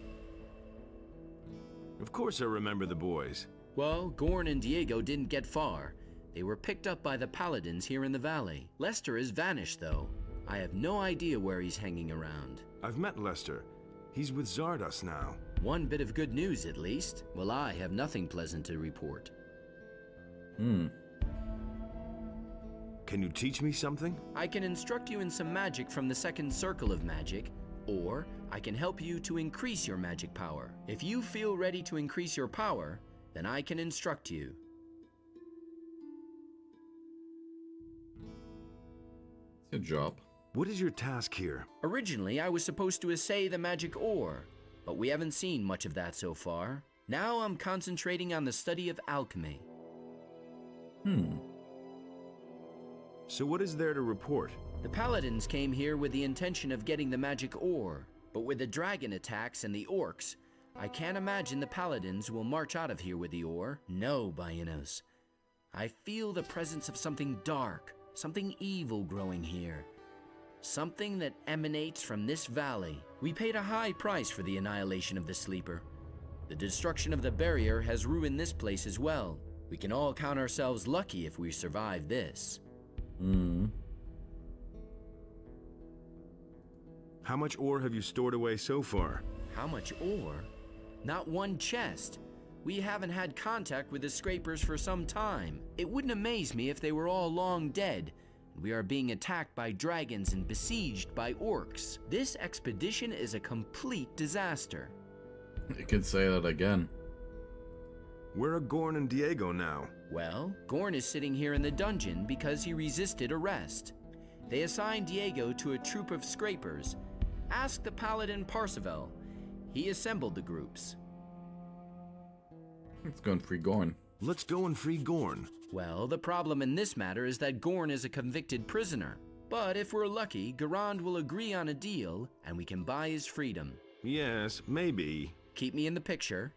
Of course I remember the boys. Well, Gorn and Diego didn't get far. They were picked up by the paladins here in the valley. Lester has vanished, though. I have no idea where he's hanging around. I've met Lester. He's with Zardos now. One bit of good news, at least. Well, I have nothing pleasant to report. Can you teach me something? I can instruct you in some magic from the second circle of magic, or I can help you to increase your magic power. If you feel ready to increase your power, then I can instruct you. Good job. What is your task here? Originally, I was supposed to assay the magic ore, but we haven't seen much of that so far. Now I'm concentrating on the study of alchemy. So what is there to report? The paladins came here with the intention of getting the magic ore, but with the dragon attacks and the orcs, I can't imagine the paladins will march out of here with the ore. No, Baianos. I feel the presence of something dark, something evil growing here. Something that emanates from this valley. We paid a high price for the annihilation of the Sleeper. The destruction of the barrier has ruined this place as well. We can all count ourselves lucky if we survive this. How much ore have you stored away so far? How much ore? Not one chest. We haven't had contact with the Scrapers for some time. It wouldn't amaze me if they were all long dead. We are being attacked by dragons and besieged by orcs. This expedition is a complete disaster. You can say that again. Where are Gorn and Diego now? Well, Gorn is sitting here in the dungeon because he resisted arrest. They assigned Diego to a troop of Scrapers. Ask the paladin Parseval. He assembled the groups. Let's go and free Gorn. Let's go and free Gorn. Well, the problem in this matter is that Gorn is a convicted prisoner. But if we're lucky, Garand will agree on a deal, and we can buy his freedom. Yes, maybe. Keep me in the picture.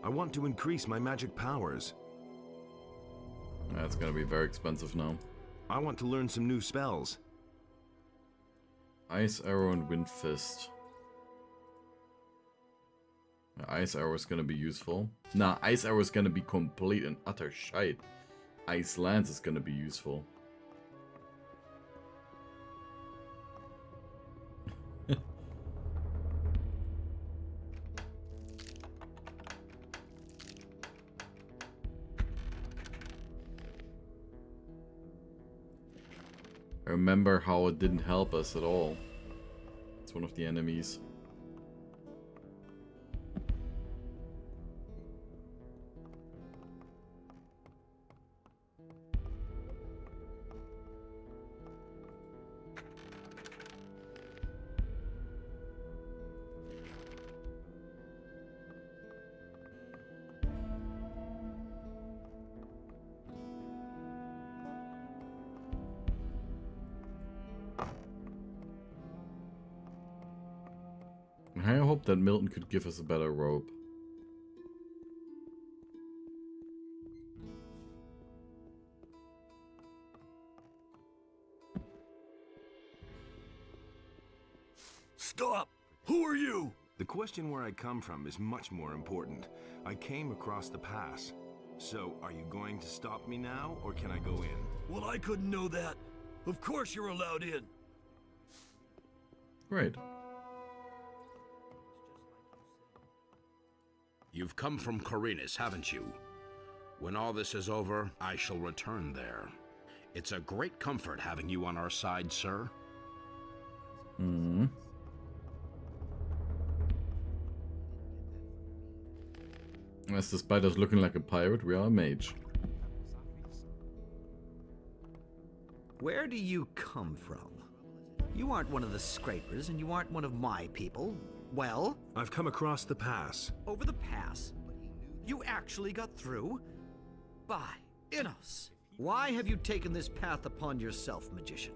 I want to increase my magic powers. That's gonna be very expensive now. I want to learn some new spells. Ice Arrow and Wind Fist. Ice Arrow is gonna be useful. Nah, Ice Arrow is gonna be complete and utter shite. Ice Lance is gonna be useful. I remember how it didn't help us at all. It's one of the enemies. I hope that Milton could give us a better rope. Stop! Who are you? The question where I come from is much more important. I came across the pass. So, are you going to stop me now, or can I go in? Well, I couldn't know that. Of course you're allowed in. Right. You've come from Corinus, haven't you? When all this is over, I shall return there. It's a great comfort having you on our side, sir. As despite us looking like a pirate, we are a mage. Where do you come from? You aren't one of the Scrapers, and you aren't one of my people. Well? I've come across the pass. Over the pass? You actually got through? By Innos! Why have you taken this path upon yourself, magician?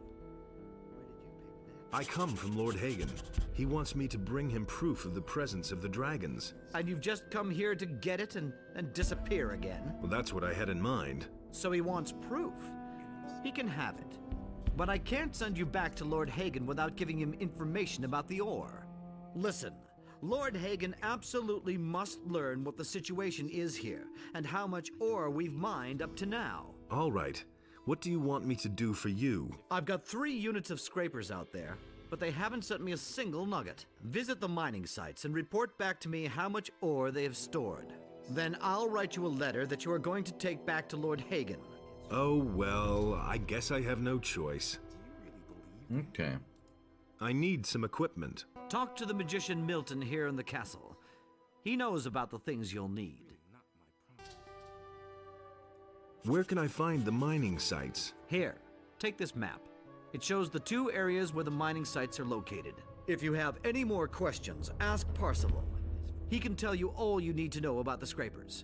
I come from Lord Hagen. He wants me to bring him proof of the presence of the dragons. And you've just come here to get it and disappear again? Well, that's what I had in mind. So he wants proof. He can have it. But I can't send you back to Lord Hagen without giving him information about the ore. Listen, Lord Hagen absolutely must learn what the situation is here, and how much ore we've mined up to now. All right. What do you want me to do for you? I've got 3 units of Scrapers out there, but they haven't sent me a single nugget. Visit the mining sites and report back to me how much ore they have stored. Then I'll write you a letter that you are going to take back to Lord Hagen. Oh, well, I guess I have no choice. Okay. I need some equipment. Talk to the magician Milton here in the castle. He knows about the things you'll need. Where can I find the mining sites? Here, take this map. It shows the 2 areas where the mining sites are located. If you have any more questions, ask Parzival. He can tell you all you need to know about the Scrapers.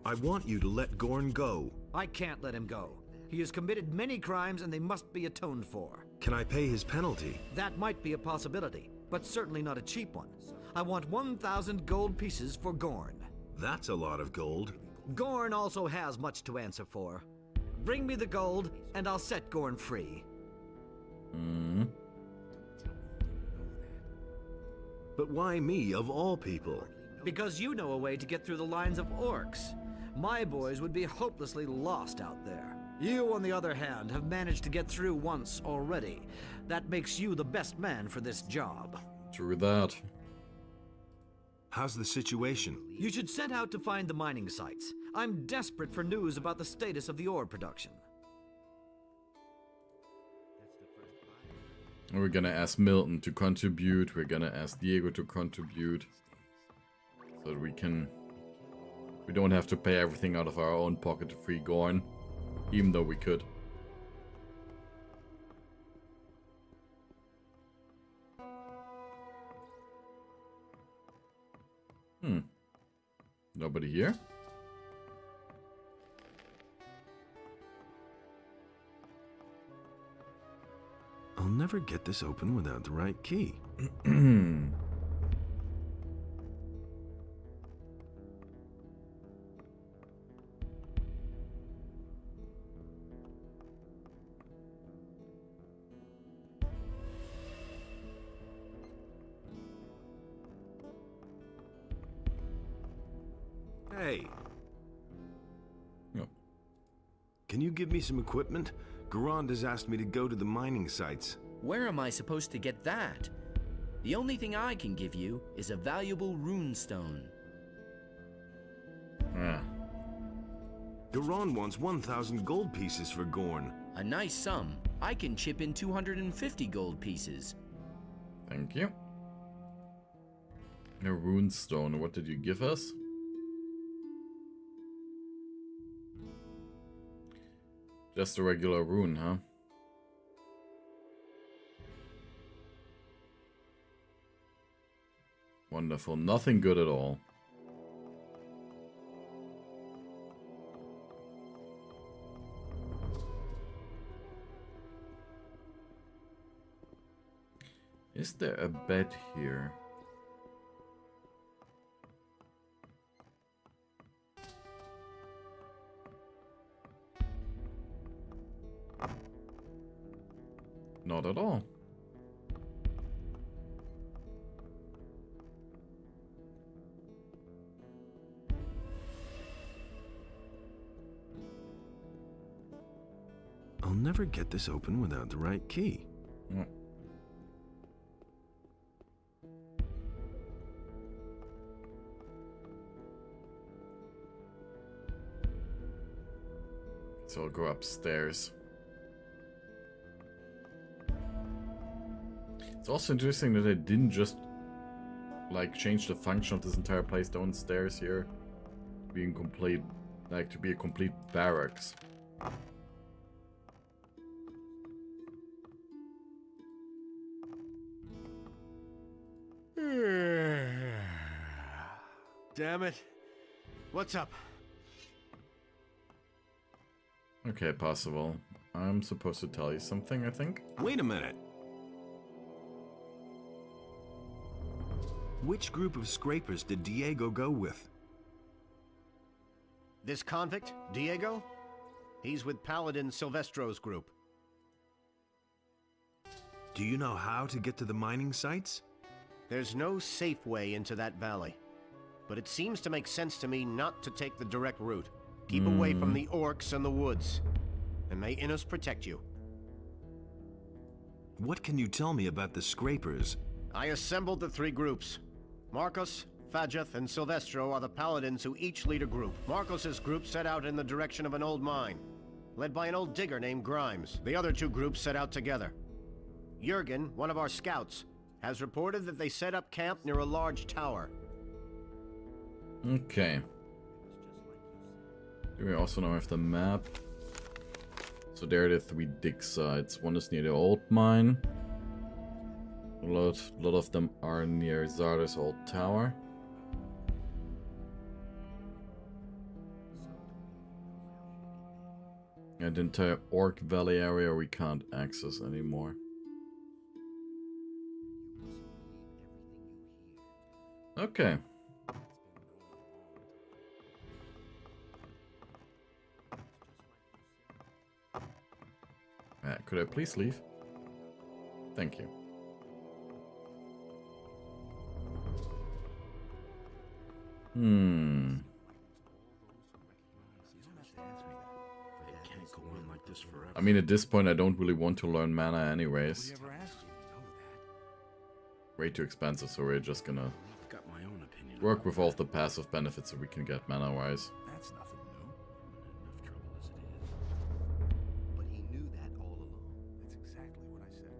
I want you to let Gorn go. I can't let him go. He has committed many crimes and they must be atoned for. Can I pay his penalty? That might be a possibility, but certainly not a cheap one. I want 1,000 gold pieces for Gorn. That's a lot of gold. Gorn also has much to answer for. Bring me the gold, and I'll set Gorn free. But why me, of all people? Because you know a way to get through the lines of orcs. My boys would be hopelessly lost out there. You, on the other hand, have managed to get through once already. That makes you the best man for this job. True that. How's the situation? You should set out to find the mining sites. I'm desperate for news about the status of the ore production. We're gonna ask Milton to contribute. We're gonna ask Diego to contribute. So that we don't have to pay everything out of our own pocket to free Gorn. Even though we could. Nobody here? I'll never get this open without the right key. Hey. Yep. Can you give me some equipment? Garand has asked me to go to the mining sites. Where am I supposed to get that? The only thing I can give you is a valuable rune stone. Garand wants 1,000 gold pieces for Gorn. A nice sum. I can chip in 250 gold pieces. Thank you. A rune stone. What did you give us? Just a regular rune, huh? Wonderful. Nothing good at all. Is there a bed here? Not at all. I'll never get this open without the right key. No. So I'll go upstairs. It's also interesting that they didn't just like change the function of this entire place downstairs here, being complete, like to be a complete barracks. Damn it. What's up? Okay, possible. I'm supposed to tell you something, I think. Wait a minute. Which group of scrapers did Diego go with? This convict, Diego? He's with Paladin Silvestro's group. Do you know how to get to the mining sites? There's no safe way into that valley. But it seems to make sense to me not to take the direct route. Keep away from the orcs and the woods. And may Innos protect you. What can you tell me about the scrapers? I assembled the 3 groups. Marcos, Fajeth, and Silvestro are the paladins who each lead a group. Marcos's group set out in the direction of an old mine, led by an old digger named Grimes. The other 2 groups set out together. Jurgen, one of our scouts, has reported that they set up camp near a large tower. Okay. Do we also now have the map? So there are the 3 dig sites. One is near the old mine. A lot of them are near Zarda's old tower. And the entire Orc Valley area we can't access anymore. Okay. Could I please leave? Thank you. I mean, at this point, I don't really want to learn mana anyways. Way too expensive, so we're just gonna work with all the passive benefits that we can get mana-wise. That's nothing new. Enough trouble as it is. But he knew that all along. That's exactly what I said.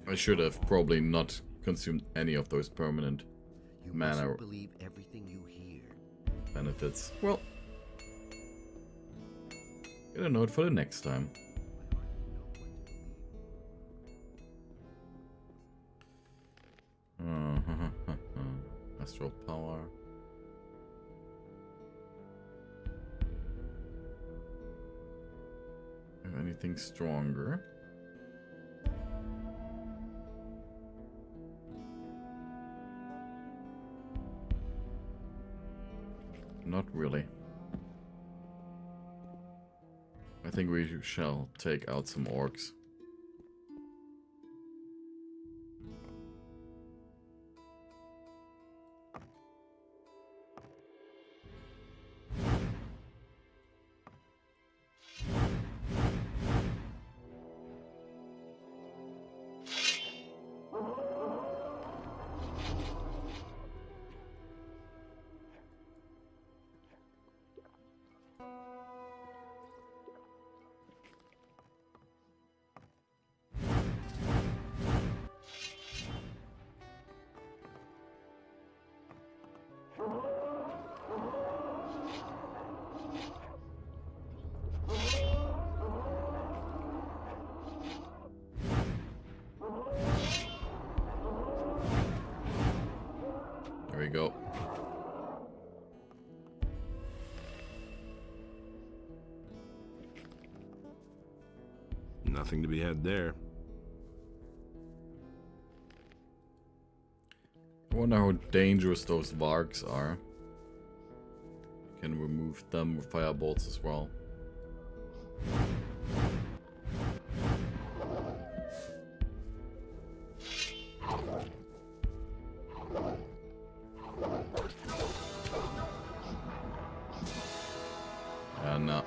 I should have probably not consumed any of those permanent mana believe everything you hear. benefits. Well, get a note for the next time. Astral power. Have anything stronger? Not really. I think we shall take out some orcs. There we go. Nothing to be had there. I wonder how dangerous those vargs are. Can remove them with firebolts as well. No.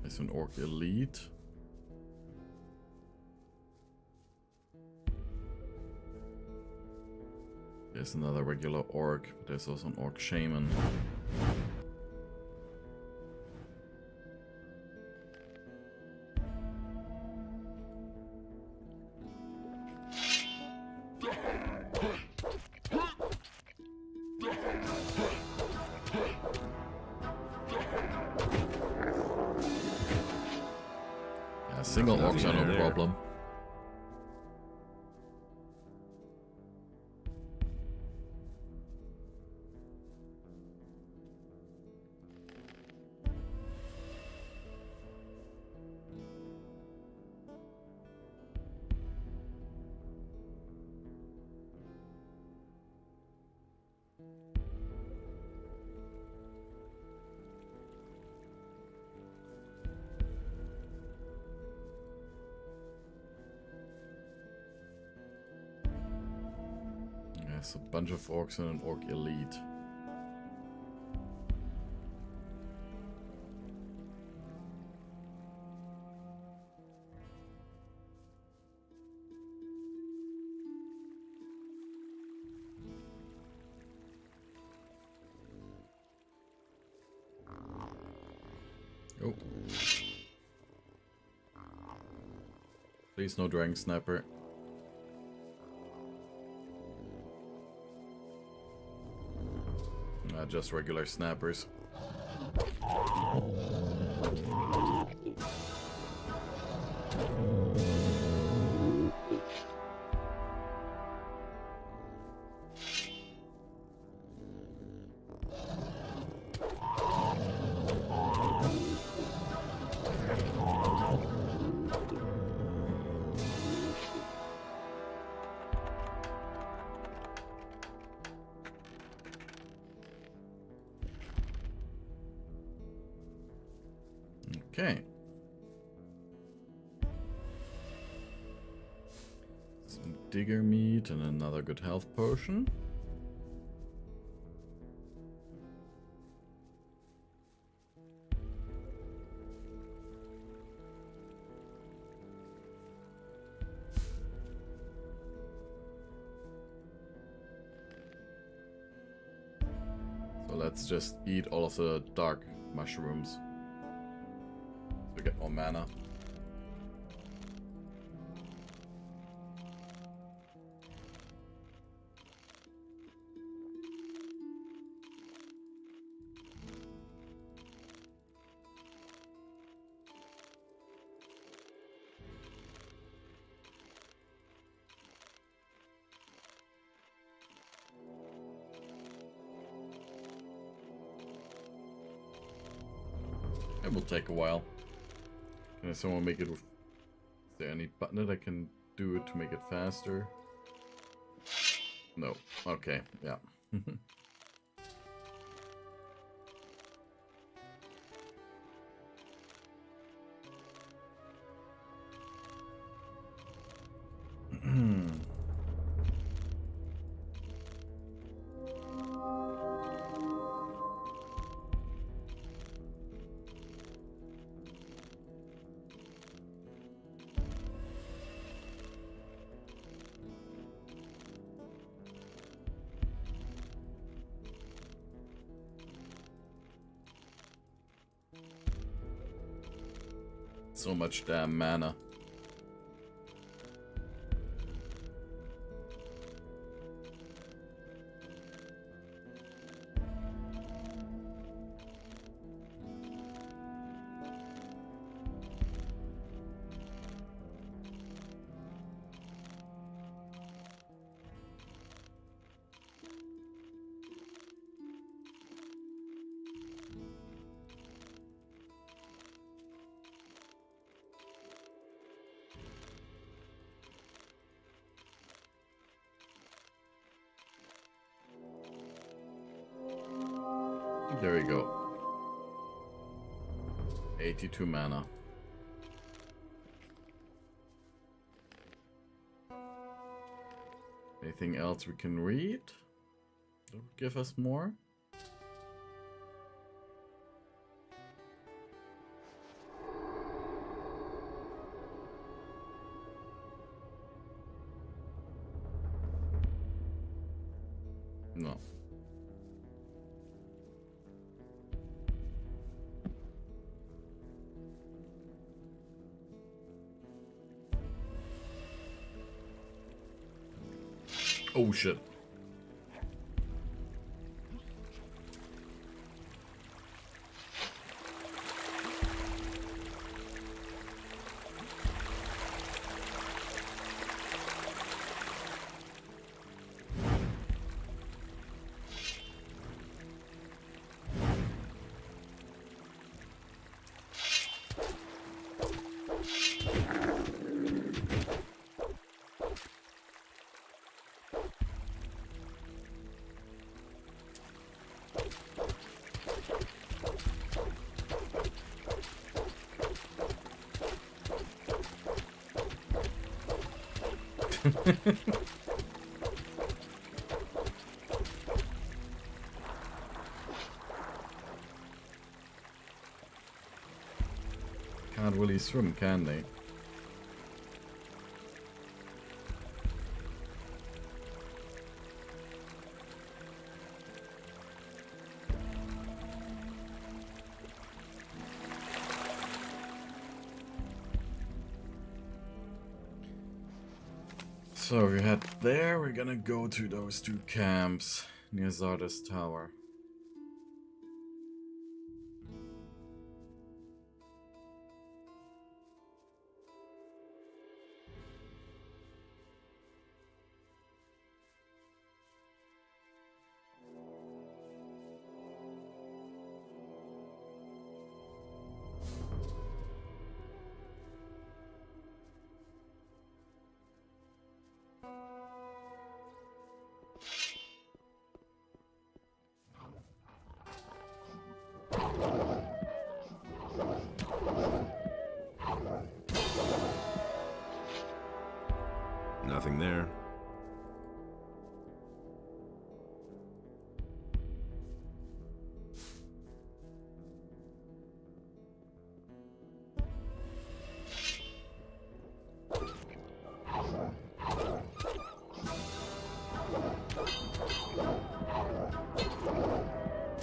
There's an orc elite. There's another regular orc, but there's also an orc shaman. Single orcs are no problem. There's a bunch of orcs and an orc elite. Oh. Please no dragon sniper. Just regular snappers. Okay. Some digger meat and another good health potion. So let's just eat all of the dark mushrooms. We get more mana. It will take a while. Can someone make it with... Is there any button that I can do to make it faster? No. Okay, yeah. So much damn mana. There we go. 82 mana. Anything else we can read? That would give us more. No. Oh shit. Can't really swim, can they? So we head there, we're gonna go to those two camps near Zarda's tower. Nothing there.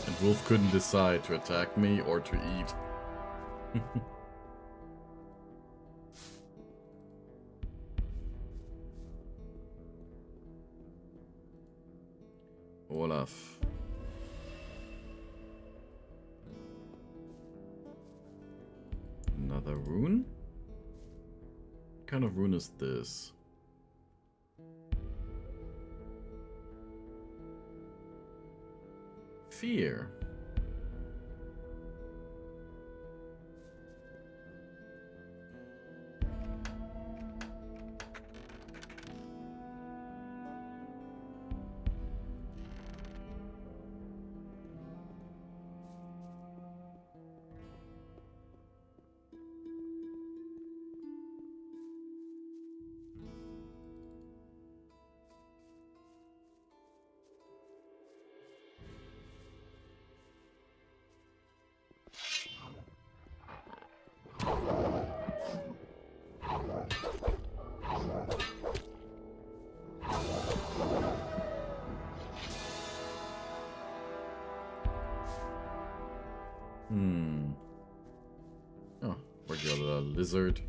And Wolf couldn't decide to attack me or to eat. Olaf. Another rune? What kind of rune is this? Fear. Oh, regular lizard.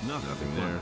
Nothing there.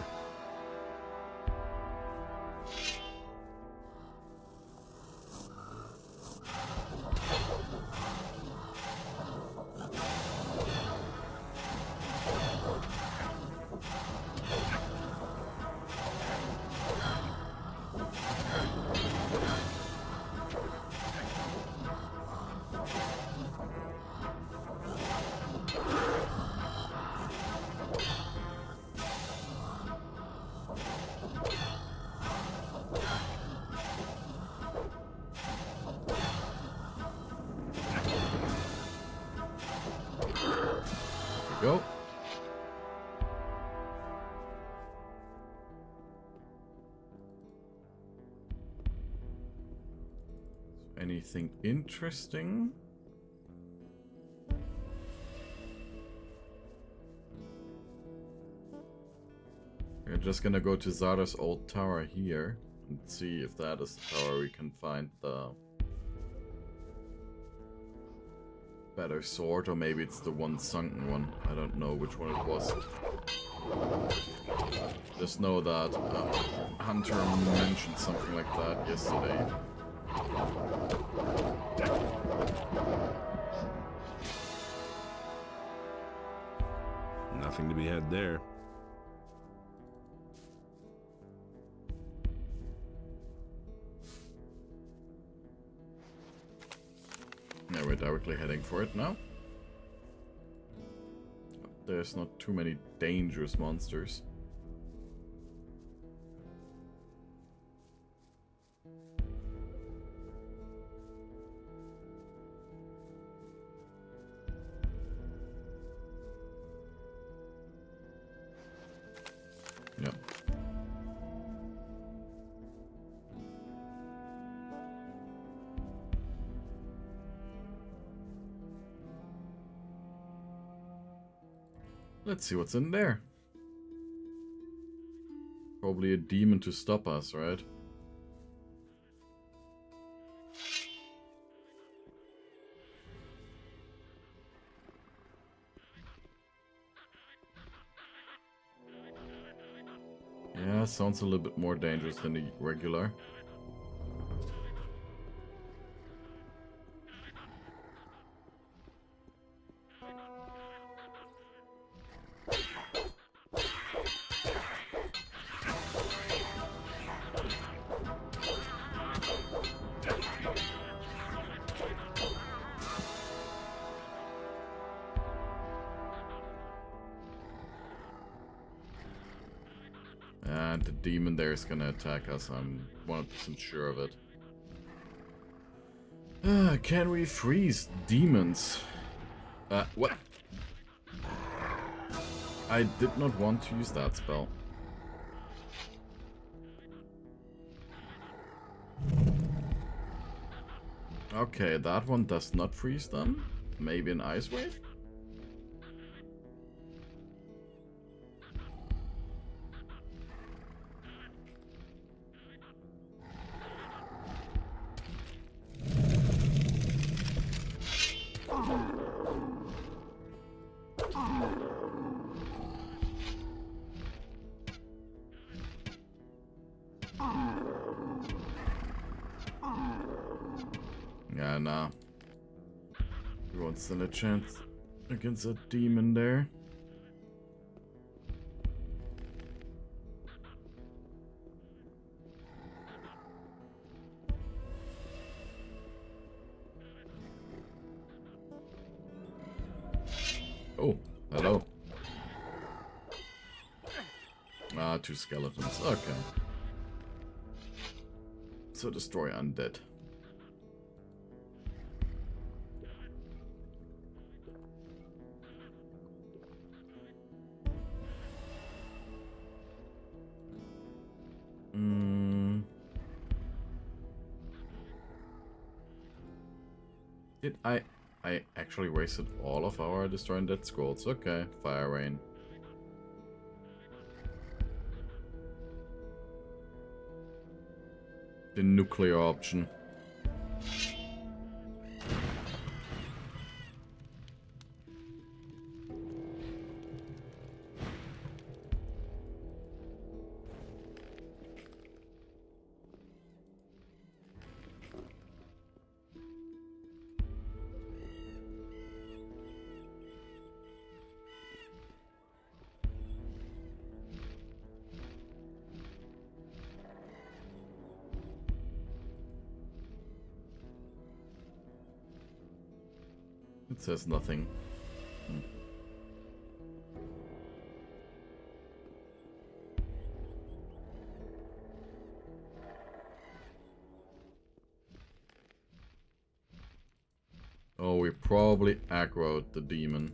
Go. Anything interesting? We're just gonna go to Zarda's old tower here and see if that is the tower we can find the better sword, or maybe it's the one sunken one. I don't know which one it was. Just know that Hunter mentioned something like that yesterday. Nothing to be had there. Yeah, we're directly heading for it now. There's not too many dangerous monsters. Yep. Let's see what's in there. Probably a demon to stop us, right? Yeah, sounds a little bit more dangerous than the regular. And the demon there is gonna attack us, I'm 100% sure of it. Can we freeze demons? What? I did not want to use that spell. Okay, that one does not freeze them. Maybe an ice wave? Yeah, nah. We won't stand a chance against a demon there. Oh, hello. Ah, 2 skeletons. Okay. So destroy undead. Did I actually wasted all of our destroying dead scrolls. Okay, fire rain. The nuclear option. It says nothing. Oh, we probably aggroed the demon.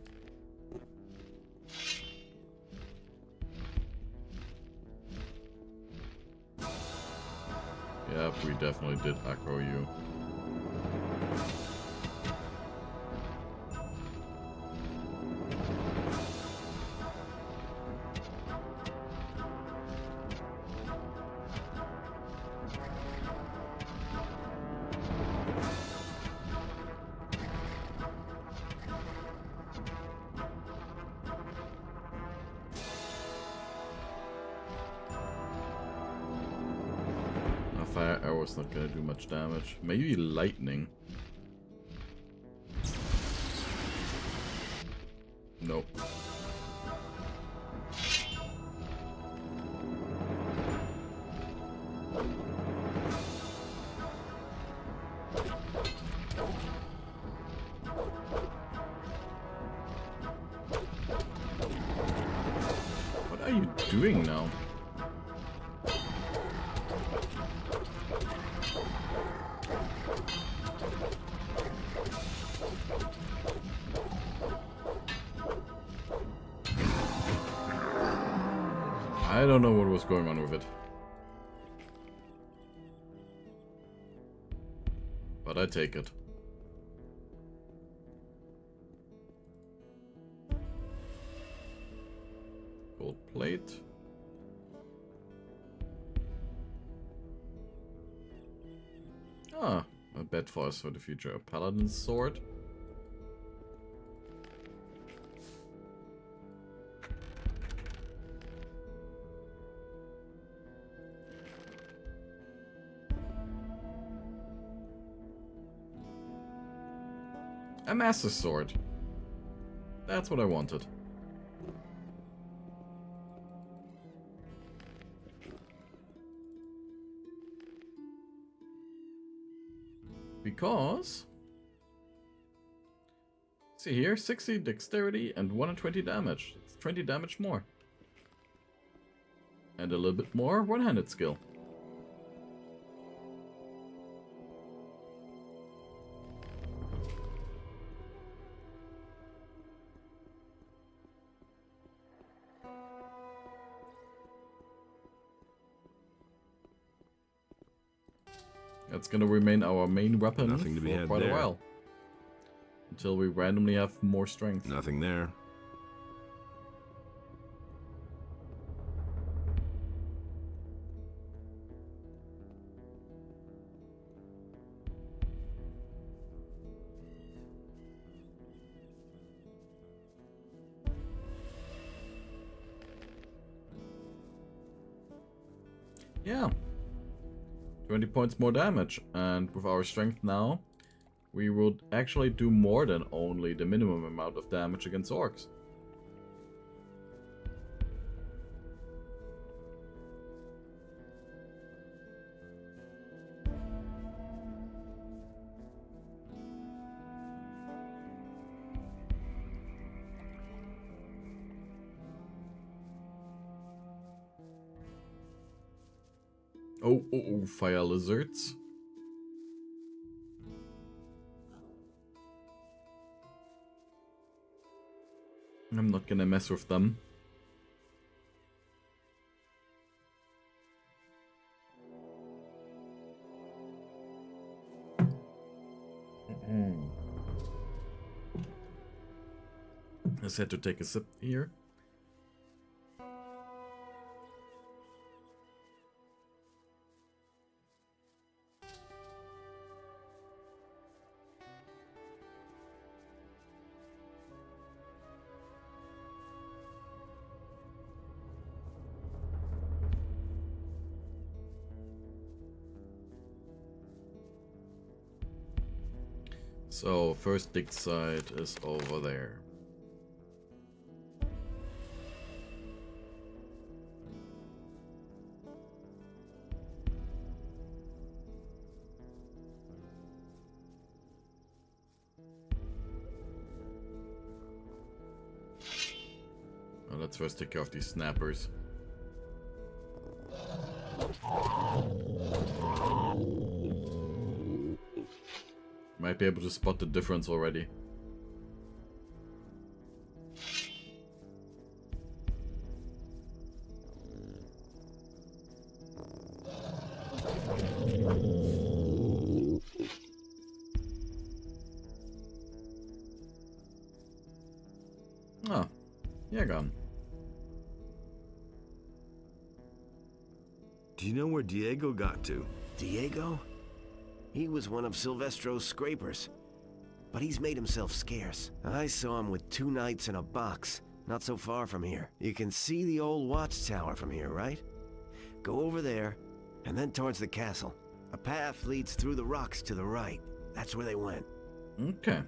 Yep, we definitely did aggro you. Fire arrow's not gonna do much damage. Maybe lightning. Nope. What are you doing now? I don't know what was going on with it. But I take it. Gold plate. Ah, a bed for us for the future. A paladin's sword. A master sword. That's what I wanted. Because... see here, 60 dexterity and 120 damage. It's 20 damage more. And a little bit more one-handed skill. That's gonna remain our main weapon Nothing to be for had quite there. a while. Until we randomly have more strength. Nothing there. Yeah. 20 points more damage, and with our strength now, we would actually do more than only the minimum amount of damage against orcs. Oh, fire lizards. I'm not gonna mess with them. Just had to take a sip here. So, first dig site is over there. Well, let's first take care of these snappers. Might be able to spot the difference already. Ah, yeah, gone. Do you know where Diego got to? Diego? He was one of Silvestro's scrapers. But he's made himself scarce. I saw him with 2 knights in a box, not so far from here. You can see the old watchtower from here, right? Go over there, and then towards the castle. A path leads through the rocks to the right. That's where they went. Okay.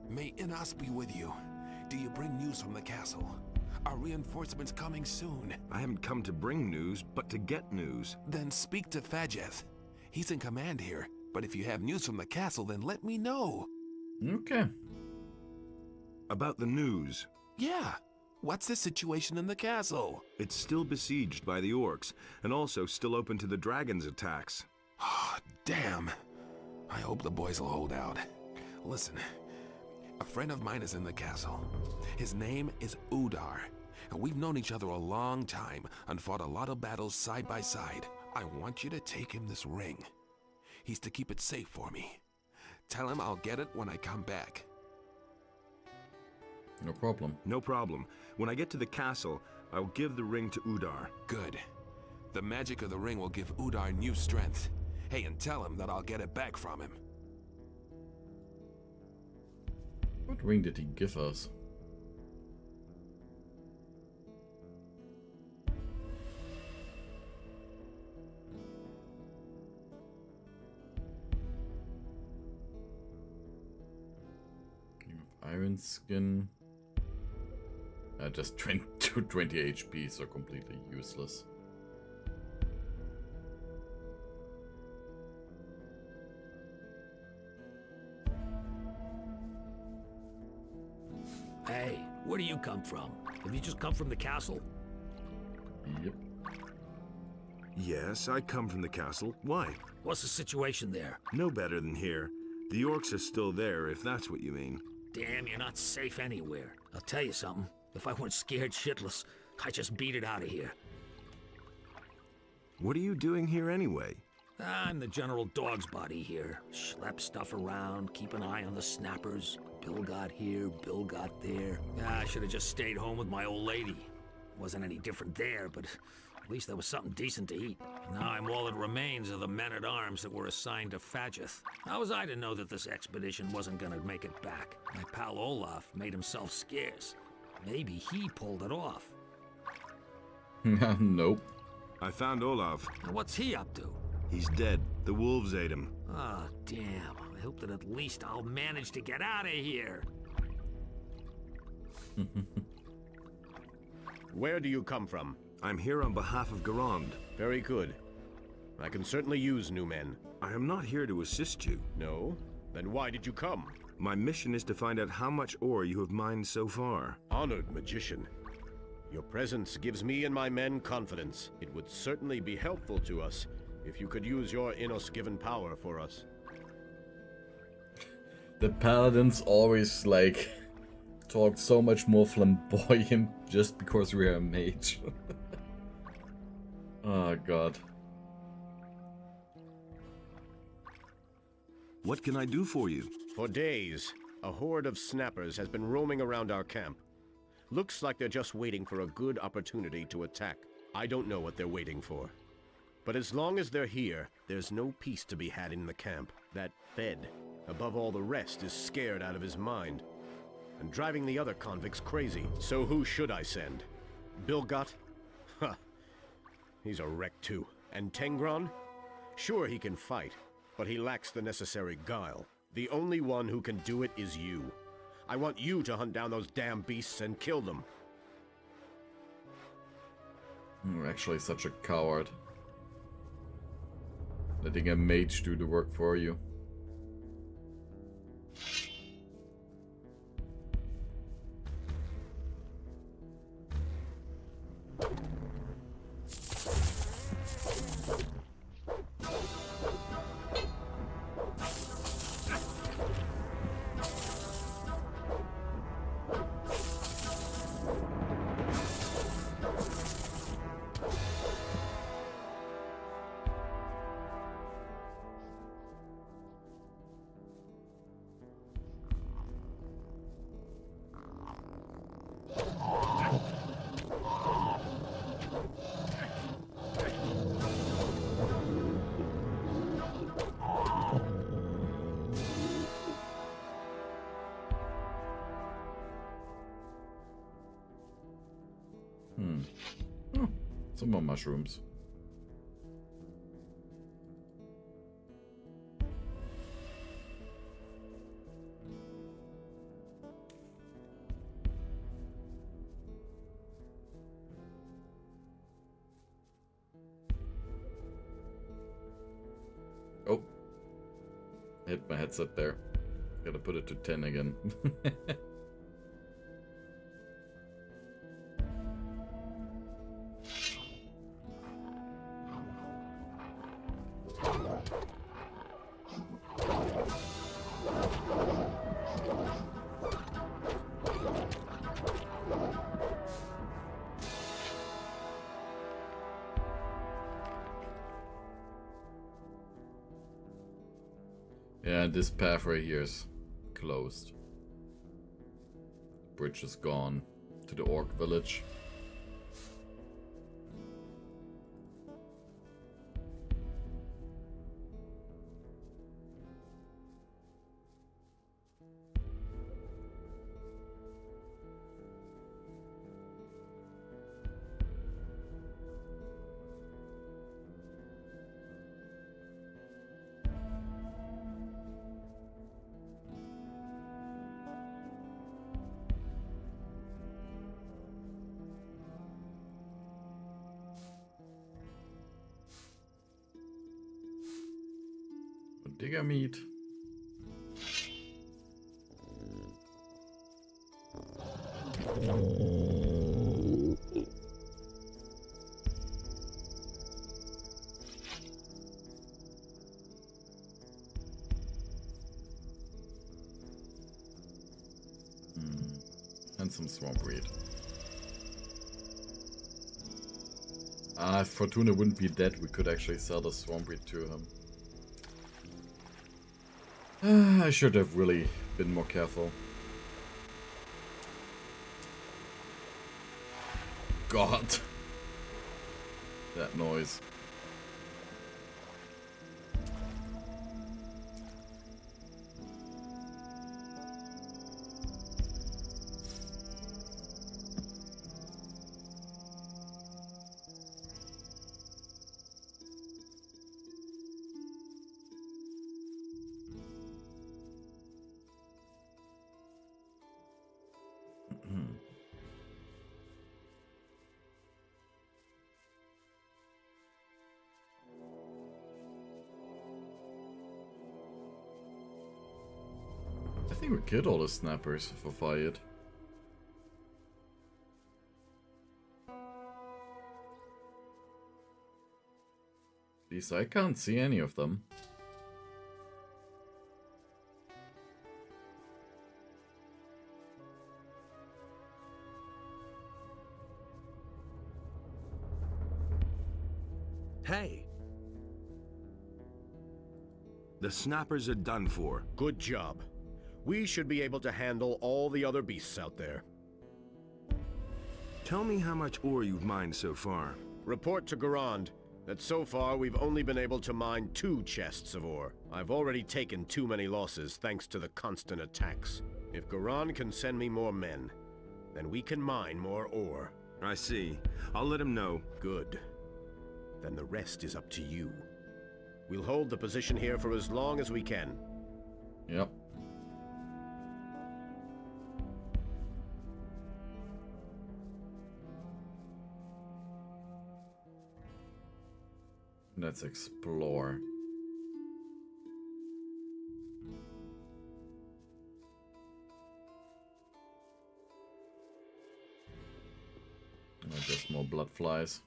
May Inos be with you. Do you bring news from the castle? Are reinforcements coming soon? I haven't come to bring news, but to get news. Then speak to Fajeth. He's in command here, but if you have news from the castle, then let me know. Okay. About the news. Yeah. What's the situation in the castle? It's still besieged by the orcs, and also still open to the dragon's attacks. Oh, damn. I hope the boys will hold out. Listen, a friend of mine is in the castle. His name is Udar, and we've known each other a long time and fought a lot of battles side by side. I want you to take him this ring. He's to keep it safe for me. Tell him I'll get it when I come back. No problem. No problem. When I get to the castle, I'll give the ring to Udar. Good. The magic of the ring will give Udar new strength. Hey, and tell him that I'll get it back from him. What ring did he give us? Iron skin. Just 20 HP, so completely useless. Hey, where do you come from? Have you just come from the castle? Yep. Yes, I come from the castle. Why? What's the situation there? No better than here. The orcs are still there, if that's what you mean. Damn, you're not safe anywhere. I'll tell you something. If I weren't scared shitless, I'd just beat it out of here. What are you doing here anyway? I'm the general dog's body here. Schlep stuff around, keep an eye on the snappers. Bill got here, Bill got there. I should have just stayed home with my old lady. Wasn't any different there, but at least there was something decent to eat. Now I'm all that remains of the men-at-arms that were assigned to Fadgeth. How was I to know that this expedition wasn't gonna make it back? My pal Olaf made himself scarce. Maybe he pulled it off. Nope. I found Olaf. What's he up to? He's dead. The wolves ate him. Ah, damn. I hope that at least I'll manage to get out of here. Where do you come from? I'm here on behalf of Garand. Very good. I can certainly use new men. I am not here to assist you. No? Then why did you come? My mission is to find out how much ore you have mined so far. Honored magician. Your presence gives me and my men confidence. It would certainly be helpful to us if you could use your Innos-given power for us. The paladins always, like, talk so much more flamboyant just because we are a mage. Oh, God. What can I do for you? For days, a horde of snappers has been roaming around our camp. Looks like they're just waiting for a good opportunity to attack. I don't know what they're waiting for. But as long as they're here, there's no peace to be had in the camp. That Fed, above all the rest, is scared out of his mind. And driving the other convicts crazy. So who should I send? Bilgot? Huh. He's a wreck too. And Tengron? Sure, he can fight, but he lacks the necessary guile. The only one who can do it is you. I want you to hunt down those damn beasts and kill them. You're actually such a coward. Letting a mage do the work for you. Oh, some more mushrooms. Oh, I hit my headset there. Gotta put it to 10 again. Yeah, this path right here is closed. Bridge is gone to the orc village. digger meat. And some swamp weed. If Fortuna wouldn't be dead, we could actually sell the swamp weed to him. I should have really been more careful. God. That noise. I think we killed all the snappers for fired. Geez, I can't see any of them. Hey! The snappers are done for. Good job. We should be able to handle all the other beasts out there. Tell me how much ore you've mined so far. Report to Garand that so far we've only been able to mine 2 chests of ore. I've already taken too many losses thanks to the constant attacks. If Garand can send me more men, then we can mine more ore. I see. I'll let him know. Good. Then the rest is up to you. We'll hold the position here for as long as we can. Yep. Let's explore. Just more blood flies.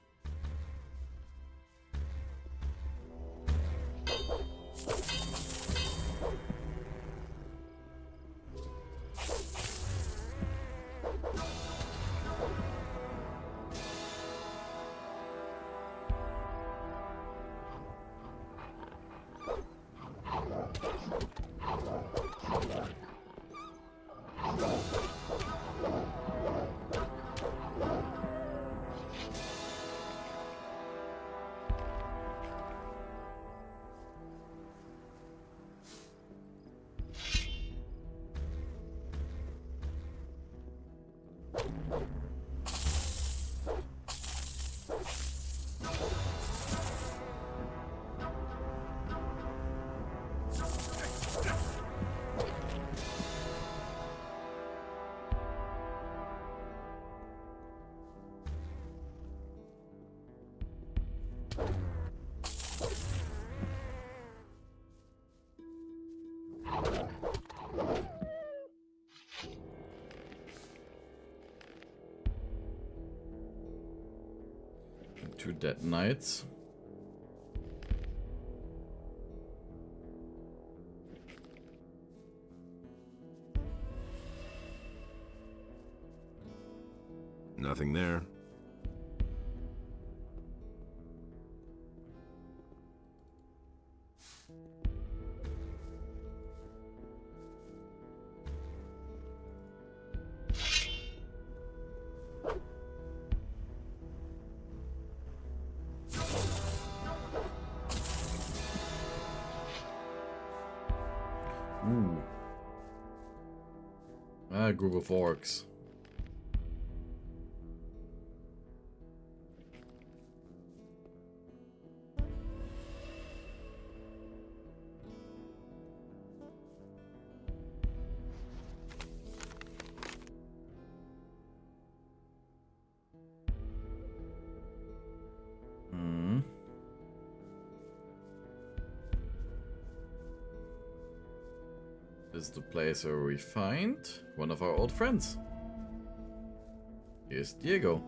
Two dead knights. Nothing there. Ooh. A group of orcs. is the place where we find one of our old friends. Here's Diego.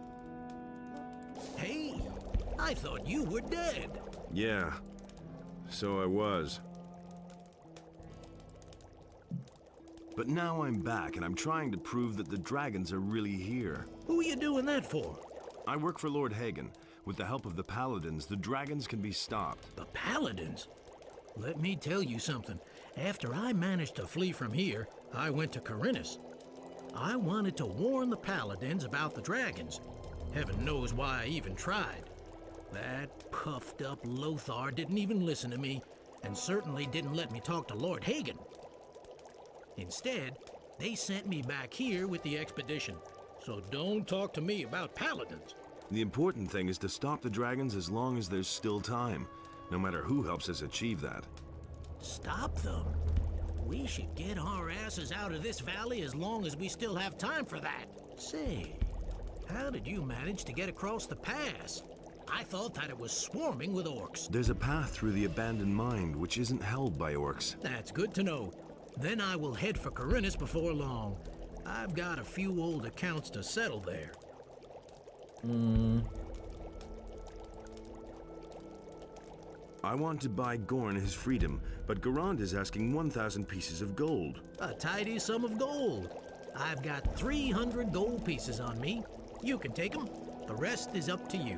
Hey, I thought you were dead. Yeah, so I was. But now I'm back, and I'm trying to prove that the dragons are really here. Who are you doing that for? I work for Lord Hagen. With the help of the Paladins, the dragons can be stopped. The Paladins? Let me tell you something. After I managed to flee from here, I went to Corinus. I wanted to warn the Paladins about the dragons. Heaven knows why I even tried. That puffed up Lothar didn't even listen to me, and certainly didn't let me talk to Lord Hagen. Instead, they sent me back here with the expedition. So don't talk to me about Paladins. The important thing is to stop the dragons as long as there's still time, no matter who helps us achieve that. Stop them? We should get our asses out of this valley as long as we still have time for that. Say, how did you manage to get across the pass? I thought that it was swarming with orcs. There's a path through the abandoned mine which isn't held by orcs. That's good to know. Then I will head for Corinus before long. I've got a few old accounts to settle there. I want to buy Gorn his freedom, but Garand is asking 1,000 pieces of gold. A tidy sum of gold. I've got 300 gold pieces on me. You can take them. The rest is up to you.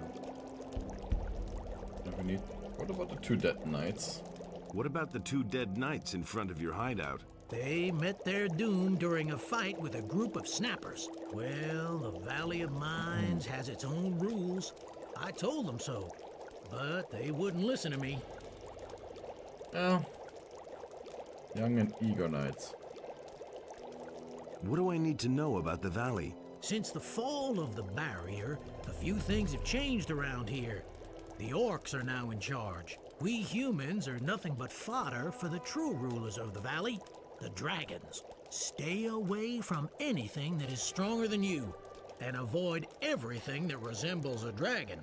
What about the 2 dead knights? What about the 2 dead knights in front of your hideout? They met their doom during a fight with a group of snappers. Well, the Valley of Mines has its own rules. I told them so, but they wouldn't listen to me. Oh. Young and eager knights. What do I need to know about the valley? Since the fall of the barrier, a few things have changed around here. The orcs are now in charge. We humans are nothing but fodder for the true rulers of the valley, the dragons. Stay away from anything that is stronger than you, and avoid everything that resembles a dragon.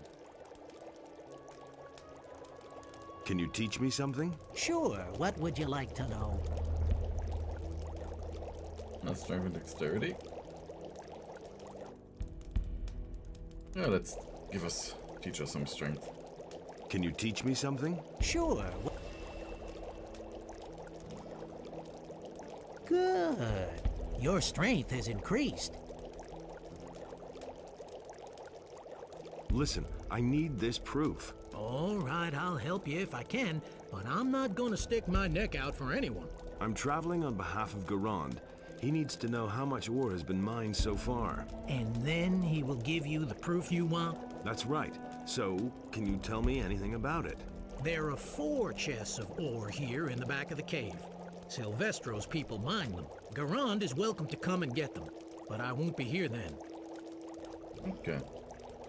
Can you teach me something? Sure, what would you like to know? Not strength and dexterity. Yeah, let's teach us some strength. Can you teach me something? Sure. Good. Your strength has increased. Listen, I need this proof. All right, I'll help you if I can, but I'm not going to stick my neck out for anyone. I'm traveling on behalf of Garand. He needs to know how much ore has been mined so far. And then he will give you the proof you want? That's right. So, can you tell me anything about it? There are 4 chests of ore here in the back of the cave. Silvestro's people mine them. Garand is welcome to come and get them, but I won't be here then. Okay.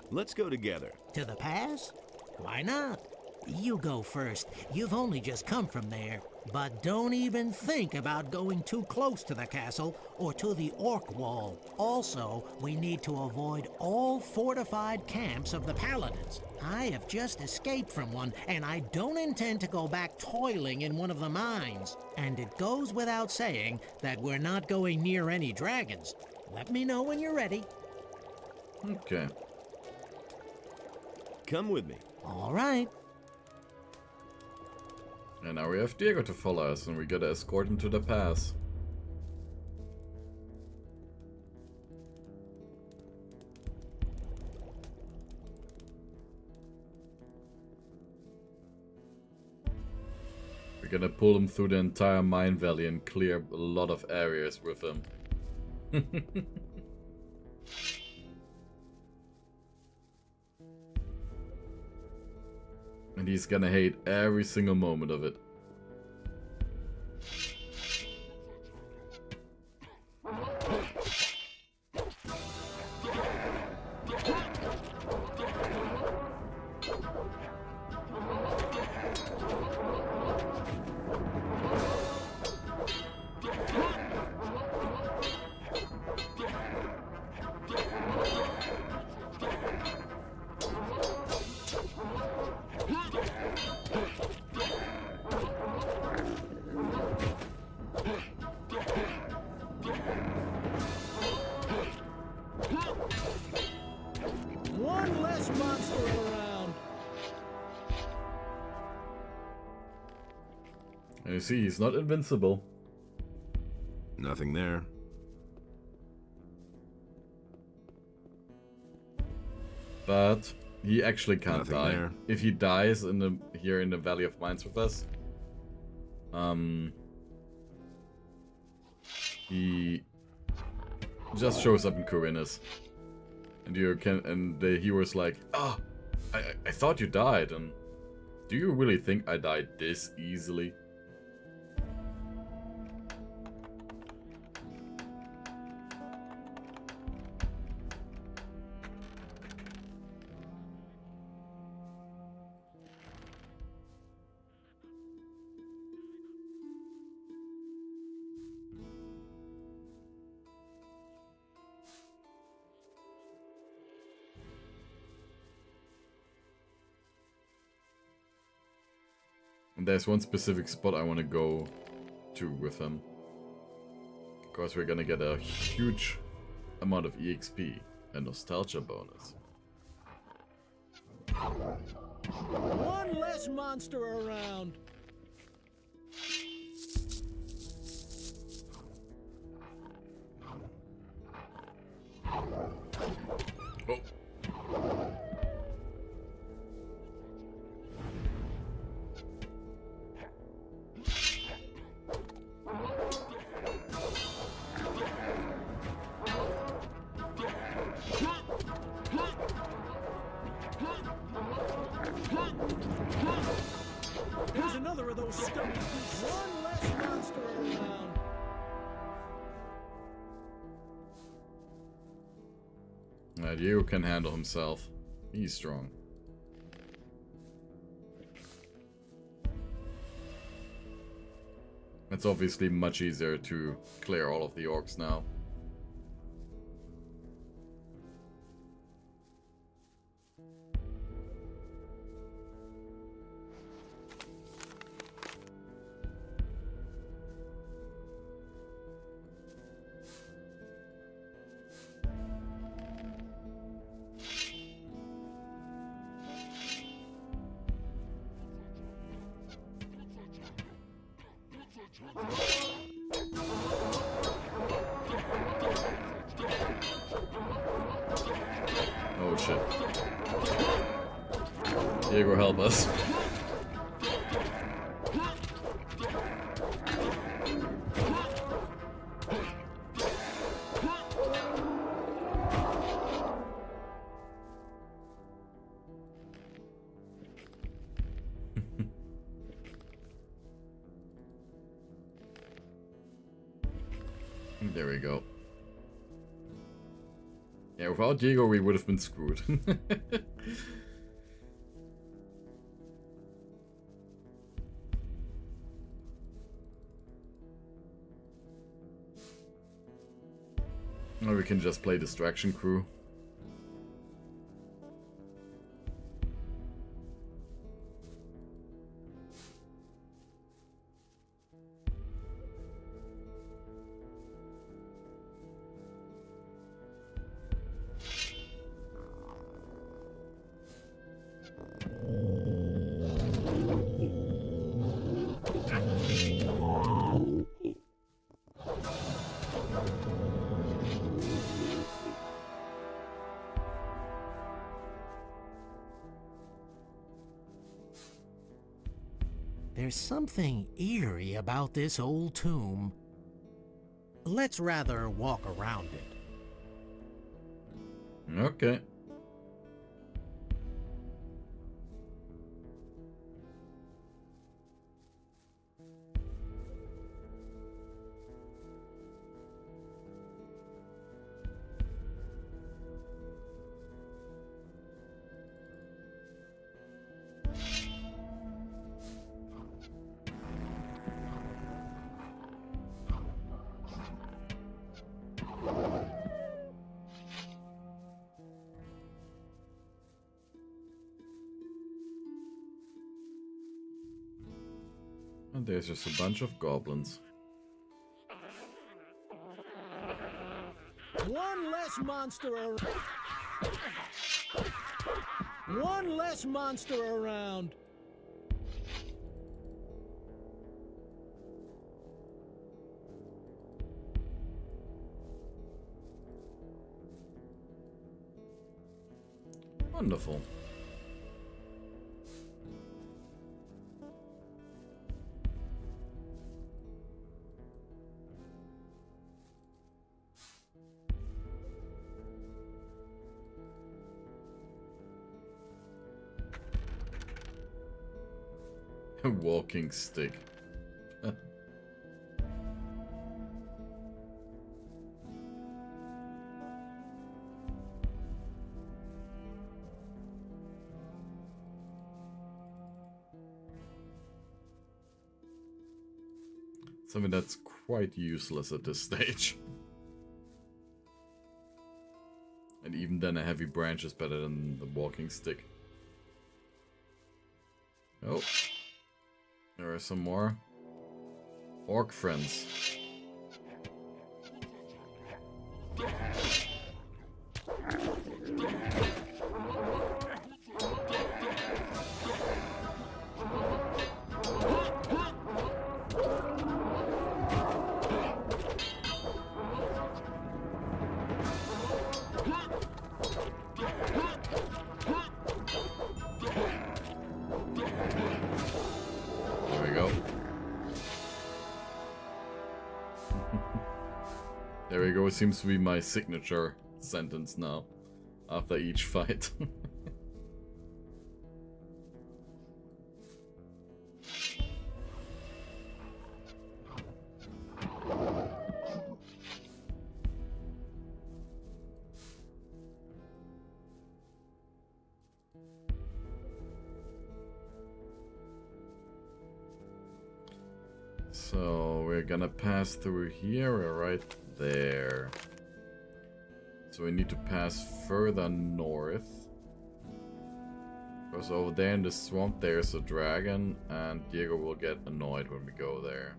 Let's go together. To the pass? Why not? You go first. You've only just come from there. But don't even think about going too close to the castle or to the orc wall. Also, we need to avoid all fortified camps of the Paladins. I have just escaped from one, and I don't intend to go back toiling in one of the mines. And it goes without saying that we're not going near any dragons. Let me know when you're ready. Okay. Come with me. All right. And now we have Diego to follow us, and we gotta escort him to the pass. We're gonna pull him through the entire mine valley and clear a lot of areas with him. And he's gonna hate every single moment of it. And you see, he's not invincible. Nothing there. But he actually can't Nothing die. there. If he dies here in the Valley of Mines with us, he just shows up in Corinus. And the hero's like, "Ah, I thought you died, and do you really think I died this easily?" And there's one specific spot I want to go to with him. Because we're gonna get a huge amount of EXP and nostalgia bonus. One less monster around. Oh. Here's another of those stubby pieces. One less monster around. Diego can handle himself. He's strong. It's obviously much easier to clear all of the orcs now. Oh shit. Diego, help us. There we go. Yeah, without Diego we would have been screwed. Or we can just play Distraction Crew. There's something eerie about this old tomb. Let's rather walk around it. Okay. And there's just a bunch of goblins. One less monster around. One less monster around. Wonderful. A walking stick. Something that's quite useless at this stage. And even then a heavy branch is better than the walking stick. Oh. There are some more orc friends. There we go, it seems to be my signature sentence now, after each fight. So we're gonna pass through here, we're right there. So we need to pass further north. Because over there in the swamp there's a dragon, and Diego will get annoyed when we go there.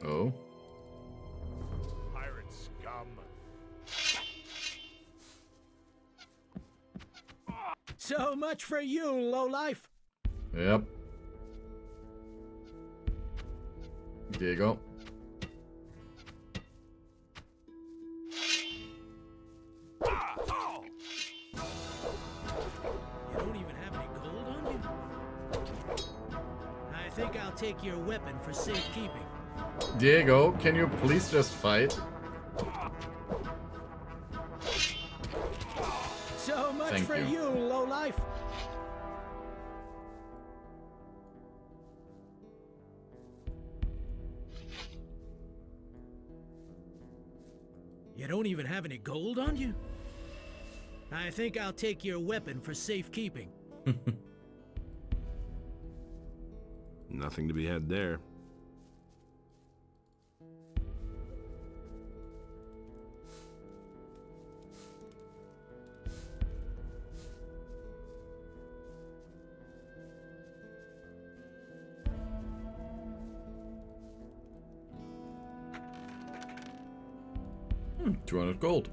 Oh. Pirate scum. So much for you, lowlife. Yep. Diego. You don't even have any gold on you? I think I'll take your weapon for safekeeping. Diego, can you please just fight? So much Thank for you. you, lowlife. You don't even have any gold on you? I think I'll take your weapon for safekeeping. Nothing to be had there. Hmm, 200 gold.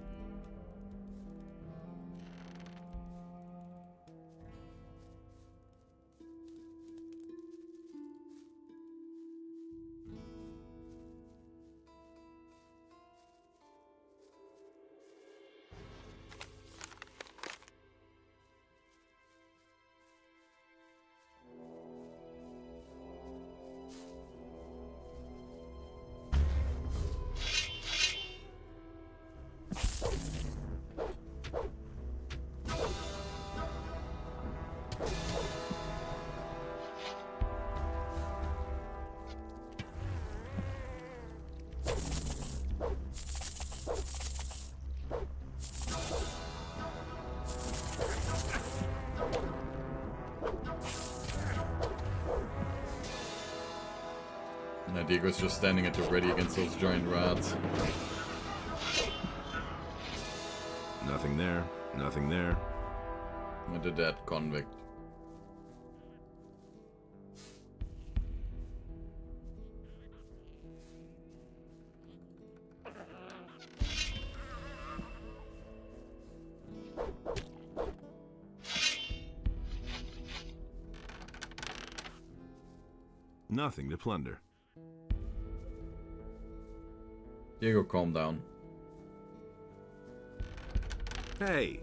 Now Diego's just standing at the ready against those giant rats. Nothing there. Nothing there. And a dead convict. Nothing to plunder. Diego, calm down. Hey!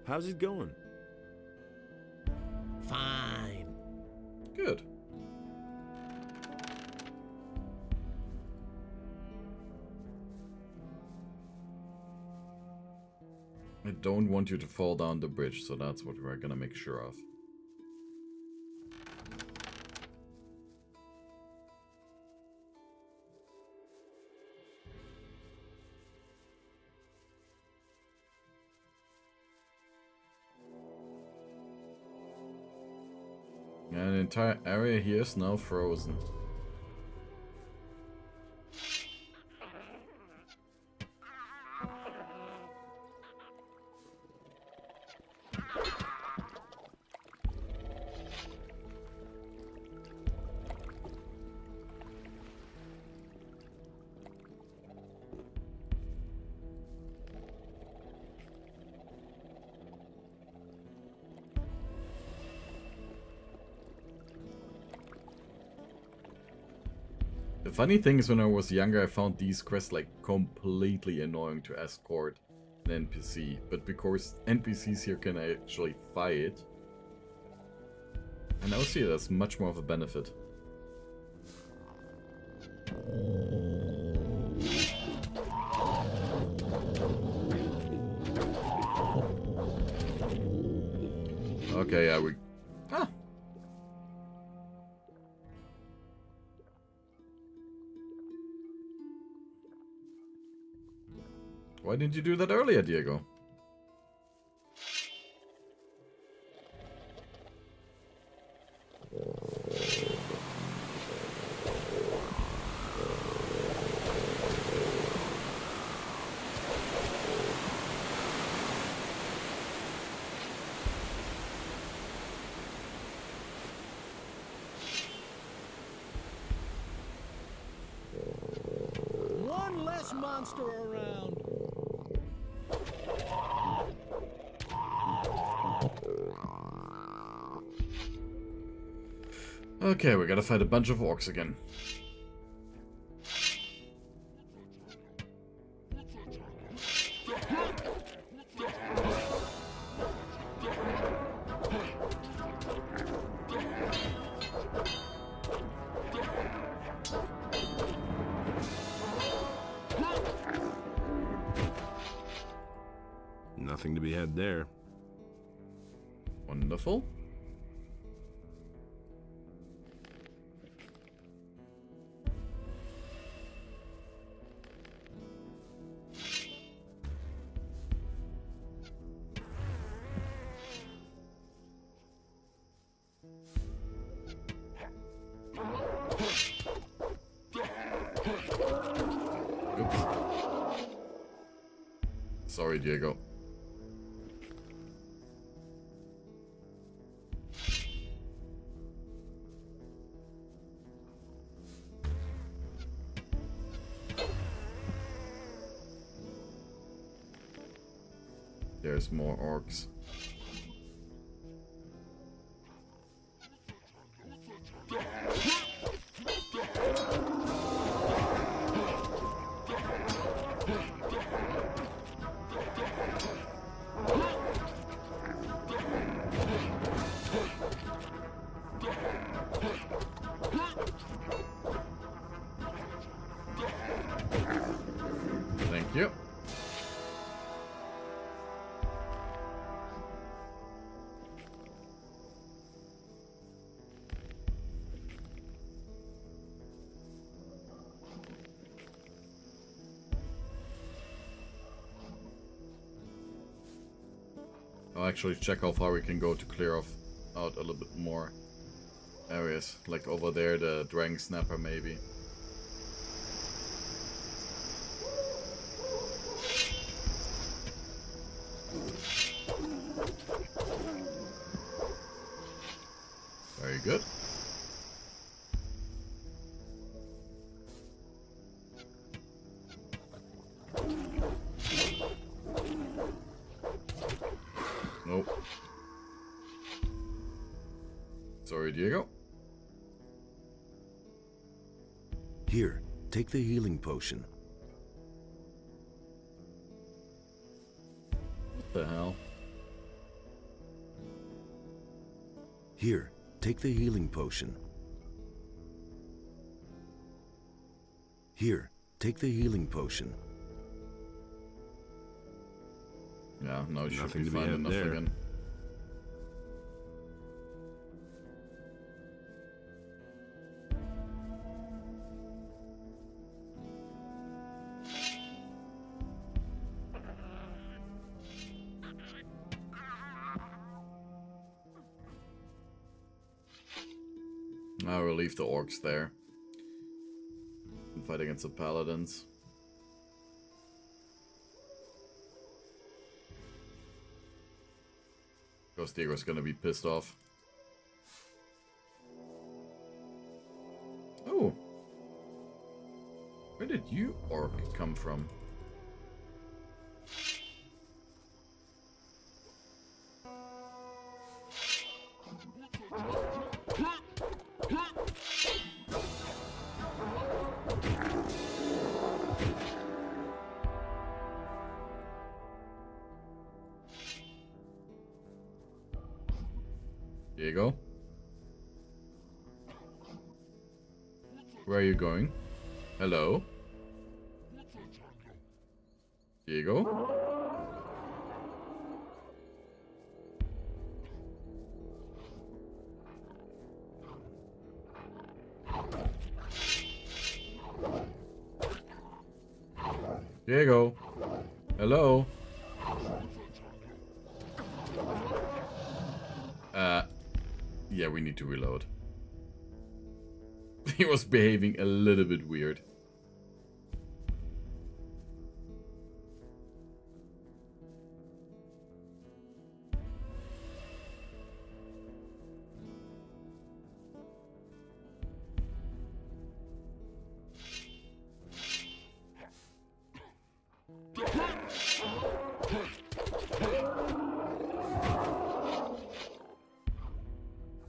How's it going? Fine. Good. I don't want you to fall down the bridge, so that's what we're gonna make sure of. And the entire area here is now frozen. The funny thing is, when I was younger, I found these quests like completely annoying to escort an NPC, but because NPCs here can actually fight, I now see it as much more of a benefit. Okay, yeah, Ah! Why didn't you do that earlier, Diego? One less monster around. Okay, we gotta fight a bunch of orcs again. Nothing to be had there. Wonderful. Sorry, Diego. There's more orcs. Thank you. I'll actually check how far we can go to clear off out a little bit more areas. Like over there, the Dragon Snapper maybe. Very good. Nope. Sorry, Diego. Here, take the healing potion. What the hell? Here, take the healing potion. Here, take the healing potion. Yeah, no, should Nothing be to be fine had enough there. again. I will leave the orcs there and fight against the paladins. Because Diego's gonna be pissed off. Oh! Where did you, orc, come from? Diego? Where are you going? Hello? Diego? Diego? Hello? Yeah, we need to reload. He was behaving a little bit weird.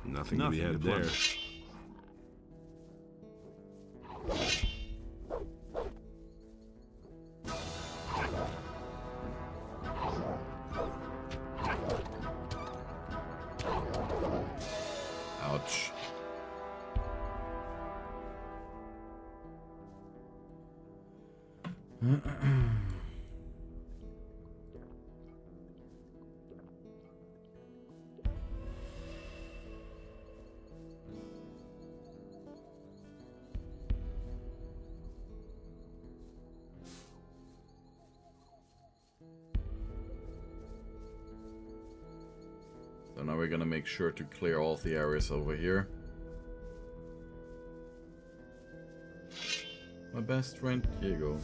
Nothing to be had there. Ouch. So now we're gonna make sure to clear all the areas over here. My best friend Diego.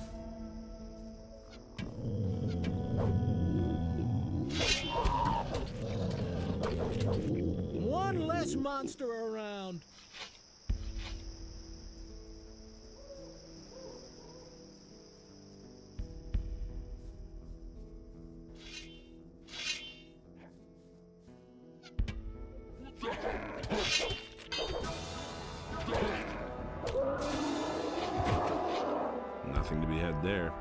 One less monster around. Nothing to be had there.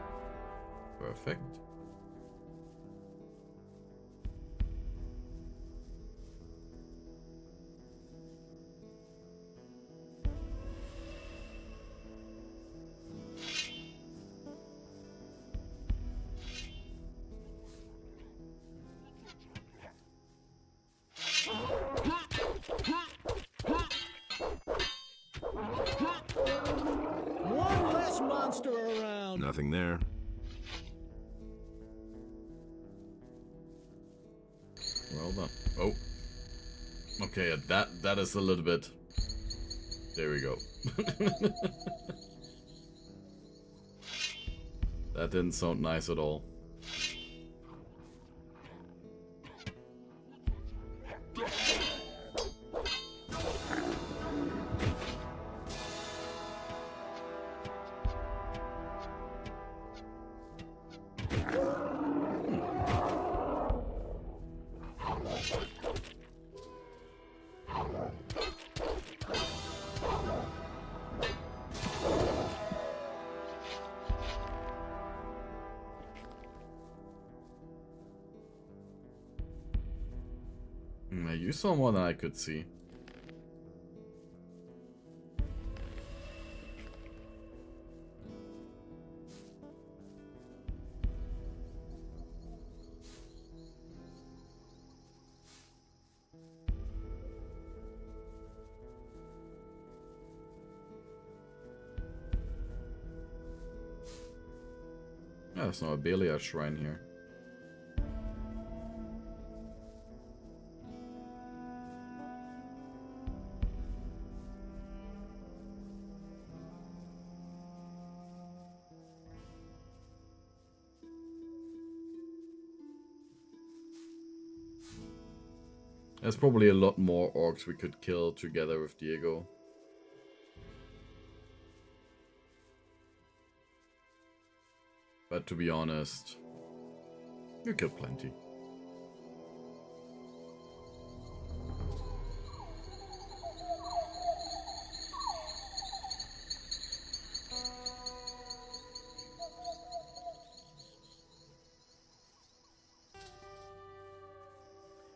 Perfect. One less monster around. Nothing there. Well done. Oh. Okay, that is a little bit. There we go. That didn't sound nice at all. You saw more than I could see. Yeah, there's no Abelia shrine here. There's probably a lot more orcs we could kill together with Diego. But to be honest, you killed plenty.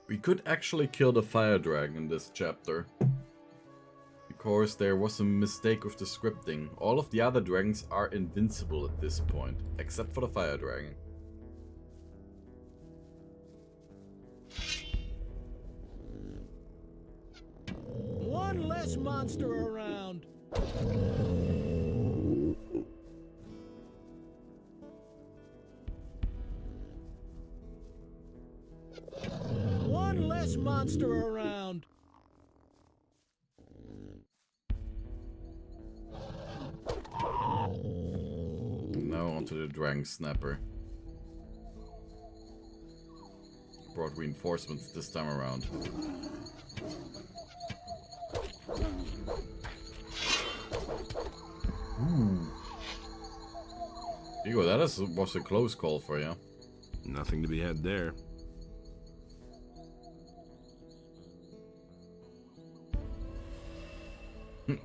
We could actually kill the fire dragon in this chapter. Because there was a mistake with the scripting. All of the other dragons are invincible at this point, except for the fire dragon. One less monster around. One less monster around. Now onto the Dragon Snapper. Brought reinforcements this time around. Ooh. Diego, that was a close call for you. Nothing to be had there.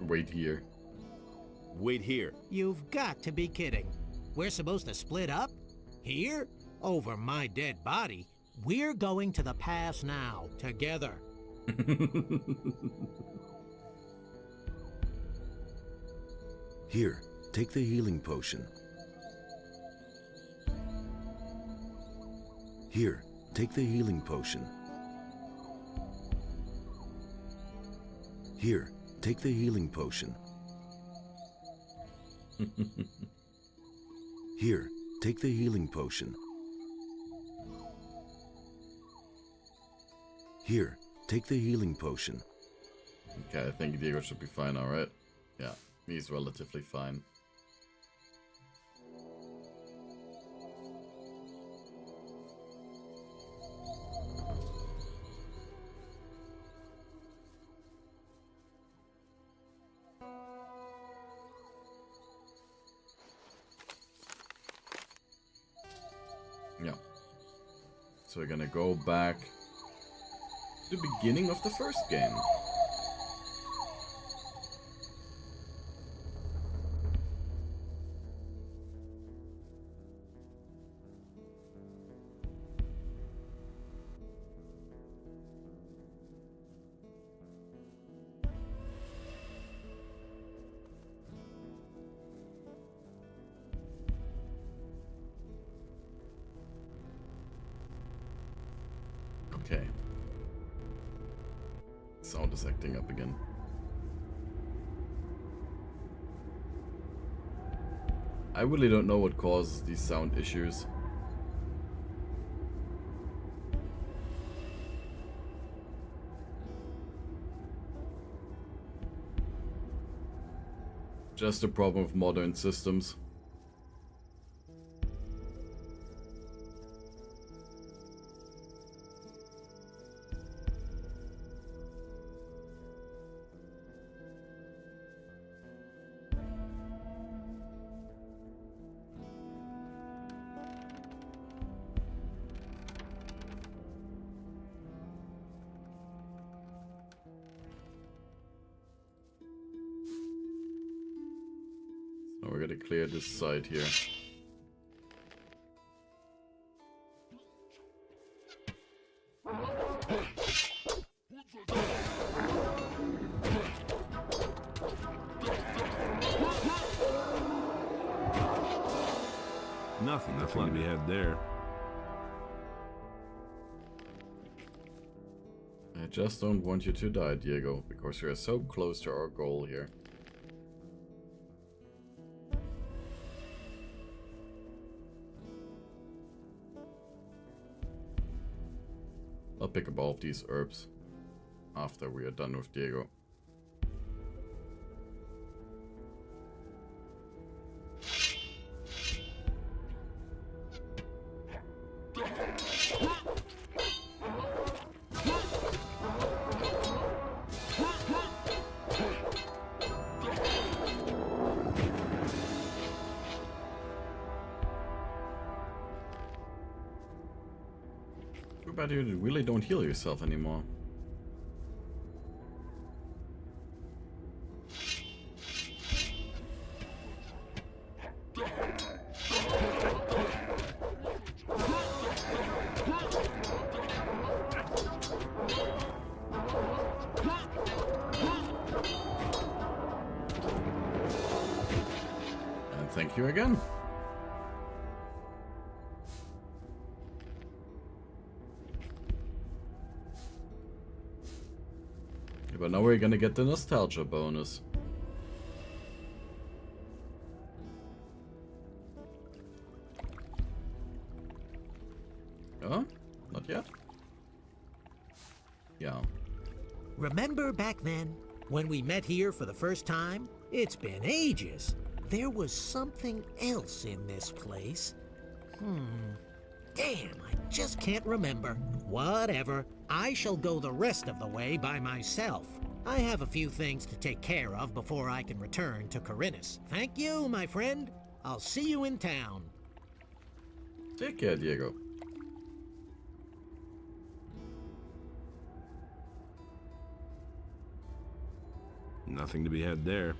Wait here. Wait here. You've got to be kidding. We're supposed to split up? Here? Over my dead body? We're going to the pass now, together. Here, take the healing potion. Here, take the healing potion. Here, take the healing potion. Here, take the healing potion. Here, take the healing potion. Okay, I think Diego should be fine, alright? Yeah, he's relatively fine. Yeah. So we're gonna go back to the beginning of the first game. Okay. Sound is acting up again. I really don't know what causes these sound issues. Just a problem of modern systems. So we're gonna clear this side here. Nothing to be had there. I just don't want you to die, Diego, because you are so close to our goal here. I'll pick up all of these herbs after we are done with Diego. Too bad you really don't heal yourself anymore. And thank you again. But now we're gonna get the nostalgia bonus. Oh, not yet? Yeah. Remember back then, when we met here for the first time? It's been ages. There was something else in this place. Damn, I just can't remember. Whatever. I shall go the rest of the way by myself. I have a few things to take care of before I can return to Corinus. Thank you, my friend. I'll see you in town. Take care, Diego. Nothing to be had there.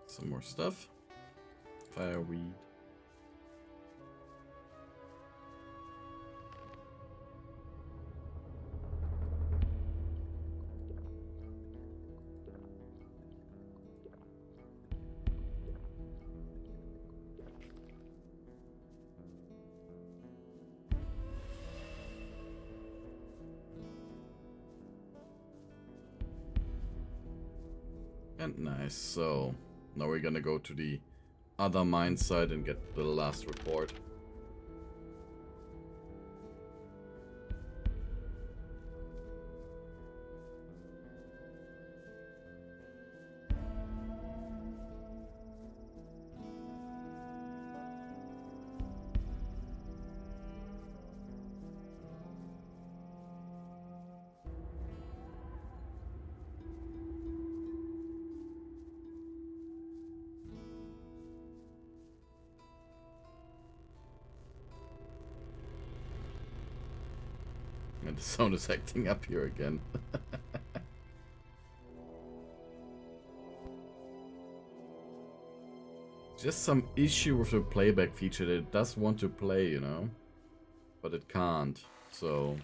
Some more stuff. Fireweed. And nice, so now we're gonna go to the other mine site and get the last report. And the sound is acting up here again. Just some issue with the playback feature that it does want to play, you know? But it can't, so...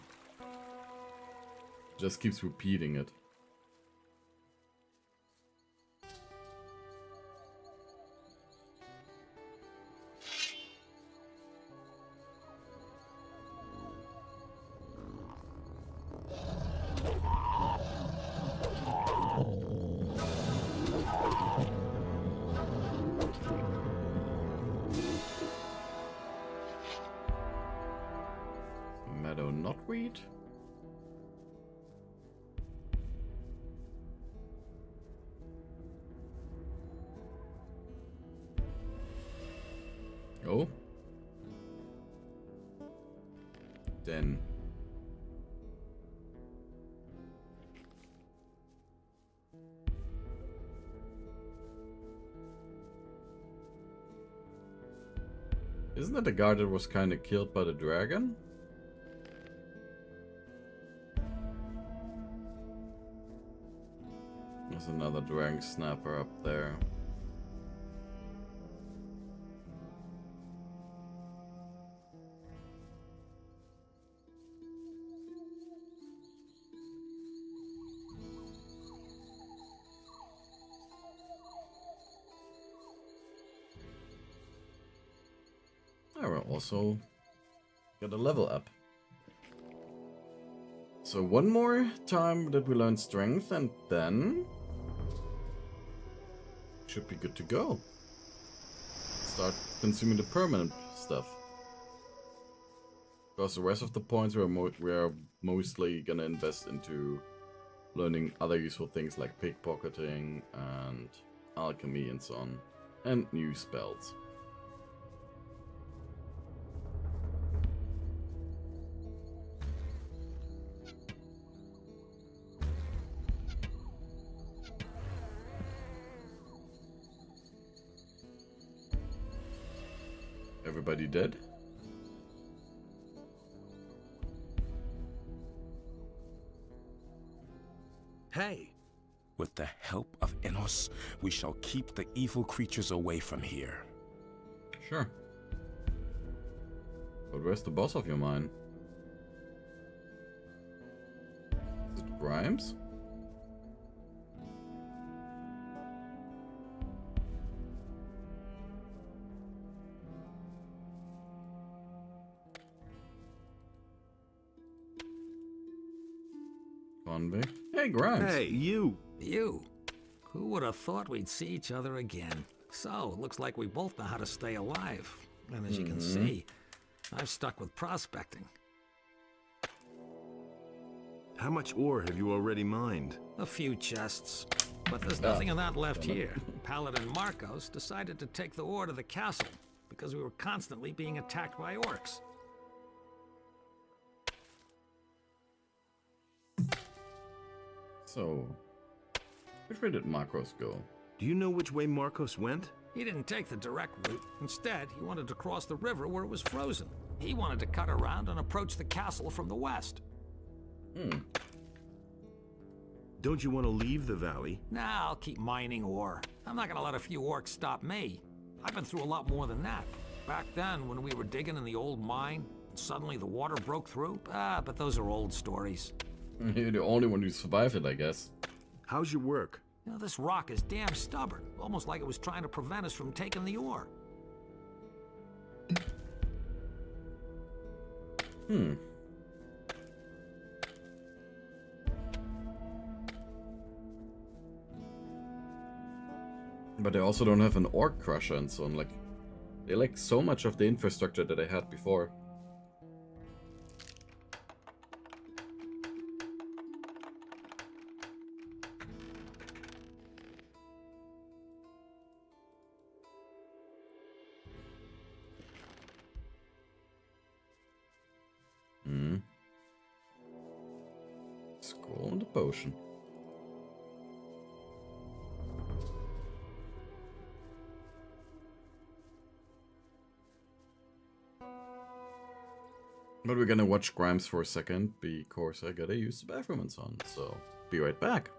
just keeps repeating it. Meadow knotweed. Oh. Then. Isn't that the guy that was kind of killed by the dragon? There's another dragon snapper up there. I will also get a level up. So one more time that we learn strength, and then should be good to go. Start consuming the permanent stuff. Because the rest of the points we are mostly gonna invest into learning other useful things like pickpocketing and alchemy and so on, and new spells. Everybody dead? Hey! With the help of Enos, we shall keep the evil creatures away from here. Sure. But where's the boss of your mine? Is it Grimes? Convict? Hey, Grimes! Hey, you! You? Who would have thought we'd see each other again? So, it looks like we both know how to stay alive. And as you can see, I've stuck with prospecting. How much ore have you already mined? A few chests. But there's nothing of that left here. Paladin Marcos decided to take the ore to the castle because we were constantly being attacked by orcs. So, which way did Marcos go? Do you know which way Marcos went? He didn't take the direct route. Instead, he wanted to cross the river where it was frozen. He wanted to cut around and approach the castle from the west. Don't you want to leave the valley? Nah, I'll keep mining ore. I'm not gonna let a few orcs stop me. I've been through a lot more than that. Back then, when we were digging in the old mine, and suddenly the water broke through, but those are old stories. You're the only one who survived it, I guess. How's your work? You know, this rock is damn stubborn, almost like it was trying to prevent us from taking the ore. But they also don't have an orc crusher and so on. Like, they lack so much of the infrastructure that they had before. Scroll on the potion. But we're gonna watch Grimes for a second because I gotta use the bathroom and so on. So, be right back.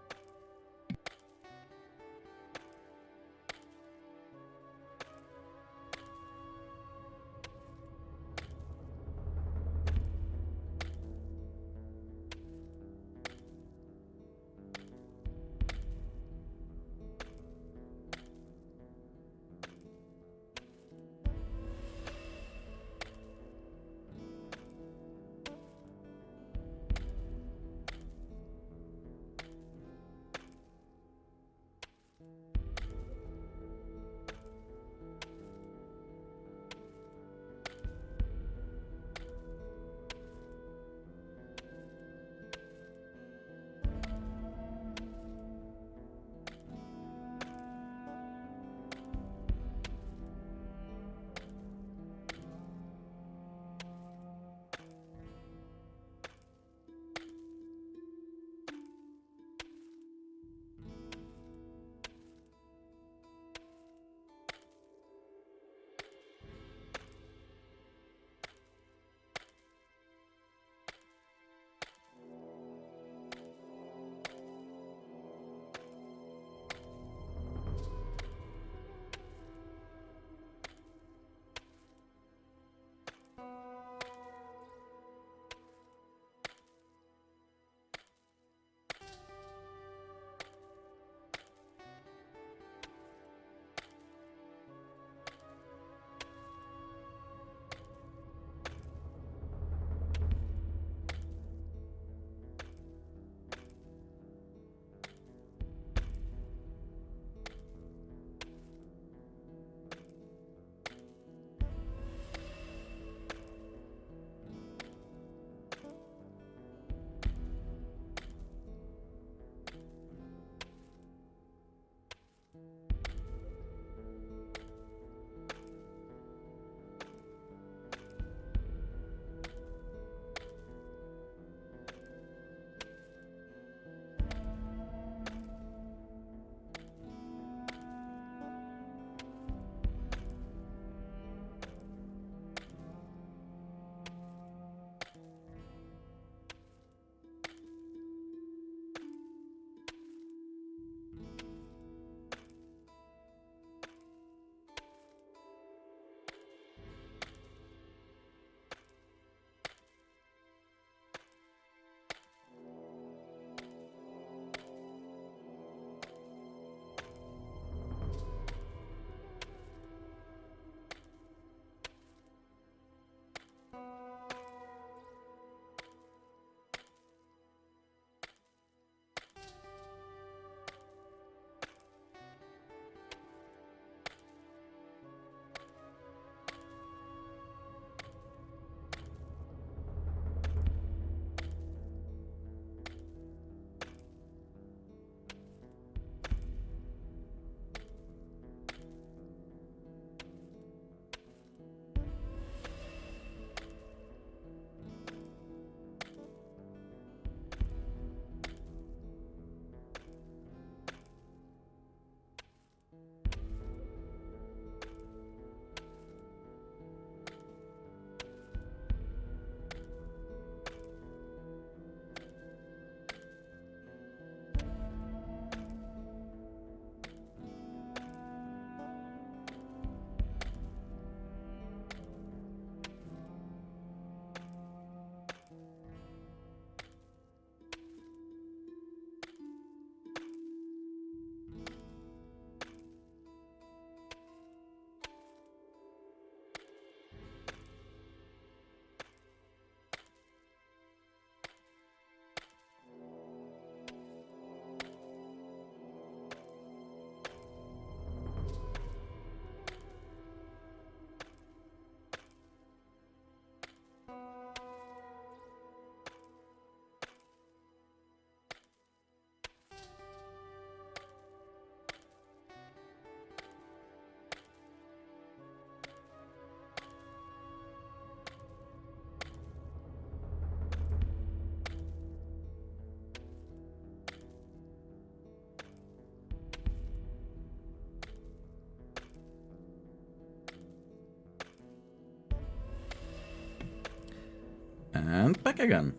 And back again.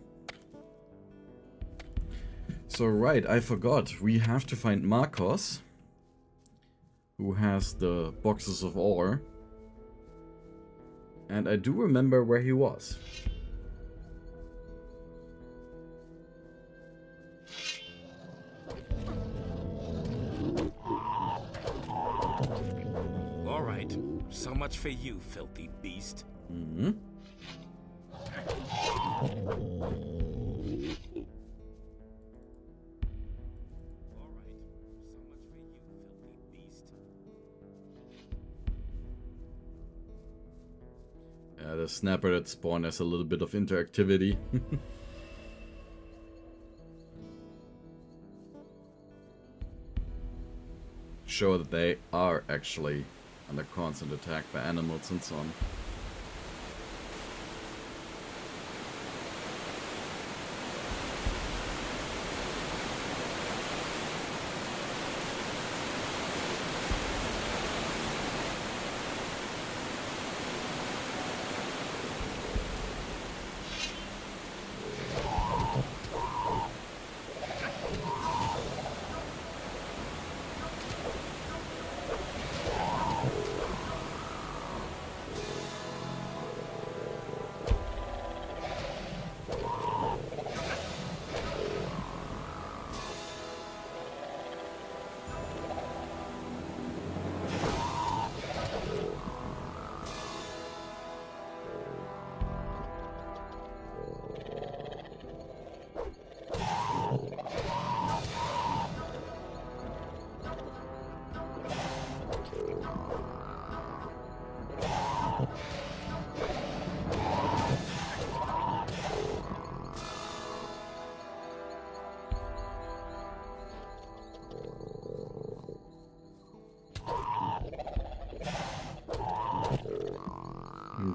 So right, I forgot. We have to find Marcos, who has the boxes of ore. And I do remember where he was. All right, so much for you, filthy beast. Mm-hmm. The snapper that spawned has a little bit of interactivity. Show that they are actually under constant attack by animals and so on.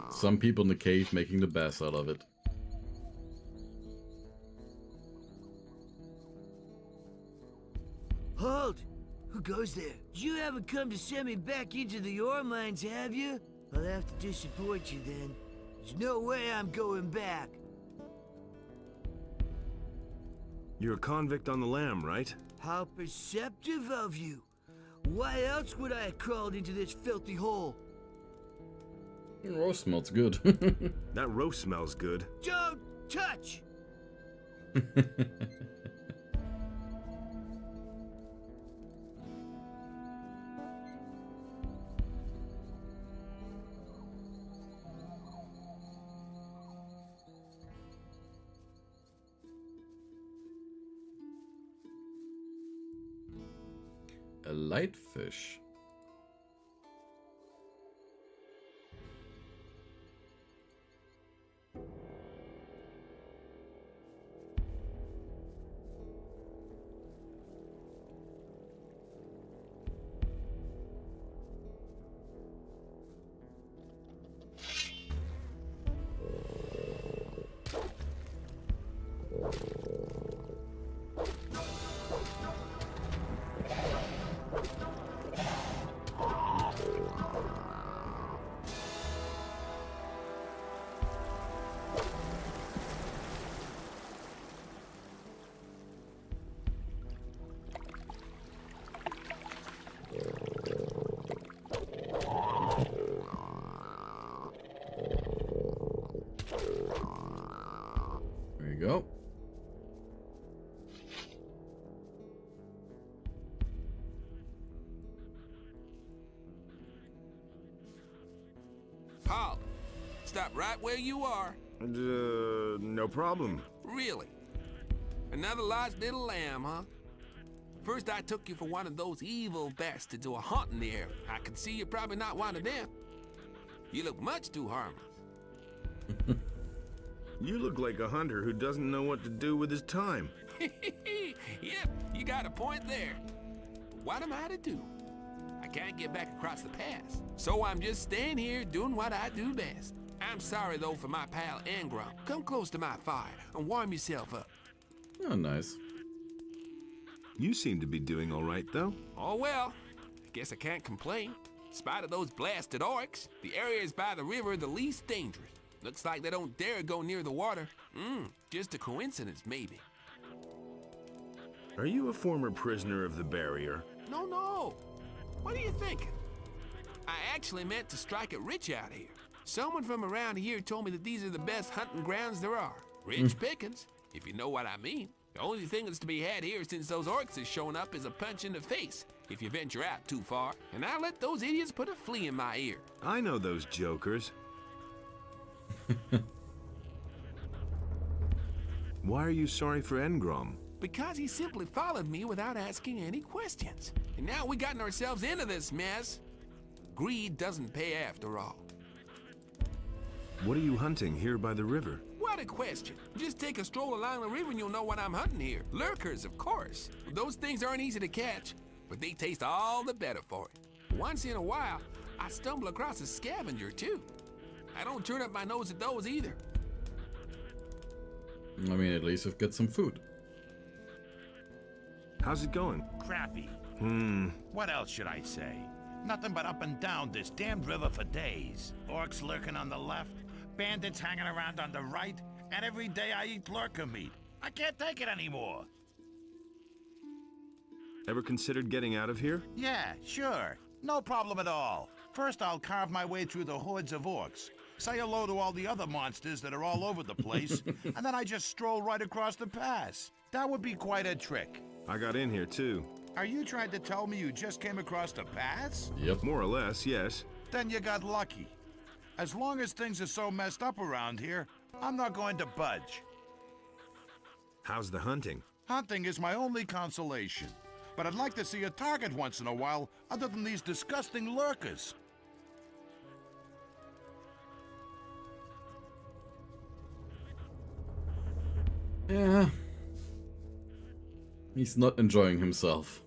Some people in the cave making the best out of it. Halt! Who goes there? You haven't come to send me back into the ore mines, have you? I'll have to disappoint you then. There's no way I'm going back. You're a convict on the lam, right? How perceptive of you. Why else would I have crawled into this filthy hole? Roast smells good. That roast smells good. Don't touch! A light fish. There you go. Paul, stop right where you are. No problem. Really? Another lost little lamb, huh? First I took you for one of those evil bastards who are haunting the area. I can see you're probably not one of them. You look much too harmless. You look like a hunter who doesn't know what to do with his time. Yep, you got a point there. But what am I to do? I can't get back across the pass. So I'm just staying here doing what I do best. I'm sorry though for my pal Engrom. Come close to my fire and warm yourself up. Oh, nice. You seem to be doing all right, though. Oh well, I guess I can't complain. In spite of those blasted orcs, the area is by the river the least dangerous. Looks like they don't dare go near the water. Just a coincidence, maybe. Are you a former prisoner of the barrier? No. What are you thinking? I actually meant to strike it rich out here. Someone from around here told me that these are the best hunting grounds there are. Rich pickings, if you know what I mean. The only thing that's to be had here since those orcs is showing up is a punch in the face if you venture out too far. And I let those idiots put a flea in my ear. I know those jokers. Why are you sorry for Engrom? Because he simply followed me without asking any questions. And now we gotten ourselves into this mess. Greed doesn't pay after all. What are you hunting here by the river? What a question. Just take a stroll along the river and you'll know what I'm hunting here. Lurkers, of course. Those things aren't easy to catch, but they taste all the better for it. Once in a while, I stumble across a scavenger, too. I don't turn up my nose at those either. I mean, at least we've got some food. How's it going? Crappy. What else should I say? Nothing but up and down this damned river for days. Orcs lurking on the left, bandits hanging around on the right, and every day I eat lurker meat. I can't take it anymore. Ever considered getting out of here? Yeah, sure. No problem at all. First, I'll carve my way through the hordes of orcs, say hello to all the other monsters that are all over the place, and then I just stroll right across the pass. That would be quite a trick. I got in here, too. Are you trying to tell me you just came across the pass? Yep. More or less, yes. Then you got lucky. As long as things are so messed up around here, I'm not going to budge. How's the hunting? Hunting is my only consolation. But I'd like to see a target once in a while, other than these disgusting lurkers. Yeah. He's not enjoying himself.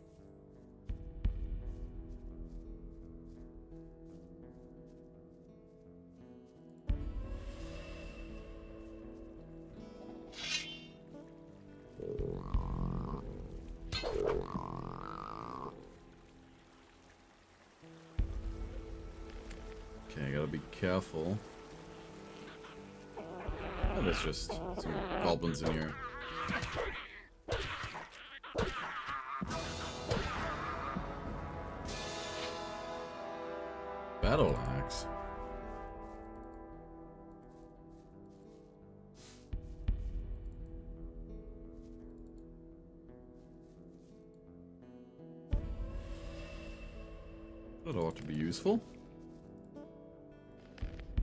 Okay, I gotta be careful. Oh, there's just some goblins in here. Battle axe. That ought to be useful.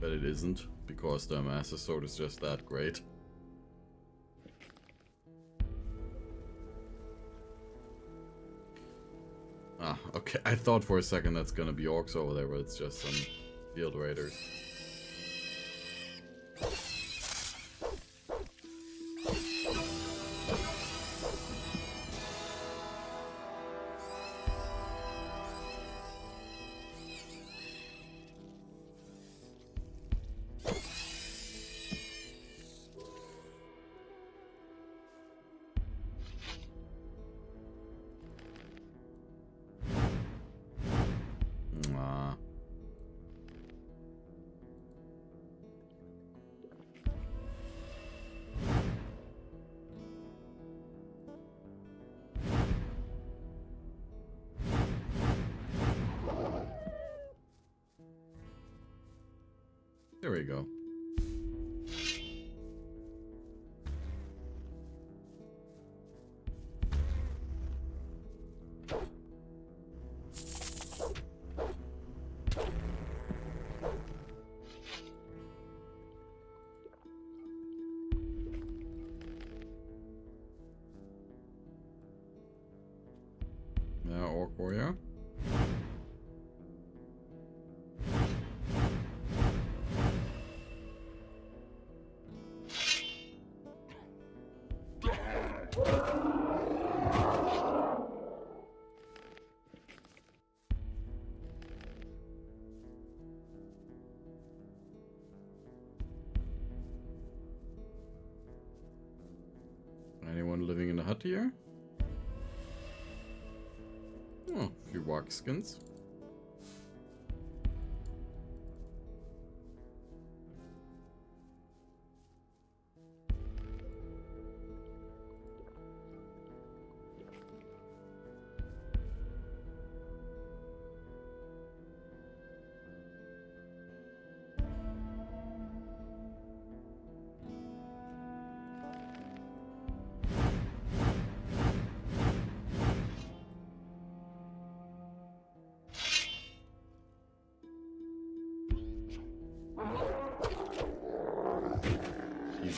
But it isn't, because the Master Sword is just that great. Ah, okay. I thought for a second that's gonna be orcs over there, but it's just some field raiders. There we go. Now, Orc Warrior. Anyone living in a hut here? Oh, a few walk skins.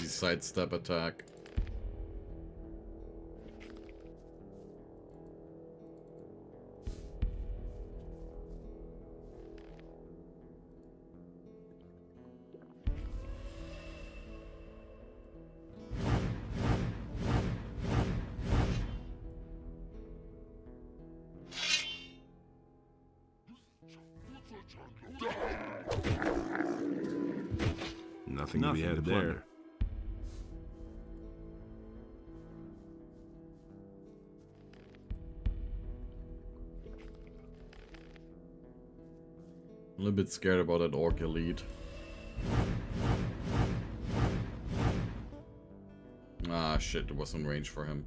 easy sidestep attack. Nothing to be had there. A little bit scared about that orc elite. Ah shit, there was some range for him.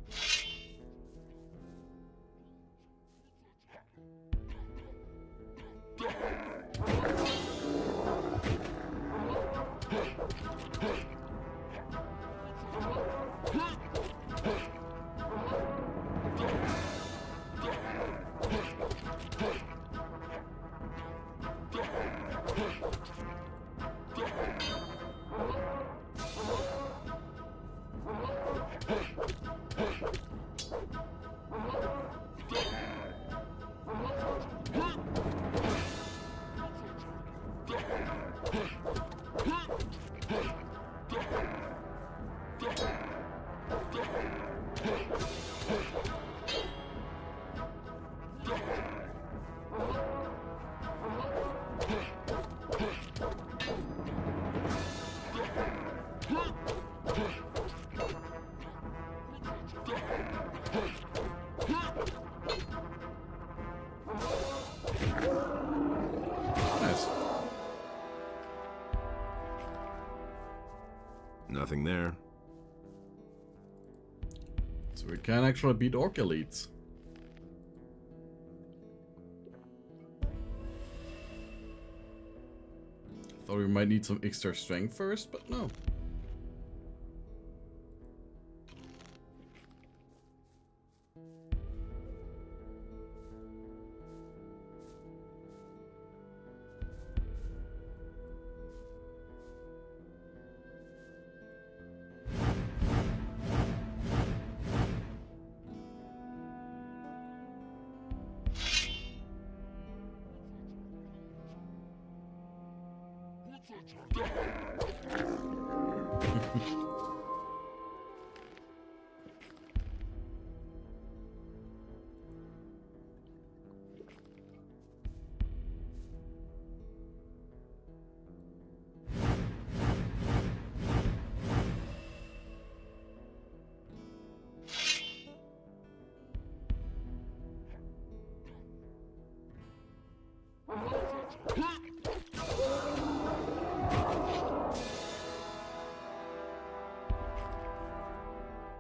Nothing there. So we can actually beat orc elites. Thought we might need some extra strength first, but no.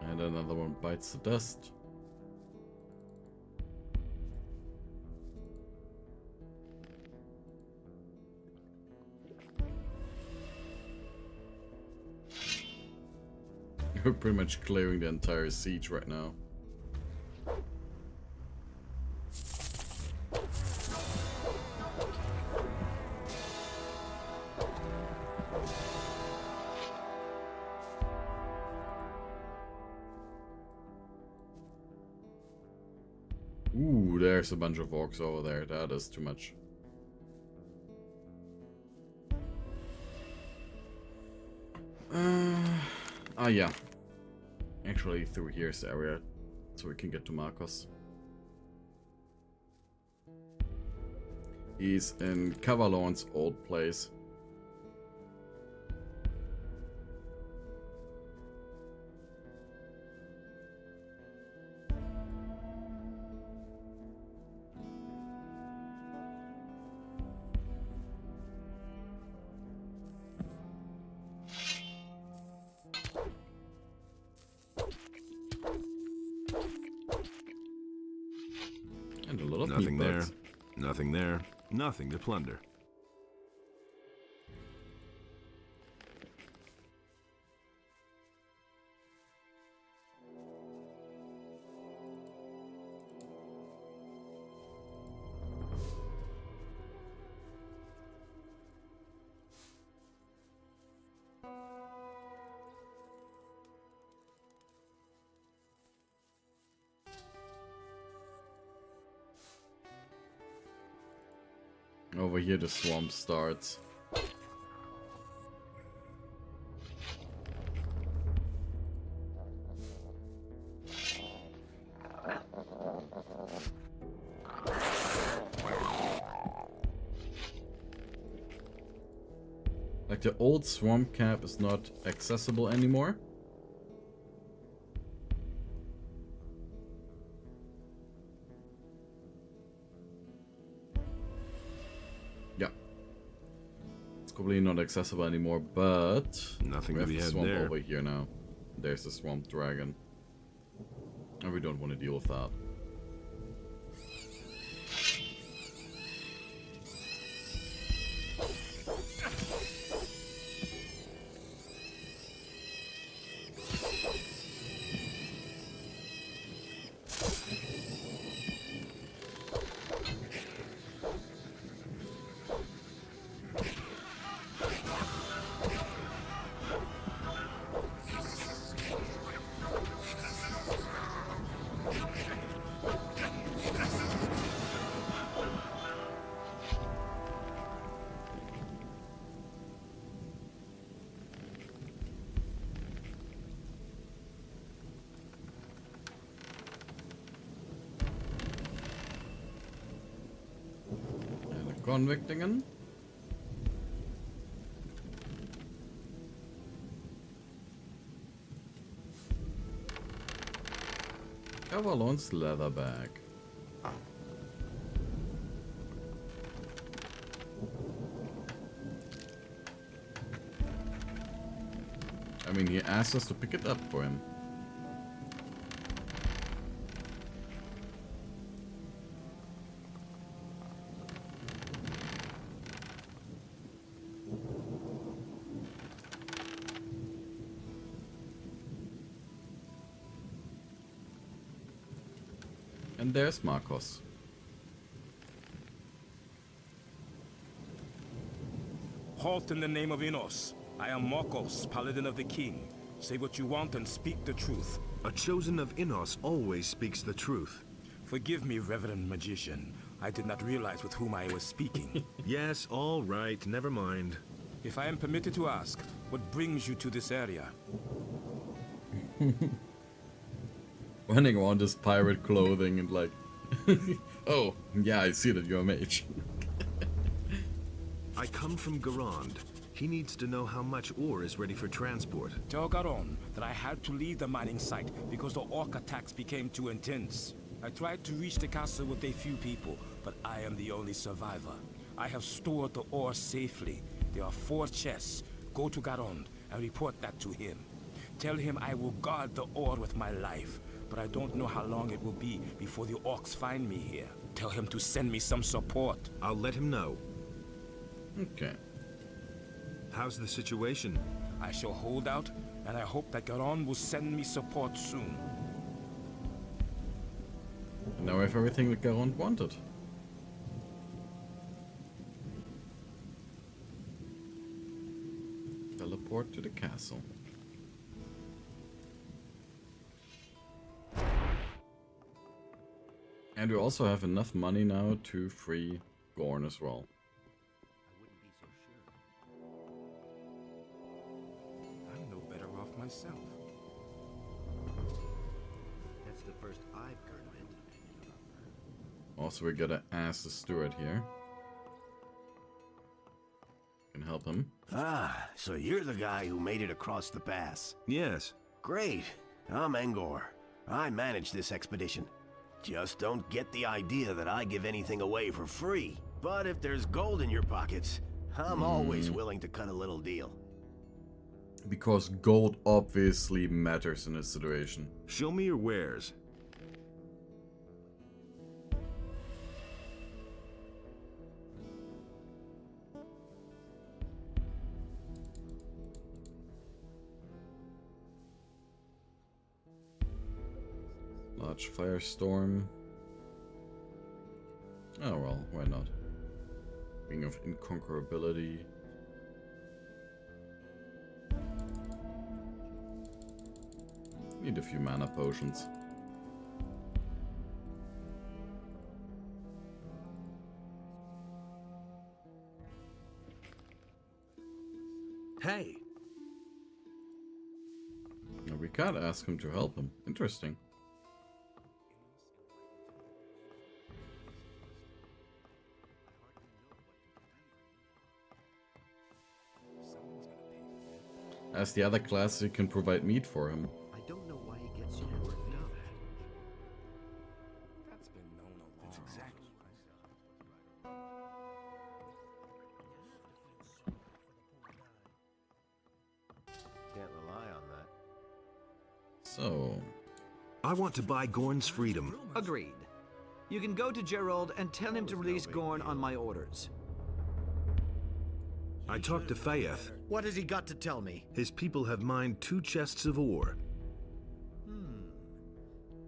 And another one bites the dust. We're pretty much clearing the entire siege right now. Ooh, there's a bunch of orcs over there. That is too much. Yeah. Actually, through here's the area, so we can get to Marcos. He's in Cavalon's old place. And a little Nothing there. bugs. Nothing there. Nothing to plunder. Over here the swamp starts. Like the old swamp cap is not accessible anymore. Yeah. It's probably not accessible anymore, but nothing we to have be the had swamp there. over here now. There's the swamp dragon. And we don't want to deal with that. Convictingen. Avalon's leather bag. I mean, he asked us to pick it up for him. And there's Marcos. Halt in the name of Inos. I am Marcos, Paladin of the King. Say what you want and speak the truth. A chosen of Inos always speaks the truth. Forgive me, Reverend Magician. I did not realize with whom I was speaking. Yes, all right, never mind. If I am permitted to ask, what brings you to this area? Running around this pirate clothing and like, oh, yeah, I see that you're a mage. I come from Garand. He needs to know how much ore is ready for transport. Tell Garon that I had to leave the mining site because the orc attacks became too intense. I tried to reach the castle with a few people, but I am the only survivor. I have stored the ore safely. There are 4 chests. Go to Garon and report that to him. Tell him I will guard the ore with my life, but I don't know how long it will be before the orcs find me here. Tell him to send me some support. I'll let him know. Okay. How's the situation? I shall hold out, and I hope that Garon will send me support soon. And now we have everything that Garand wanted. Teleport to the castle. And we also have enough money now to free Gorn as well. I'm no better off myself. That's the first I've heard of it. Also, we gotta ask the steward here. Can help him. Ah, so you're the guy who made it across the pass. Yes. Great. I'm Angor. I manage this expedition. Just don't get the idea that I give anything away for free. But if there's gold in your pockets, I'm always willing to cut a little deal. Because gold obviously matters in this situation. Show me your wares. Large firestorm. Oh well, why not? Ring of Inconquerability. Need a few mana potions. Hey! No, we can't ask him to help him. Interesting. As the other classes, you can provide meat for him. I don't know why he gets so worked up. That's been known a long time. Can't rely on that. So... I want to buy Gorn's freedom. Agreed. You can go to Gerald and tell him to release Gorn on my orders. I talked to Fayeth. What has he got to tell me? His people have mined 2 chests of ore.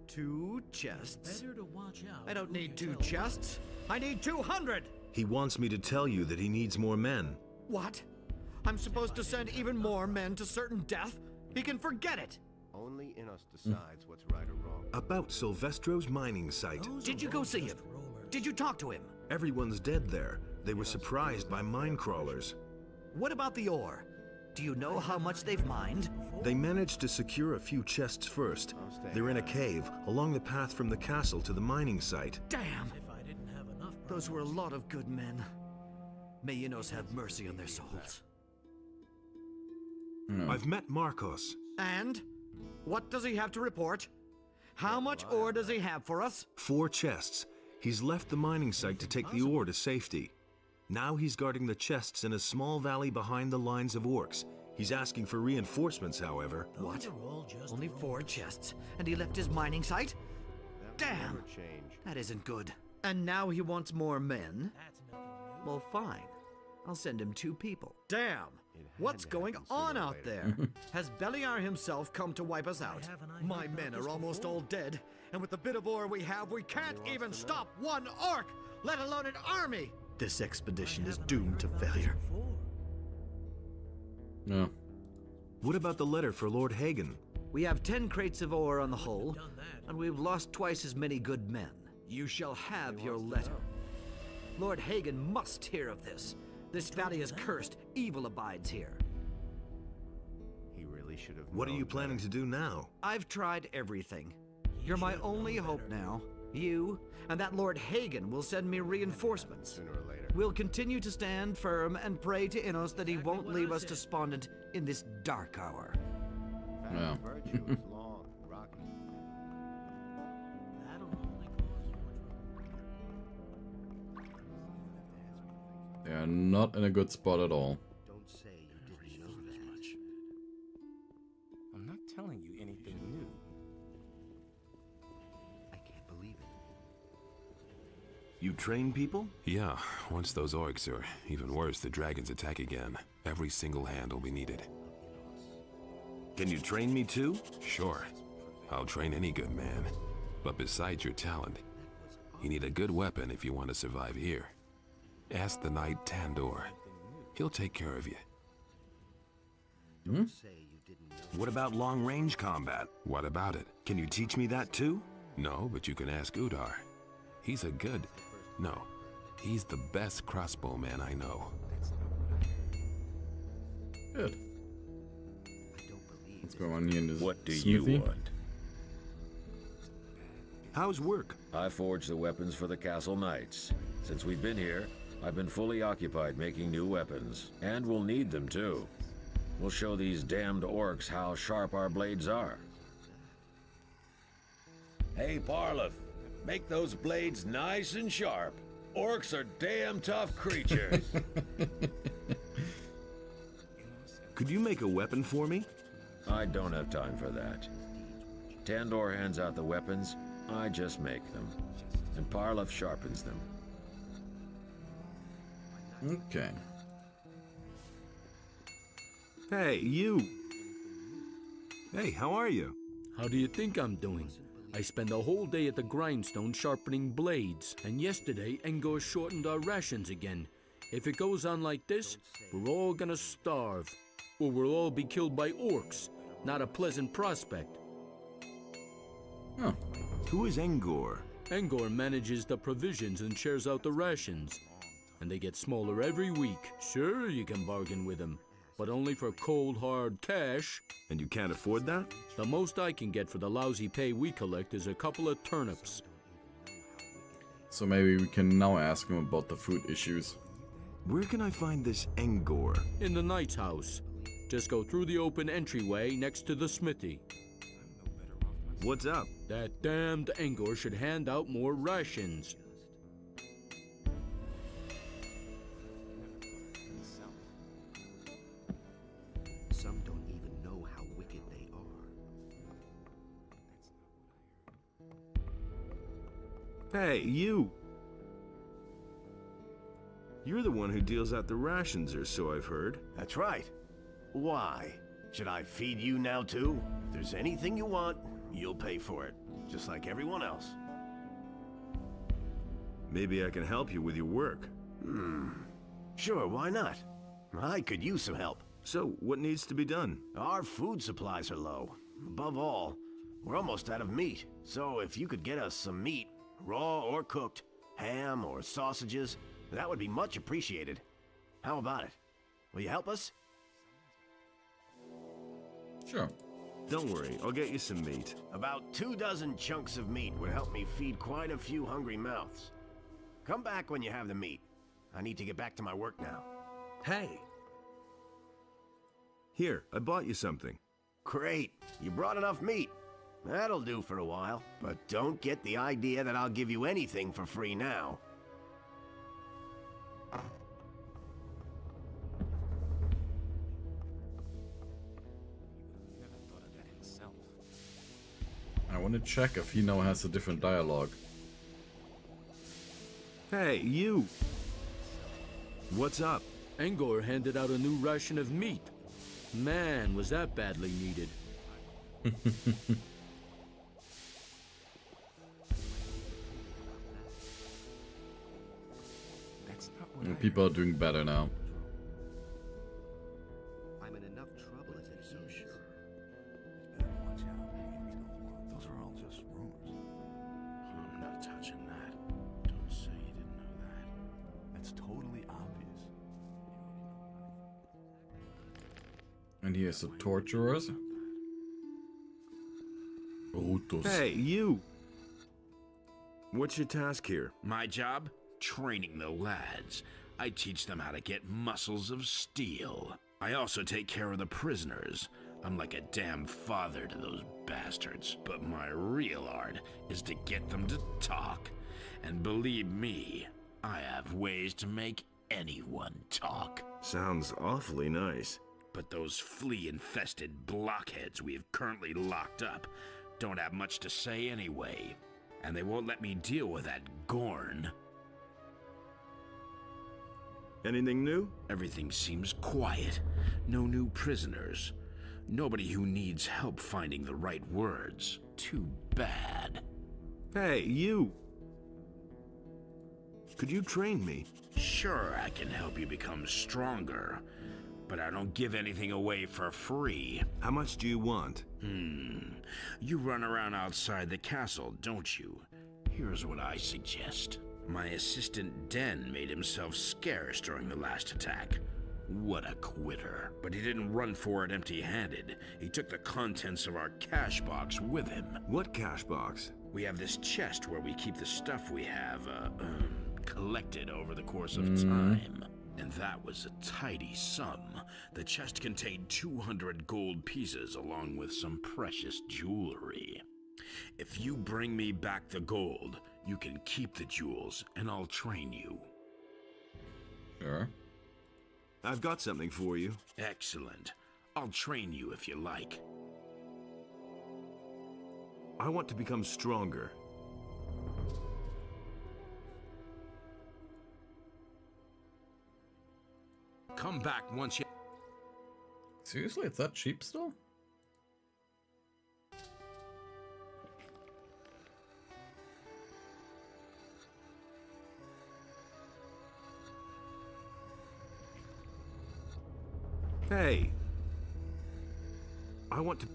2 chests? Better to watch out. I don't need 2 chests. I need 200! He wants me to tell you that he needs more men. What? I'm supposed to send even more men to certain death? He can forget it! Only Innos decides what's right or wrong. About Silvestro's mining site. Did you go see him? Did you talk to him? Everyone's dead there. They were surprised by mine crawlers. What about the ore? Do you know how much they've mined? They managed to secure a few chests first. They're in a cave, along the path from the castle to the mining site. Damn! Those were a lot of good men. May Innos have mercy on their souls. I've met Marcos. And? What does he have to report? How much ore does he have for us? 4 chests. He's left the mining site to take the ore to safety. Now he's guarding the chests in a small valley behind the lines of orcs. He's asking for reinforcements, however. What? Only 4 chests, and he left his mining site? Damn! That isn't good. And now he wants more men? Well, fine. I'll send him 2 people. Damn! What's going on out there? Has Beliar himself come to wipe us out? My men are almost all dead, and with the bit of ore we have, we can't even stop 1 orc, let alone an army! This expedition is doomed to failure. No. What about the letter for Lord Hagen? We have 10 crates of ore on the hull, and we've lost twice as many good men. You shall have your letter. Lord Hagen must hear of this. This valley is cursed. Evil abides here. He really should have. What are you planning to do now? I've tried everything. You're my only hope now. You and that Lord Hagen will send me reinforcements. Sooner or later. We'll continue to stand firm and pray to Innos that he won't leave us despondent in this dark hour. No. Virtue is long, rocky. They are not in a good spot at all. Don't say you didn't know this much. I'm not telling you anything new. I can't believe it. You train people? Yeah, once those orcs, or even worse, the dragons attack again, every single hand will be needed. Can you train me too? Sure. I'll train any good man. But besides your talent, you need a good weapon if you want to survive here. Ask the knight Tandor. He'll take care of you. Don't say you didn't know. What about long-range combat? What about it? Can you teach me that too? No, but you can ask Udar. He's a good... No, he's the best crossbowman I know. Good. What's going on here in this What do smithy? you want? How's work? I forge the weapons for the castle knights. Since we've been here, I've been fully occupied making new weapons. And we'll need them too. We'll show these damned orcs how sharp our blades are. Hey, Parleth, make those blades nice and sharp. Orcs are damn tough creatures. Could you make a weapon for me? I don't have time for that. Tandor hands out the weapons, I just make them. And Parleth sharpens them. Okay. Hey, you! Hey, how are you? How do you think I'm doing? I spend a whole day at the grindstone sharpening blades, and yesterday Engor shortened our rations again. If it goes on like this, we're all gonna starve. Or we'll all be killed by orcs. Not a pleasant prospect. Oh. Who is Engor? Engor manages the provisions and shares out the rations. And they get smaller every week. Sure, you can bargain with him. but only for cold hard cash. And you can't afford that? The most I can get for the lousy pay we collect is a couple of turnips. So maybe we can now ask him about the food issues. Where can I find this Engor? In the knight's house. Just go through the open entryway next to the smithy. What's up? That damned Engor should hand out more rations. Some don't even know how wicked they are. Hey, you! You're the one who deals out the rations, or so I've heard. That's right. Why? Should I feed you now too? If there's anything you want, you'll pay for it. Just like everyone else. Maybe I can help you with your work. Sure, why not? I could use some help. So, what needs to be done? Our food supplies are low. Above all, we're almost out of meat. So if you could get us some meat, raw or cooked, ham or sausages, that would be much appreciated. How about it? Will you help us? Sure. Don't worry, I'll get you some meat. About 24 chunks of meat would help me feed quite a few hungry mouths. Come back when you have the meat. I need to get back to my work now. Hey! Here, I bought you something. Great. You brought enough meat. That'll do for a while. But don't get the idea that I'll give you anything for free now. I want to check if he now has a different dialogue. Hey, you! What's up? Engor handed out a new ration of meat. Man, was that badly needed. People are doing better now. I'm in enough trouble as it so sure. Watch out. Those are all just rumors. I'm not touching that. Don't say you didn't know that. That's totally obvious. And here's the torturers. Hey, you! What's your task here? My job? Training the lads. I teach them how to get muscles of steel. I also take care of the prisoners. I'm like a damn father to those bastards. But my real art is to get them to talk. And believe me, I have ways to make anyone talk. Sounds awfully nice. But those flea-infested blockheads we have currently locked up don't have much to say anyway. And they won't let me deal with that Gorn. Anything new? Everything seems quiet. No new prisoners. Nobody who needs help finding the right words. Too bad. Hey, you! Could you train me? Sure, I can help you become stronger. But I don't give anything away for free. How much do you want? You run around outside the castle, don't you? Here's what I suggest. My assistant Den made himself scarce during the last attack. What a quitter. But he didn't run for it empty-handed. He took the contents of our cash box with him. What cash box? We have this chest where we keep the stuff we have, collected over the course of time. And that was a tidy sum. The chest contained 200 gold pieces along with some precious jewelry. If you bring me back the gold, you can keep the jewels and I'll train you. Sure. I've got something for you. Excellent. I'll train you if you like. I want to become stronger. Come back once you... Seriously, it's that cheap still? Hey! I want to...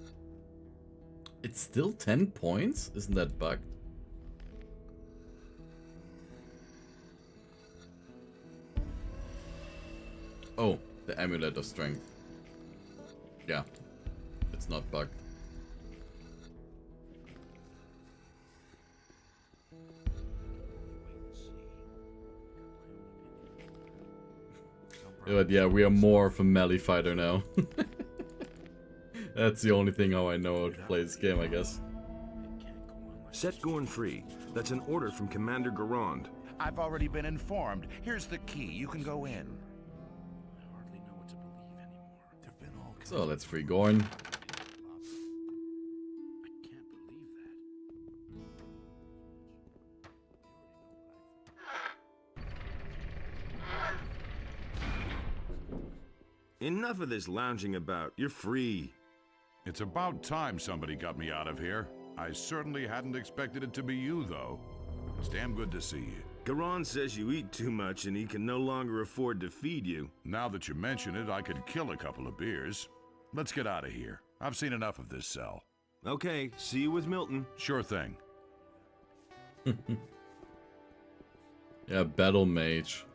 It's still 10 points? Isn't that bugged? Oh, the amulet of strength. Yeah, it's not bugged. But yeah, we are more of a melee fighter now. That's the only thing how I know how to play this game, I guess. Set Gorn free. That's an order from Commander Garand. I've already been informed. Here's the key. You can go in. So let's free Gorn. Enough of this lounging about. You're free. It's about time somebody got me out of here. I certainly hadn't expected it to be you, though. It's damn good to see you. Garand says you eat too much and he can no longer afford to feed you. Now that you mention it, I could kill a couple of beers. Let's get out of here. I've seen enough of this cell. Okay, see you with Milton. Sure thing. Yeah, battle mage.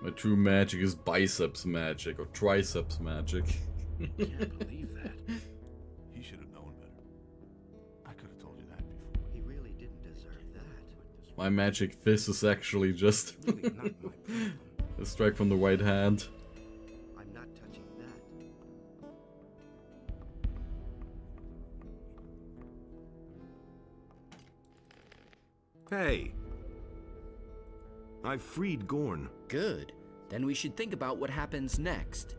My true magic is biceps magic or triceps magic. Can't believe that. He should have known better. I could have told you that before. He really didn't deserve that. My magic fist is actually just a strike from the right hand. I'm not touching that. Hey. I've freed Gorn. Good. Then we should think about what happens next.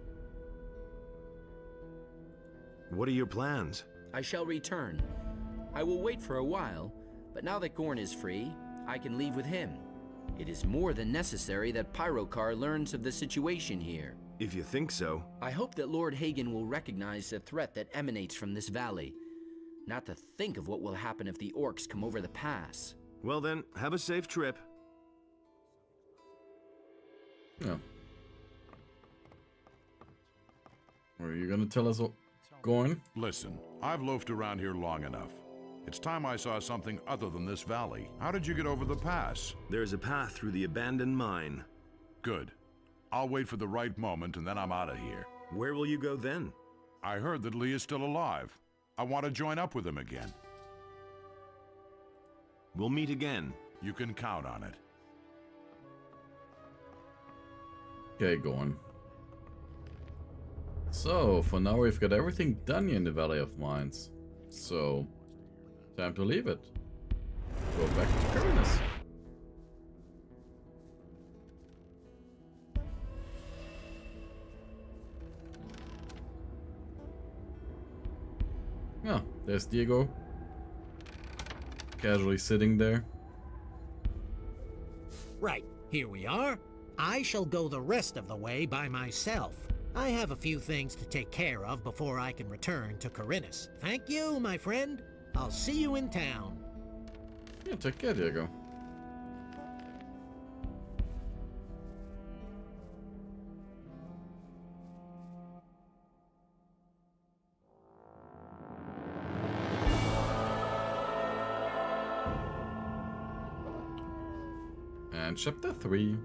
What are your plans? I shall return. I will wait for a while, but now that Gorn is free, I can leave with him. It is more than necessary that Pyrocar learns of the situation here. If you think so. I hope that Lord Hagen will recognize the threat that emanates from this valley. Not to think of what will happen if the orcs come over the pass. Well then, have a safe trip. Yeah. Are you gonna tell us what Gorn? Listen, I've loafed around here long enough. It's time I saw something other than this valley. How did you get over the pass? There's a path through the abandoned mine. Good. I'll wait for the right moment and then I'm out of here. Where will you go then? I heard that Lee is still alive. I want to join up with him again. We'll meet again. You can count on it. Okay, Gorn. So, for now we've got everything done here in the Valley of Mines. So, time to leave it. Go back to Pyranus. Yeah, there's Diego. Casually sitting there. Right, here we are. I shall go the rest of the way by myself. I have a few things to take care of before I can return to Corinus. Thank you, my friend. I'll see you in town. Yeah, take care, Diego. And chapter 3.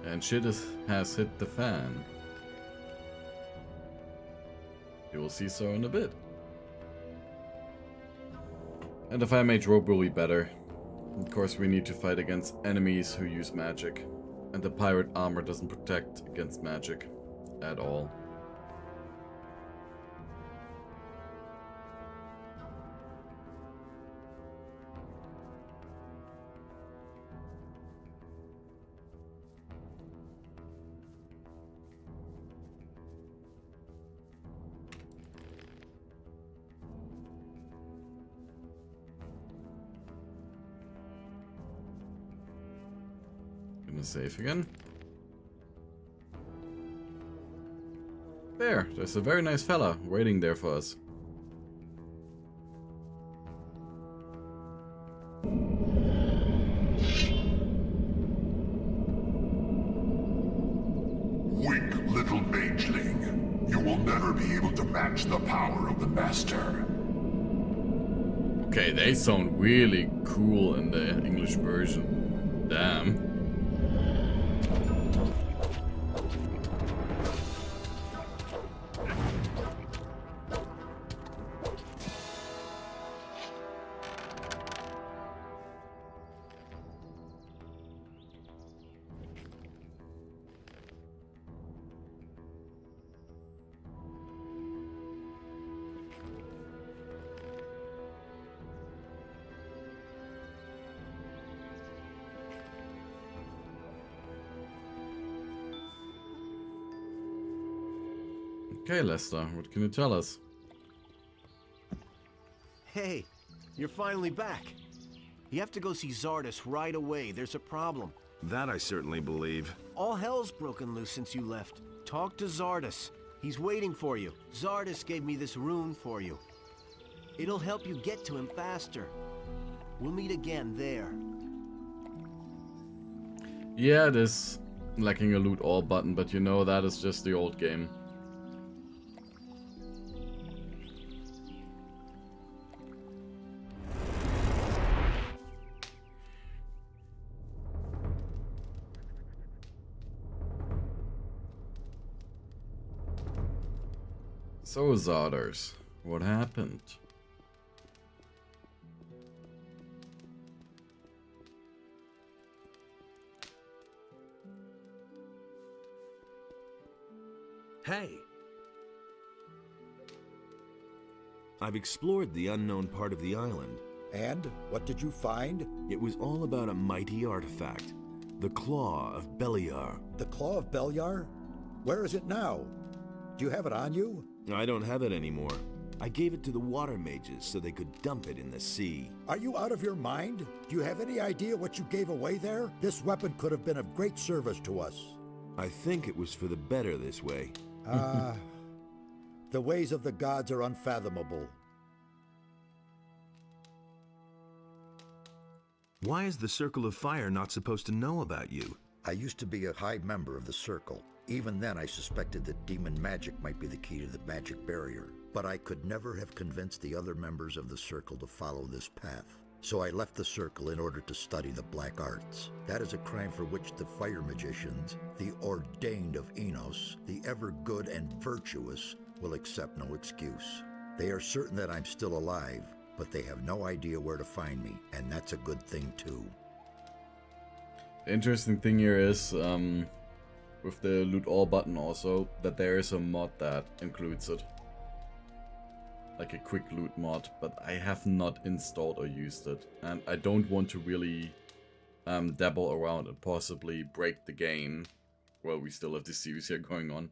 And shit has hit the fan. You will see so in a bit. And the Fire Mage robe will be better. Of course, we need to fight against enemies who use magic. And the pirate armor doesn't protect against magic at all. Gonna save again. There's a very nice fella waiting there for us. Weak little mageling. never be able to match the power of the Master. Okay, they sound really cool in the English version. Damn. Okay, Lester, what can you tell us? Hey, you're finally back. You have to go see Zardus right away. There's a problem. That I certainly believe. All hell's broken loose since you left. Talk to Zardus. He's waiting for you. Zardus gave me this rune for you. It'll help you get to him faster. We'll meet again there. Yeah, it is lacking a loot all button, but you know that is just the old game. So, Zardus, what happened? Hey! I've explored the unknown part of the island. And what did you find? It was all about a mighty artifact. The Claw of Beliar. The Claw of Beliar? Where is it now? Do you have it on you? I don't have it anymore. I gave it to the water mages so they could dump it in the sea. Are you out of your mind? Do you have any idea what you gave away there? This weapon could have been of great service to us. I think it was for the better this way. The ways of the gods are unfathomable. Why is the Circle of Fire not supposed to know about you? I used to be a high member of the Circle. Even then, I suspected that demon magic might be the key to the magic barrier. But I could never have convinced the other members of the Circle to follow this path. So I left the Circle in order to study the black arts. That is a crime for which the fire magicians, the ordained of Enos, the ever good and virtuous, will accept no excuse. They are certain that I'm still alive, but they have no idea where to find me, and that's a good thing too. The interesting thing here is, with the loot all button also, that there is a mod that includes it. Like a quick loot mod, but I have not installed or used it. And I don't want to really dabble around and possibly break the game while we still have this series here going on.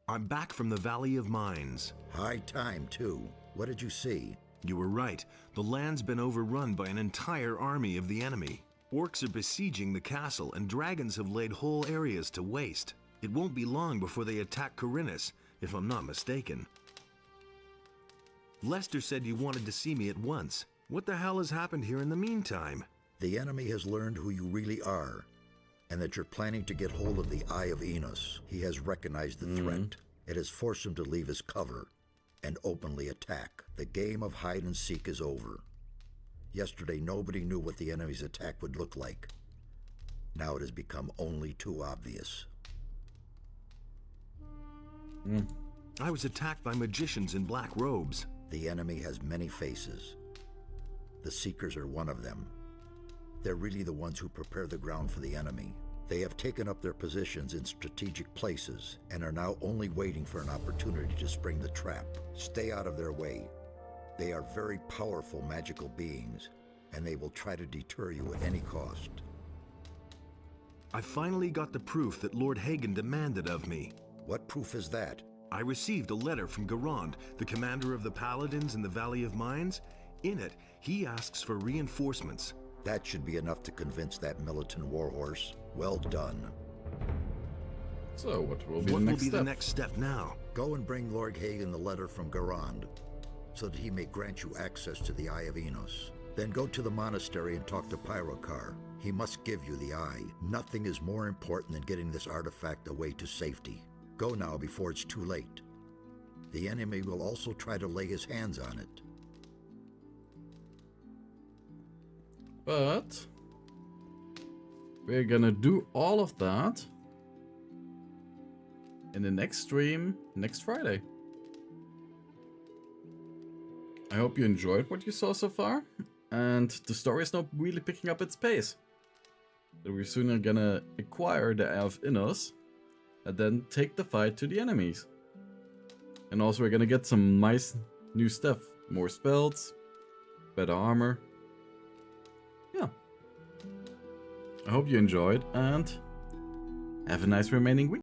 I'm back from the Valley of Mines. High time too. What did you see? You were right. The land's been overrun by an entire army of the enemy. Orcs are besieging the castle, and dragons have laid whole areas to waste. It won't be long before they attack Corinus, if I'm not mistaken. Lester said you wanted to see me at once. What the hell has happened here in the meantime? The enemy has learned who you really are, and that you're planning to get hold of the Eye of Enos. He has recognized the threat. It has forced him to leave his cover and openly attack. The game of hide and seek is over. Yesterday, nobody knew what the enemy's attack would look like. Now it has become only too obvious. I was attacked by magicians in black robes. The enemy has many faces. The Seekers are one of them. They're really the ones who prepare the ground for the enemy. They have taken up their positions in strategic places and are now only waiting for an opportunity to spring the trap. Stay out of their way. They are very powerful magical beings, and they will try to deter you at any cost. I finally got the proof that Lord Hagen demanded of me. What proof is that? I received a letter from Garnered, the commander of the Paladins in the Valley of Mines. In it, he asks for reinforcements. That should be enough to convince that militant warhorse. Well done. So, what will be the next step? Now? Go and bring Lord Hagen the letter from Garnered, so that he may grant you access to the Eye of Enos. Then go to the monastery and talk to Pyrocar. He must give you the eye. Nothing is more important than getting this artifact away to safety. Go now before it's too late. The enemy will also try to lay his hands on it. But we're gonna do all of that in the next stream next Friday. I hope you enjoyed what you saw so far, and the story is now really picking up its pace. So we're soon gonna acquire the Eye of Innos and then take the fight to the enemies. And also we're gonna get some nice new stuff. More spells, better armor. Yeah. I hope you enjoyed and have a nice remaining week.